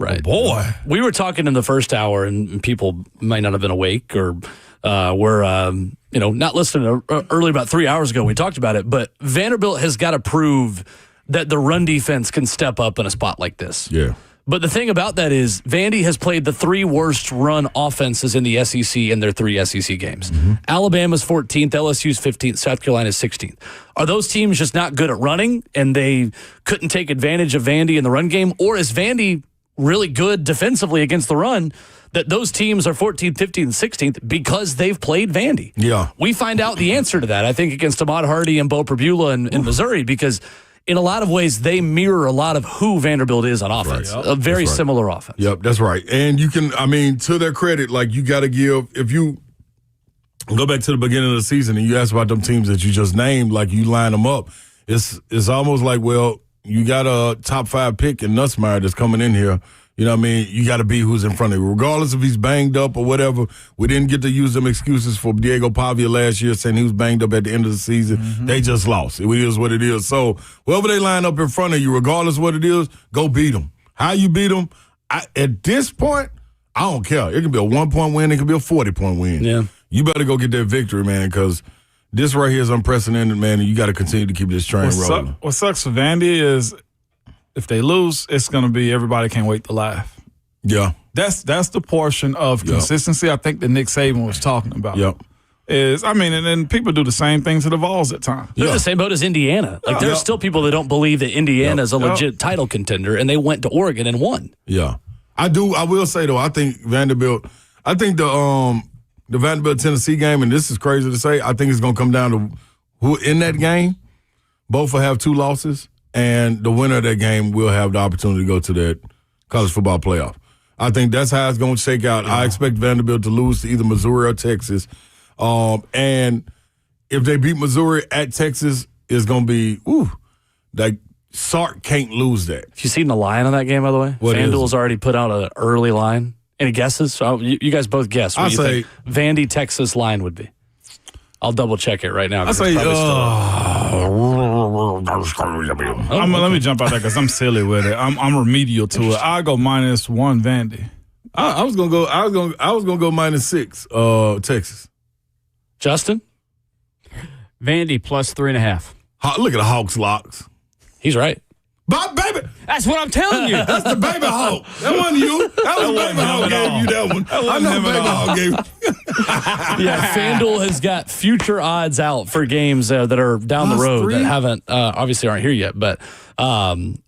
Oh, boy. We were talking in the first hour, and people might not have been awake or were not listening early about 3 hours ago. We talked about it, but Vanderbilt has got to prove that the run defense can step up in a spot like this. Yeah. But the thing about that is Vandy has played the 3 worst run offenses in the SEC in their 3 SEC games. Alabama's 14th, LSU's 15th, South Carolina's 16th. Are those teams just not good at running and they couldn't take advantage of Vandy in the run game? Or is Vandy really good defensively against the run that those teams are 14th, 15th, and 16th because they've played Vandy? Yeah. We find out the answer to that, I think, against Ahmad Hardy and Bo Prabula in Missouri because in a lot of ways, they mirror a lot of who Vanderbilt is on offense. Right. A very similar offense. Yep, that's right. And you can, I mean, to their credit, like you got to give, if you go back to the beginning of the season and you ask about them teams that you just named, like you line them up, it's almost like, well, you got a top 5 pick in Nussmeier that's coming in here. You know what I mean? You got to be who's in front of you. Regardless if he's banged up or whatever, we didn't get to use them excuses for Diego Pavia last year saying he was banged up at the end of the season. They just lost. It is what it is. So whoever they line up in front of you, regardless of what it is, go beat them. How you beat them, at this point, I don't care. It can be a 1-point win. It can be a 40-point win. Yeah. You better go get that victory, man, because this right here is unprecedented, man, and you got to continue to keep this train rolling. What sucks for Vandy is if they lose, it's going to be everybody can't wait to laugh. Yeah. That's the portion of consistency I think that Nick Saban was talking about. Yep. And then people do the same thing to the Vols at times. They're the same boat as Indiana. Like there's still people that don't believe that Indiana is a legit title contender, and they went to Oregon and won. Yeah. I will say, though, I think the Vanderbilt-Tennessee game, and this is crazy to say, I think it's going to come down to who in that game. Both will have 2 losses. And the winner of that game will have the opportunity to go to that college football playoff. I think that's how it's going to shake out. I expect Vanderbilt to lose to either Missouri or Texas. And if they beat Missouri at Texas, it's going to be, like, Sark can't lose that. Have you seen the line on that game, by the way? FanDuel's already put out an early line. Any guesses? So you guys both guess what you think Vandy, Texas line would be. I'll double check it right now. I say, let me jump out there because I'm silly with it. I'm remedial to it. I'll go -1 Vandy. I was gonna go -6 Texas. Justin? Vandy plus 3.5. Look at the Hawks locks. He's right. But baby, that's what I'm telling you. That's the baby Hawk. That wasn't you. That was baby Hawk gave you that one. I know baby Hawk gave you. Yeah, FanDuel has got future odds out for games that are down the road that haven't obviously aren't here yet. But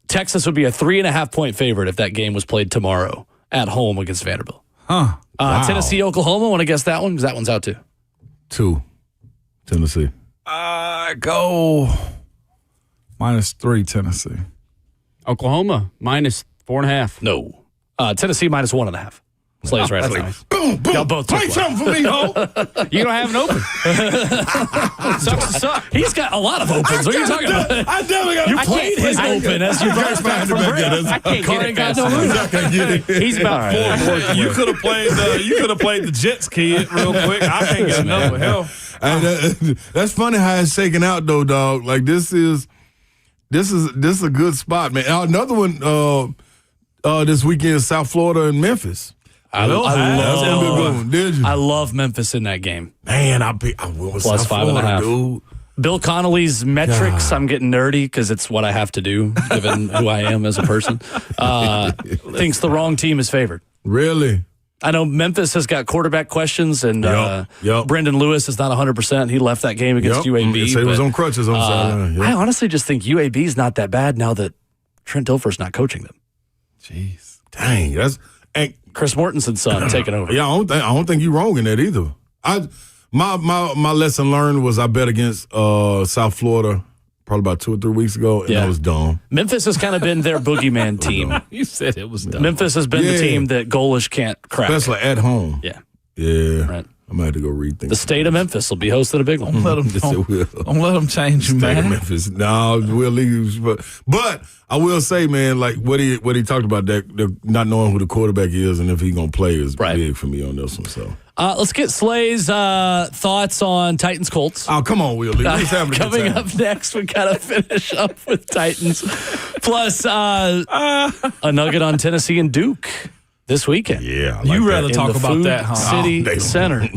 Texas would be a 3.5-point favorite if that game was played tomorrow at home against Vanderbilt. Wow. Tennessee, Oklahoma. Want to guess that one? Because that one's out too. 2, Tennessee. Go -3 Tennessee. Oklahoma -4.5. No. Tennessee -1.5. Slay's right. Nice. Boom. Y'all both play something for me, ho. You don't have an open. Sucks to suck. He's got a lot of opens. What are you talking about? I definitely got. You played his open as you brought back from break. I can't get it fast enough. He's about four. You could have played the Jets kid real quick. I can't get enough of hell. That's funny how it's shaking out though, dog. Like this is a good spot, man. Another one this weekend is South Florida and Memphis. I love Memphis in that game. Man, I will with plus South 5.5. Florida, dude. Bill Connolly's metrics, I'm getting nerdy because it's what I have to do, given who I am as a person, thinks the wrong team is favored. Really? I know Memphis has got quarterback questions, and Brendan Lewis is not 100%. He left that game against UAB. He was on crutches on Saturday. I honestly just think UAB is not that bad now that Trent Dilfer's not coaching them. Jeez. Dang. And Chris Mortenson's son taking over. Yeah, I don't think you're wrong in that either. My lesson learned was I bet against South Florida probably about 2 or 3 weeks ago, and that was dumb. Memphis has kind of been their boogeyman team. You said it was dumb. Memphis has been the team that Golish can't crack. Especially at home. Yeah. Right. I might have to go rethink. The state of Memphis will be hosting a big one. Don't let them change you, man. State of Memphis. No, we'll leave. But I will say, man, like what he talked about, that not knowing who the quarterback is and if he's gonna play is big for me on this one. So let's get Slay's thoughts on Titans Colts. Oh, come on, Willie. Coming up next, we gotta finish up with Titans. Plus a nugget on Tennessee and Duke this weekend. Yeah. You rather talk about that, huh? City Center.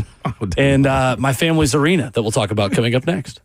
And my family's arena that we'll talk about coming up next.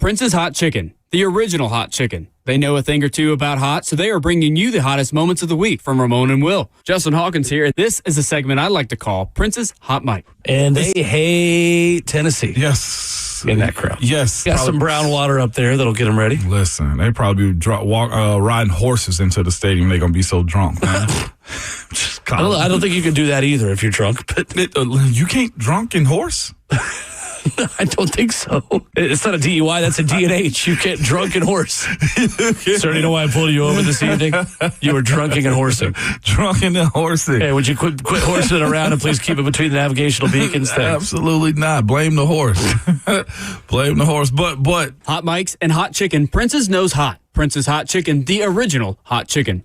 Prince's Hot Chicken, the original hot chicken. They know a thing or two about hot, so they are bringing you the hottest moments of the week from Ramon and Will. Justin Hawkins here. This is a segment I like to call Prince's Hot Mic. And they hate Tennessee. Yes. In that crowd. Yes. Got some brown water up there that'll get them ready. Listen, they probably riding horses into the stadium. They're going to be so drunk, man. I don't think you can do that either if you're drunk. But you can't drunk and horse? I don't think so. It's not a DUI. That's a D&H. You can't drunk and horse. Sir, you know why I pulled you over this evening? You were drunking and horsing. Drunken and horsing. Hey, would you quit horsing around and please keep it between the navigational beacons? Thanks. Absolutely not. Blame the horse. Blame the horse. But hot mics and hot chicken. Prince's knows hot. Prince's Hot Chicken, the original hot chicken.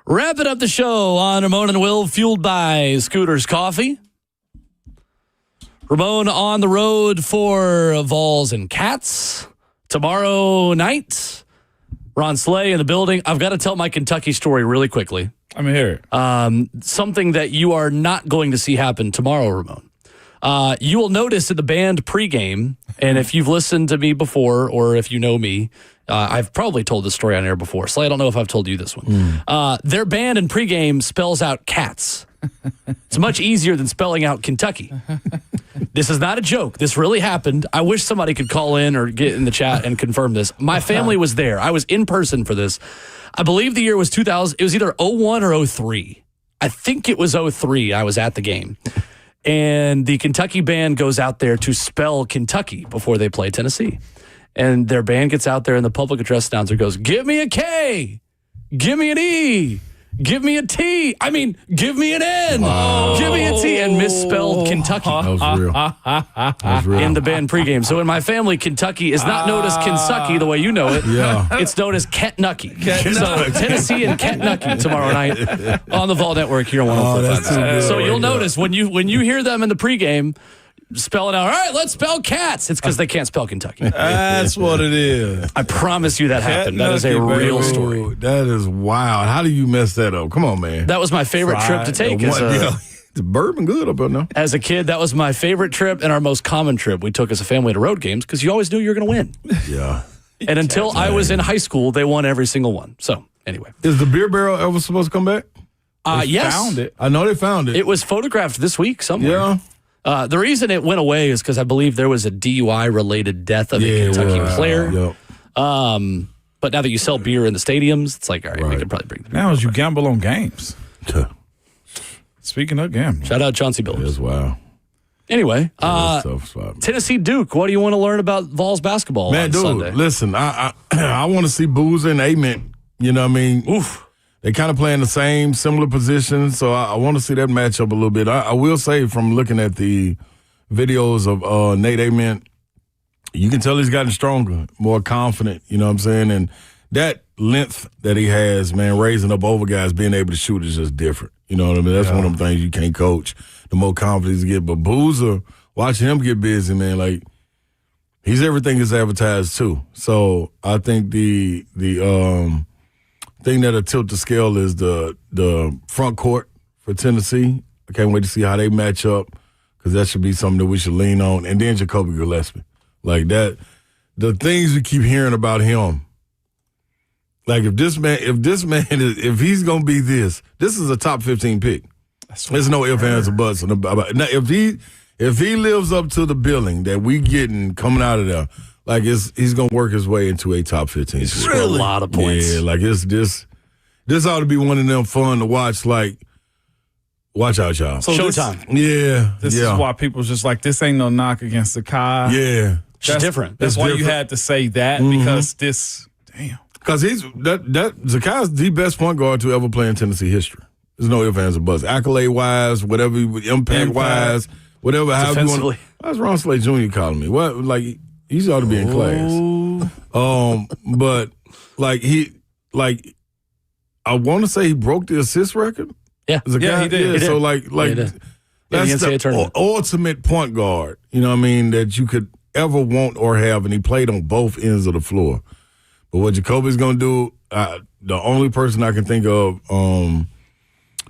Wrapping up the show on Ramon and Will, fueled by Scooter's Coffee. Ramon on the road for Vols and Cats. Tomorrow night, Ron Slay in the building. I've got to tell my Kentucky story really quickly. I'm here. Something that you are not going to see happen tomorrow, Ramon. You will notice in the band pregame, and if you've listened to me before or if you know me, I've probably told this story on air before. Slay, I don't know if I've told you this one. Their band in pregame spells out cats. It's much easier than spelling out Kentucky. This is not a joke. This really happened. I wish somebody could call in or get in the chat and confirm this. My family was there. I was in person for this. I believe the year was 2000. It was either 01 or 03. I think it was 03. I was at the game. And the Kentucky band goes out there to spell Kentucky before they play Tennessee. And their band gets out there and the public address announcer goes, "Give me a K, give me an E, give me a T. I mean, give me an N, give me a T," and misspelled Kentucky. That was real. That was real. In the band pregame. So in my family, Kentucky is not known as Kentucky the way you know it. Yeah. It's known as Kentucky. So Tennessee and Kentucky tomorrow night on the Vol Network here on 104.5. So you'll notice when you hear them in the pregame spelling out, "All right, let's spell cats," it's because they can't spell Kentucky. That's what it is. I promise you that happened. That is a real story. That is wild. How do you mess that up? Come on, man. That was my favorite trip to take. The bourbon good up there now. As a kid, that was my favorite trip and our most common trip we took as a family to road games because you always knew you were going to win. Yeah. And until I was in high school, they won every single one. So anyway. Is the beer barrel ever supposed to come back? Yes. Found it. I know they found it. It was photographed this week somewhere. Yeah. The reason it went away is because I believe there was a DUI-related death of a Kentucky player. Yep. But now that you sell beer in the stadiums, it's like, all right, we can probably bring the beer. Now as you gamble on games. Yeah. Speaking of gambling. Shout out Chauncey Billups. That's wild. Anyway, Tough spot. Tennessee Duke, what do you want to learn about Vols basketball Man, on dude, Sunday? listen, I want to see Boozer and Amen. You know what I mean? Oof. They kind of play in the same, similar positions, so I want to see that matchup a little bit. I will say from looking at the videos of Nate Amen, you can tell he's gotten stronger, more confident, you know what I'm saying? And that length that he has, man, raising up over guys, being able to shoot is just different. You know what I mean? That's one of them things you can't coach. The more confidence you get. But Boozer, watching him get busy, man, like, he's everything is advertised too. So I think the thing that'll tilt the scale is the front court for Tennessee. I can't wait to see how they match up because that should be something that we should lean on. And then Jacoby Gillespie. Like that, the things we keep hearing about him. Like if he's gonna be this is a top 15 pick. There's no ifs, ands, or buts about it. Now, if he lives up to the billing that we getting coming out of there, like he's gonna work his way into a top 15. He's scored a lot of points. Yeah, like this ought to be one of them fun to watch. Like, watch out, y'all. So Showtime. This is why people's just like, this ain't no knock against Zakai. Yeah, it's different. That's why you had to say that because this. Damn. Because Zakai's the best point guard to ever play in Tennessee history. There's no ifs, ands, or buts. Accolade-wise, whatever, impact-wise, whatever, however you want to. That's Ron Slay Jr. calling me. What, like, he ought to be in class. But, I want to say he broke the assist record. Yeah. Zakai, he did. So, that's the ultimate point guard, you know what I mean, that you could ever want or have, and he played on both ends of the floor. But what Jacoby's going to do, the only person I can think of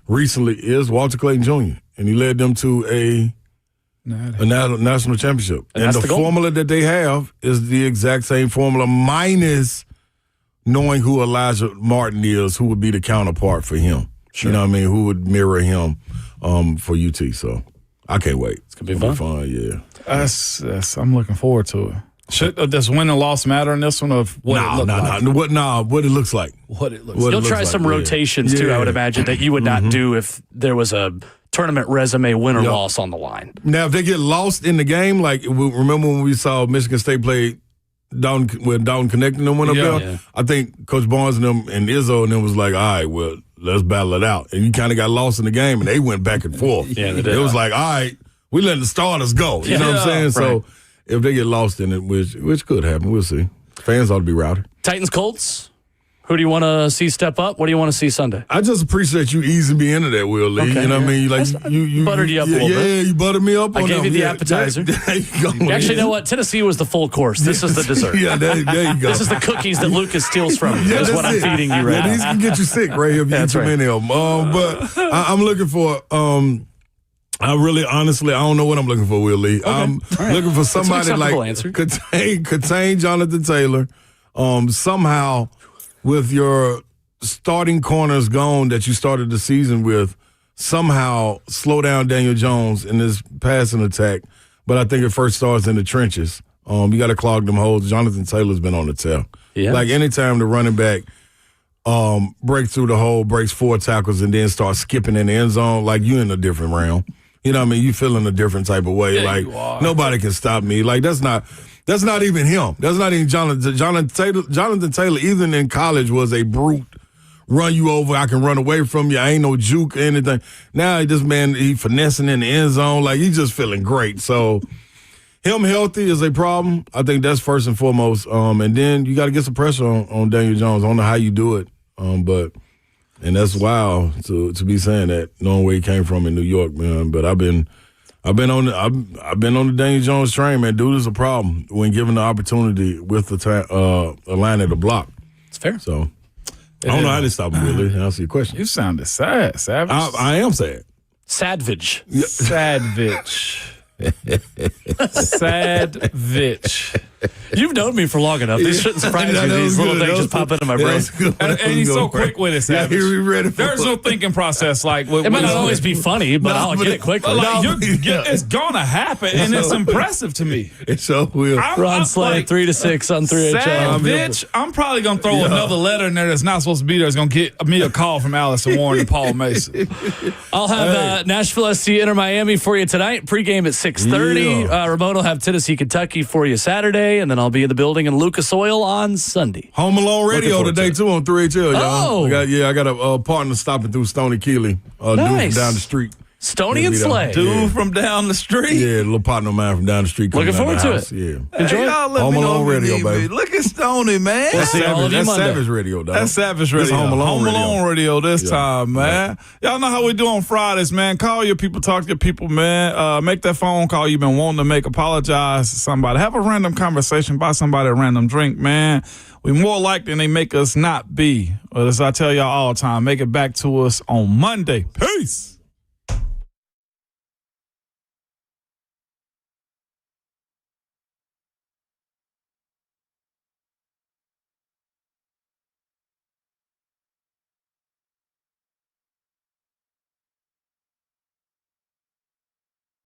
recently is Walter Clayton Jr., and he led them to a national championship. And the formula that they have is the exact same formula, minus knowing who Elijah Martin is, who would be the counterpart for him. Sure. You know what I mean? Who would mirror him for UT. So I can't wait. It's going to be fun. Yeah. I'm looking forward to it. Does win and loss matter in this one? Of what it looks like? What it looks like. You'll try some rotations too, I would imagine, that you would not do if there was a tournament resume win or loss on the line. Now, if they get lost in the game, like remember when we saw Michigan State play Down connecting them went up there? Yeah. I think Coach Barnes and them and Izzo and them was like, all right, well, let's battle it out. And you kind of got lost in the game, and they went back and forth. Yeah, they did. It was like, all right, we letting the starters go. You know what I'm saying? Right. So if they get lost in it, which could happen, we'll see. Fans ought to be rowdy. Titans Colts. Who do you want to see step up? What do you want to see Sunday? I just appreciate you easing me into that, Will Lee. Okay, you know what I mean? Like you buttered you up a little bit. Yeah, you buttered me up. I gave you the appetizer. There you go. Actually, you know what? Tennessee was the full course. This is the dessert. Yeah, there you go. This is the cookies that Lucas steals from you. That's what I'm feeding you right now. These can get you sick right here if you eat too many of them. But I'm looking for. I really, honestly, I don't know what I'm looking for, Will Lee. I'm looking for somebody like contain Jonathan Taylor. Somehow, with your starting corners gone that you started the season with, somehow slow down Daniel Jones in this passing attack. But I think it first starts in the trenches. You got to clog them holes. Jonathan Taylor's been on the tail. Yeah. Like anytime the running back breaks through the hole, breaks 4 tackles, and then starts skipping in the end zone, like you in a different realm. You know what I mean? You feel in a different type of way. Yeah, like nobody can stop me. Like that's not even him. That's not even Jonathan Taylor. Jonathan Taylor, even in college, was a brute. Run you over, I can run away from you. I ain't no juke or anything. Now this man, he finessing in the end zone. Like he's just feeling great. So him healthy is a problem. I think that's first and foremost. And then you got to get some pressure on Daniel Jones. I don't know how you do it. And that's wild to be saying that, knowing where he came from in New York, man. But I've been on the Daniel Jones train, man. Dude is a problem when given the opportunity with the Atlanta to block. It's fair. So I don't know how to stop him, really. I'll see your question. You sounded sad, Savage. I am sad. Sadvich. Yeah. Sadvich. Sadvich. You've known me for long enough. This shouldn't surprise you. These little things just pop into my brain. And he's so quick with it, Savage. There's no thinking process. Like it might not always be funny, but I'll get it quickly. It's gonna happen, and it's impressive to me. It so will. Ron Slay, 3-6 on 3HL. Savage. I'm probably gonna throw another letter in there that's not supposed to be there. It's gonna get me a call from Allison Warren and Paul Mason. I'll have Nashville SC enter Miami for you tonight. Pregame at 6:30. Ramon will have Tennessee, Kentucky for you Saturday, and then I'll be in the building in Lucas Oil on Sunday. Home Alone Radio today too on 3HL, y'all. Oh. I got a partner stopping through Stony Keeley. Nice. Dude down the street. Stony and Slay. Dude from down the street. Yeah, a little partner of mine from down the street. Looking forward to it. Yeah. Enjoy it. Y'all let Home me know Alone if you Radio, need baby. me. Look at Stony, man. We'll see all of you That's Monday. Savage Radio, dog. That's Savage Radio. This Home Alone Radio this time, man. Y'all know how we do on Fridays, man. Call your people, talk to your people, man. Make that phone call you've been wanting to make. Apologize to somebody. Have a random conversation. Buy somebody a random drink, man. We more likely than they make us not be. But as I tell y'all all the time, make it back to us on Monday. Peace.